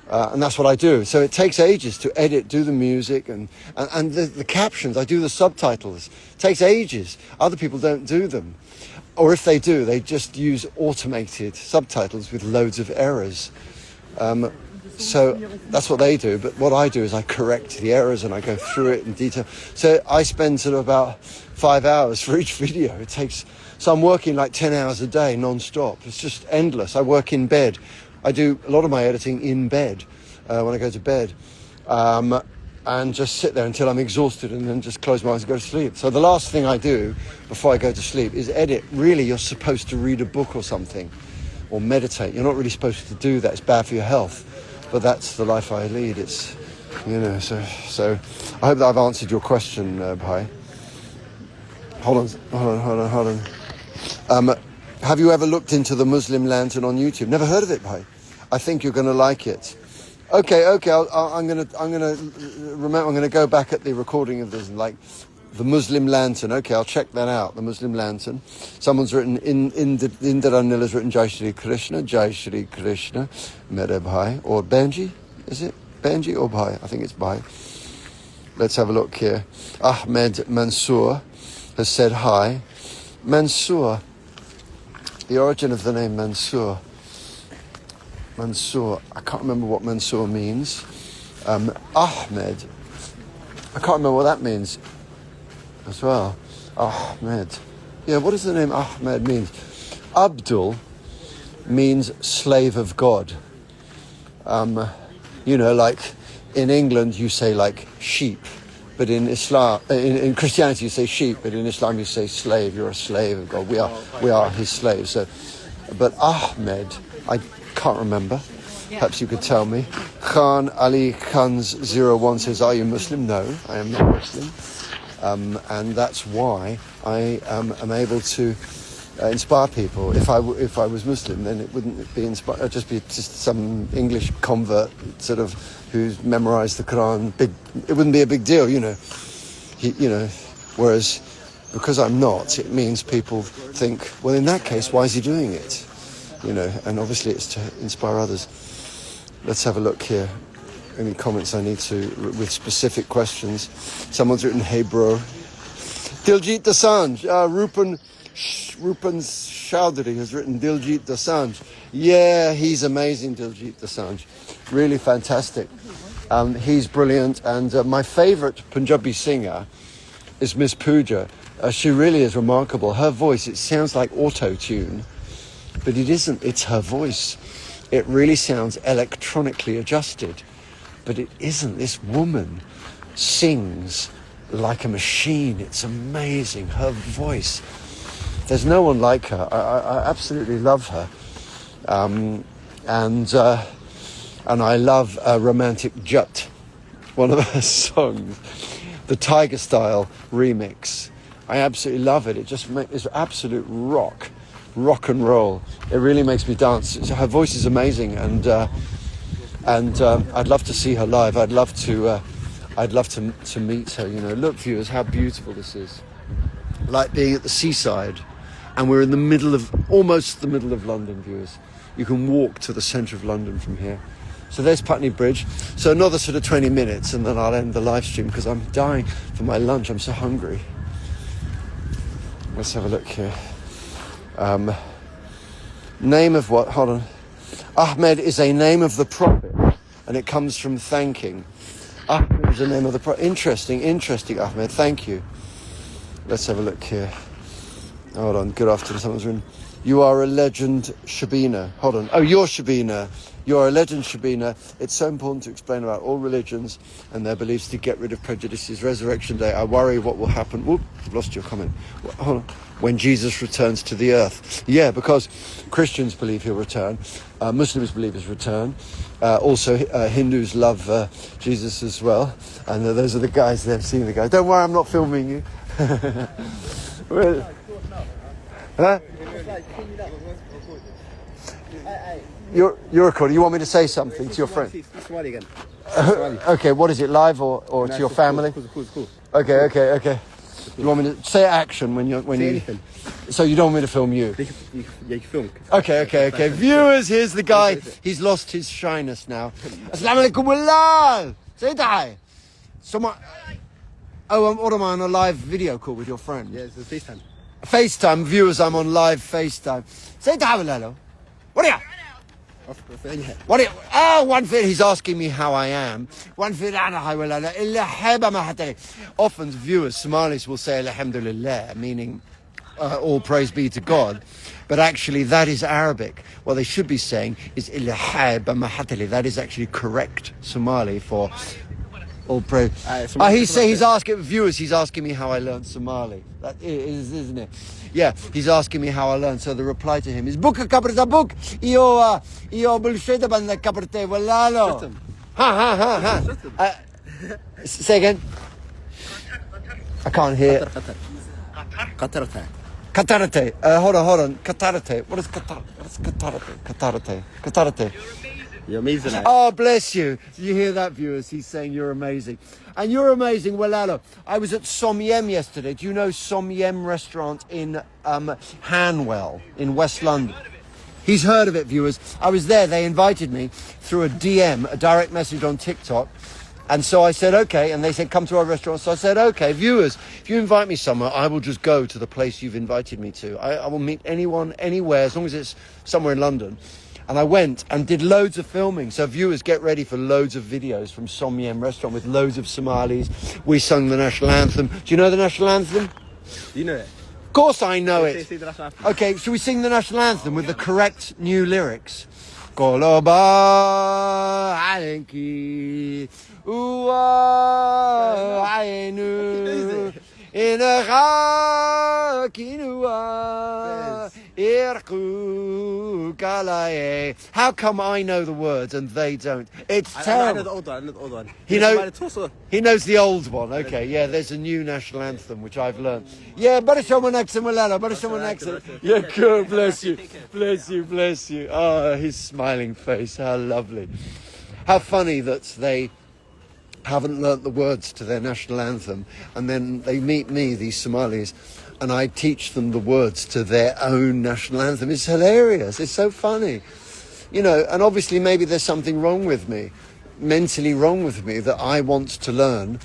Speaker 1: And that's what I do. So it takes ages to edit, do the music and the captions. I do the subtitles. It takes ages. Other people don't do them. Or if they do, they just use automated subtitles with loads of errors. So that's what they do. But what I do is I correct the errors and I go through it in detail. So I spend sort of about 5 hours for each video. So I'm working like 10 hours a day non-stop. It's just endless. I work in bed. I do a lot of my editing in bed when I go to bed and just sit there until I'm exhausted and then just close my eyes and go to sleep. So the last thing I do before I go to sleep is edit. Really, you're supposed to read a book or something or meditate. You're not really supposed to do that. It's bad for your health. But that's the life I lead. It's, so I hope that I've answered your question, Bhai. Hold on. Have you ever looked into the Muslim lantern on YouTube? Never heard of it, Bhai. I think you're going to like it. Okay. I'm going to go back at the recording of this, like the Muslim lantern. Okay, I'll check that out. The Muslim lantern. Someone's written Indranil written Jai Shri Krishna, Mere Bhai, or Benji. Is it Benji or Bhai? I think it's Bhai. Let's have a look here. Ahmed Mansoor has said hi. Mansoor. The origin of the name Mansoor. I can't remember what Mansoor means. Ahmed. I can't remember what that means as well. Ahmed. Yeah, what does the name Ahmed mean? Abdul means slave of God. Like in England you say like sheep, but in Islam, in Christianity you say sheep, but in Islam you say slave. You're a slave of God. We are his slaves. So, but Ahmed, I can't remember. Perhaps you could tell me. Khan Ali Khan's 01 says, "Are you Muslim?" No, I am not Muslim, and that's why I am able to inspire people. If I was Muslim, then it wouldn't be inspire. It'd just be some English convert sort of who's memorized the Qur'an. It wouldn't be a big deal, Whereas because I'm not, it means people think, well, in that case, why is he doing it? And obviously it's to inspire others. Let's have a look here. Any comments I need to with specific questions? Someone's written, "Hey bro." Diljit Dosanjh, Rupan Chowdhury has written Diljit Dosanjh. Yeah, he's amazing, Diljit Dosanjh. Really fantastic. He's brilliant. And my favourite Punjabi singer is Miss Pooja. She really is remarkable. Her voice, it sounds like auto-tune, but it isn't. It's her voice. It really sounds electronically adjusted, but it isn't. This woman sings like a machine. It's amazing. Her voice. There's no one like her. I absolutely love her. And I love Romantic Jut, one of her songs, the Tiger Style remix. I absolutely love it. It just is absolute rock and roll. It really makes me dance. Her voice is amazing, and I'd love to see her live. I'd love to meet her. Look, viewers, how beautiful this is. Like being at the seaside, and we're in almost the middle of London, viewers. You can walk to the centre of London from here. So there's Putney Bridge. So another sort of 20 minutes, and then I'll end the live stream because I'm dying for my lunch. I'm so hungry. Let's have a look here. Name of what? Hold on. Ahmed is a name of the prophet, and it comes from thanking. Ahmed is the name of the prophet. Interesting, Ahmed. Thank you. Let's have a look here. Hold on. Good afternoon. Someone's written, "You are a legend, Shabina." Hold on. Oh, you're Shabina. You are a legend, Shabina. It's so important to explain about all religions and their beliefs to get rid of prejudices. Resurrection Day, I worry what will happen. Whoop, I've lost your comment. Hold on. When Jesus returns to the earth. Yeah, because Christians believe he'll return. Muslims believe his return. Also, Hindus love Jesus as well. And those are the guys, they've seen the guys. Don't worry, I'm not filming you. Well, Huh? You're recording. You want me to say something to your friend?
Speaker 6: Somali again.
Speaker 1: Okay, what is it, live or to your family?
Speaker 6: Cool.
Speaker 1: Okay. You want me to say action when you
Speaker 6: anything.
Speaker 1: So you don't want me to film you?
Speaker 6: You can film.
Speaker 1: Okay. Viewers, here's the guy. He's lost his shyness now. Assalamu alaikum wallah. Say hi. What am I on a live video call with your friend?
Speaker 6: Yeah, it's a FaceTime.
Speaker 1: FaceTime, viewers, I'm on live FaceTime. Say hi, wallah. What are you? What are you? Oh, one thing, he's asking me how I am. Often viewers, Somalis will say alhamdulillah, meaning all praise be to God. But actually that is Arabic. What they should be saying is that is actually correct Somali for all praise. He's asking viewers, he's asking me how I learned Somali. That is, isn't it? Yeah, he's asking me how I learned. So the reply to him is Buka kabrta buk io bulsheda banda kabrte walalo. Ha. Say again. I can't hear. Katarate. Hold on. Katarate. What is Katarate? What's Katarate? Katarate.
Speaker 6: You're amazing.
Speaker 1: Oh, bless you. You hear that, viewers? He's saying you're amazing. And you're amazing, Walalo. I was at Somyem yesterday. Do you know Somyem restaurant in Hanwell in West London? He's heard of it, viewers. I was there. They invited me through a DM, a direct message on TikTok. And so I said, okay. And they said, come to our restaurant. So I said, okay, viewers, if you invite me somewhere, I will just go to the place you've invited me to. I will meet anyone, anywhere, as long as it's somewhere in London. And I went and did loads of filming. So viewers, get ready for loads of videos from Somyem restaurant with loads of Somalis. We sung the national anthem. Do you know the national anthem?
Speaker 6: Do you know it?
Speaker 1: Of course I know it.
Speaker 6: Say the national anthem.
Speaker 1: Okay, should we sing the national anthem with the correct new lyrics? Qoloba alenki uwa ainu inagha kinua irku kalaye. How come I know the words and they don't? It's terrible.
Speaker 6: I know the old one.
Speaker 1: He knows the old one. Okay, yeah, there's a new national anthem which I've learned. Yeah, Barashaman accent, Malala, Barashaman accent. Yeah, cool, bless you. Oh, his smiling face, how lovely. How funny that they haven't learnt the words to their national anthem and then they meet me, these Somalis, and I teach them the words to their own national anthem. It's hilarious. It's so funny. You know, and obviously maybe there's something wrong with me, mentally wrong with me, that I want to learn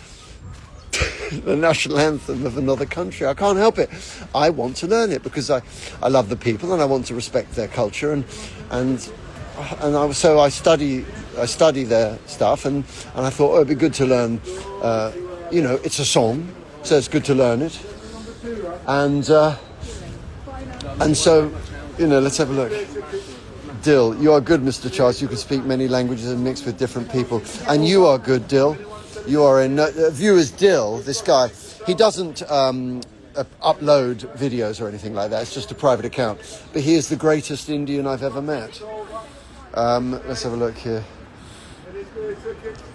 Speaker 1: the national anthem of another country. I can't help it. I want to learn it because I love the people and I want to respect their culture so I study their stuff and I thought it'd be good to learn. It's a song, so it's good to learn it. And so let's have a look. Dill, you are good, Mr. Charles. You can speak many languages and mix with different people. And you are good, Dill. You are in viewers. Dill, this guy, he doesn't upload videos or anything like that. It's just a private account. But he is the greatest Indian I've ever met. Let's have a look here.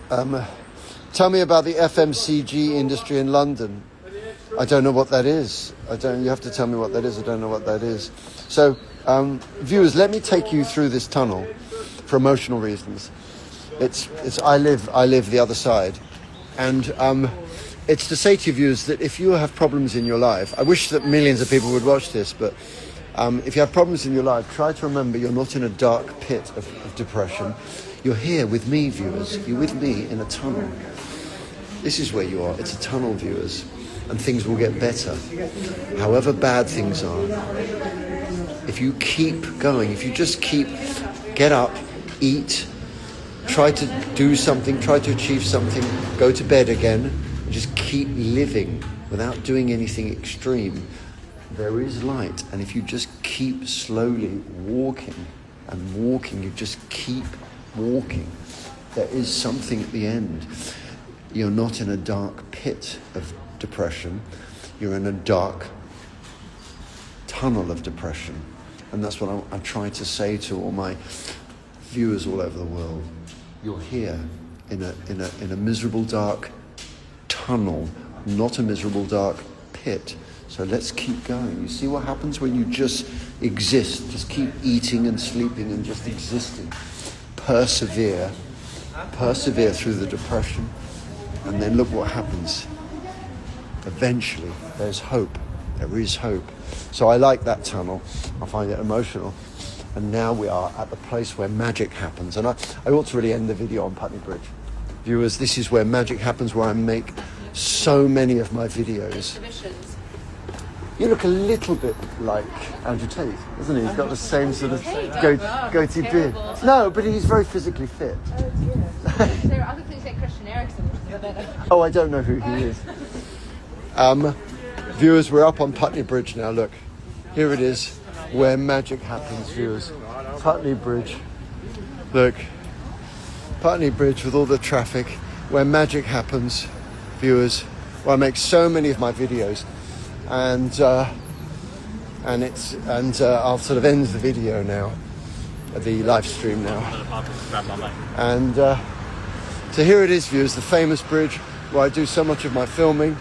Speaker 1: Tell me about the FMCG industry in London. I don't know what that is. You have to tell me what that is. I don't know what that is. So, viewers, let me take you through this tunnel for emotional reasons. I live the other side. And it's to say to you, viewers, that if you have problems in your life, I wish that millions of people would watch this, but if you have problems in your life, try to remember you're not in a dark pit of depression. You're here with me, viewers. You're with me in a tunnel. This is where you are. It's a tunnel, viewers. And things will get better. However bad things are. If you keep going, if you just get up, eat, try to do something, try to achieve something, go to bed again, and just keep living without doing anything extreme, there is light. And if you just keep slowly walking, you just keep walking, there is something at the end. You're not in a dark pit of depression, you're in a dark tunnel of depression. And that's what I'm trying to say to all my viewers all over the world. You're here in a miserable dark tunnel, not a miserable dark pit. So let's keep going. You see what happens when you just exist, just keep eating and sleeping and just existing. Persevere through the depression, and then look what happens. Eventually, there's hope. There is hope. So I like that tunnel. I find it emotional. And now we are at the place where magic happens. And I ought to really end the video on Putney Bridge. Viewers, this is where magic happens, where I make so many of my videos. You look a little bit like Andrew Tate, doesn't he? He's got the same sort of goatee beard. No, but he's very physically fit.
Speaker 8: There are other things like Christian Eriksen, which is a better.
Speaker 1: Oh, I don't know who he is. Viewers, we're up on Putney Bridge now. Look, here it is, where magic happens, viewers. Putney Bridge. Look, Putney Bridge with all the traffic, where magic happens, viewers. Where I make so many of my videos, and I'll sort of end the video now, the live stream now. And so here it is, viewers, the famous bridge where I do so much of my filming.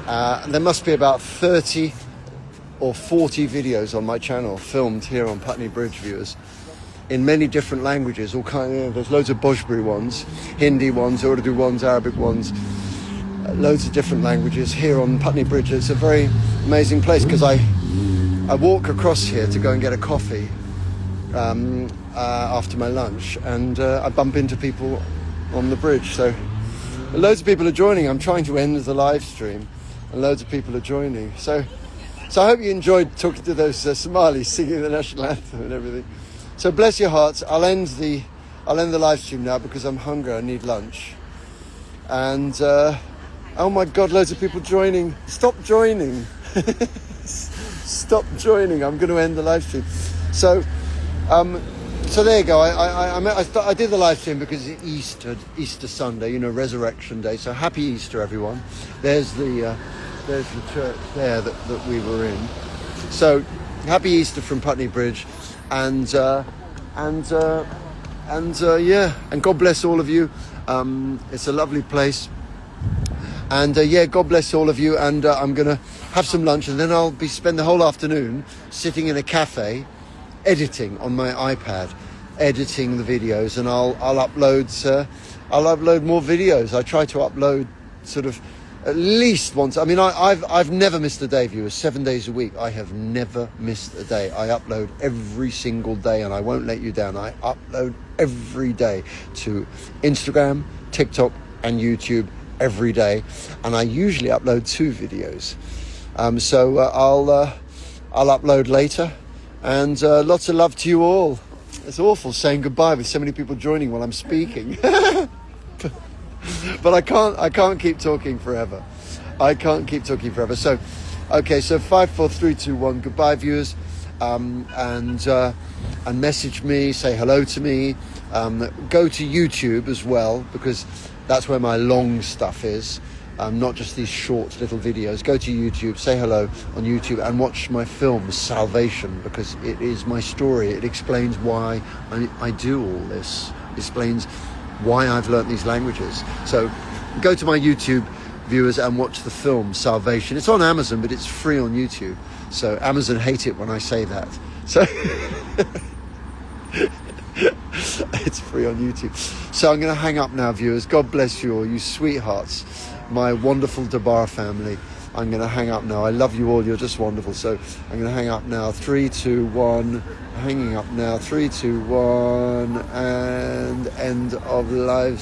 Speaker 1: There must be about 30 or 40 videos on my channel filmed here on Putney Bridge, viewers, in many different languages. All there's loads of Bhojpuri ones, Hindi ones, Urdu ones, Arabic ones, loads of different languages here on Putney Bridge. It's a very amazing place because I walk across here to go and get a coffee after my lunch, and I bump into people on the bridge. So loads of people are joining. I'm trying to end the live stream, and loads of people are joining. So I hope you enjoyed talking to those Somalis singing the national anthem and everything. So bless your hearts. I'll end the live stream now because I'm hungry. I need lunch. And oh my God, loads of people joining. Stop joining. Stop joining. I'm going to end the live stream. So there you go. I did the live stream because it's Easter Sunday, Resurrection Day. So happy Easter, everyone. There's the church there that we were in. So happy Easter from Putney Bridge, and God bless all of you. It's a lovely place, and God bless all of you. And I'm gonna have some lunch, and then I'll spend the whole afternoon sitting in a cafe, editing on my iPad, editing the videos, and I'll upload more videos. I try to upload sort of at least once. I mean, I've never missed a day, viewers. 7 days a week, I have never missed a day. I upload every single day, and I won't let you down. I upload every day to Instagram, TikTok, and YouTube every day, and I usually upload 2 videos. So I'll upload later, and lots of love to you all. It's awful saying goodbye with so many people joining while I'm speaking. But I can't keep talking forever. So, okay, so 5, 4, 3, 2, 1. Goodbye, viewers. And message me, say hello to me. Go to YouTube as well, because that's where my long stuff is. Not just these short little videos. Go to YouTube, say hello on YouTube, and watch my film Salvation, because it is my story. It explains why I do all this. It explains why I've learnt these languages. So go to my YouTube, viewers, and watch the film Salvation. It's on Amazon, but it's free on YouTube. So Amazon hate it when I say that. So it's free on YouTube. So I'm going to hang up now, viewers. God bless you all, you sweethearts, my wonderful Dobara family. I'm going to hang up now. I love you all. You're just wonderful. So I'm going to hang up now. 3, 2, 1. Hanging up now. 3, 2, 1. And end of live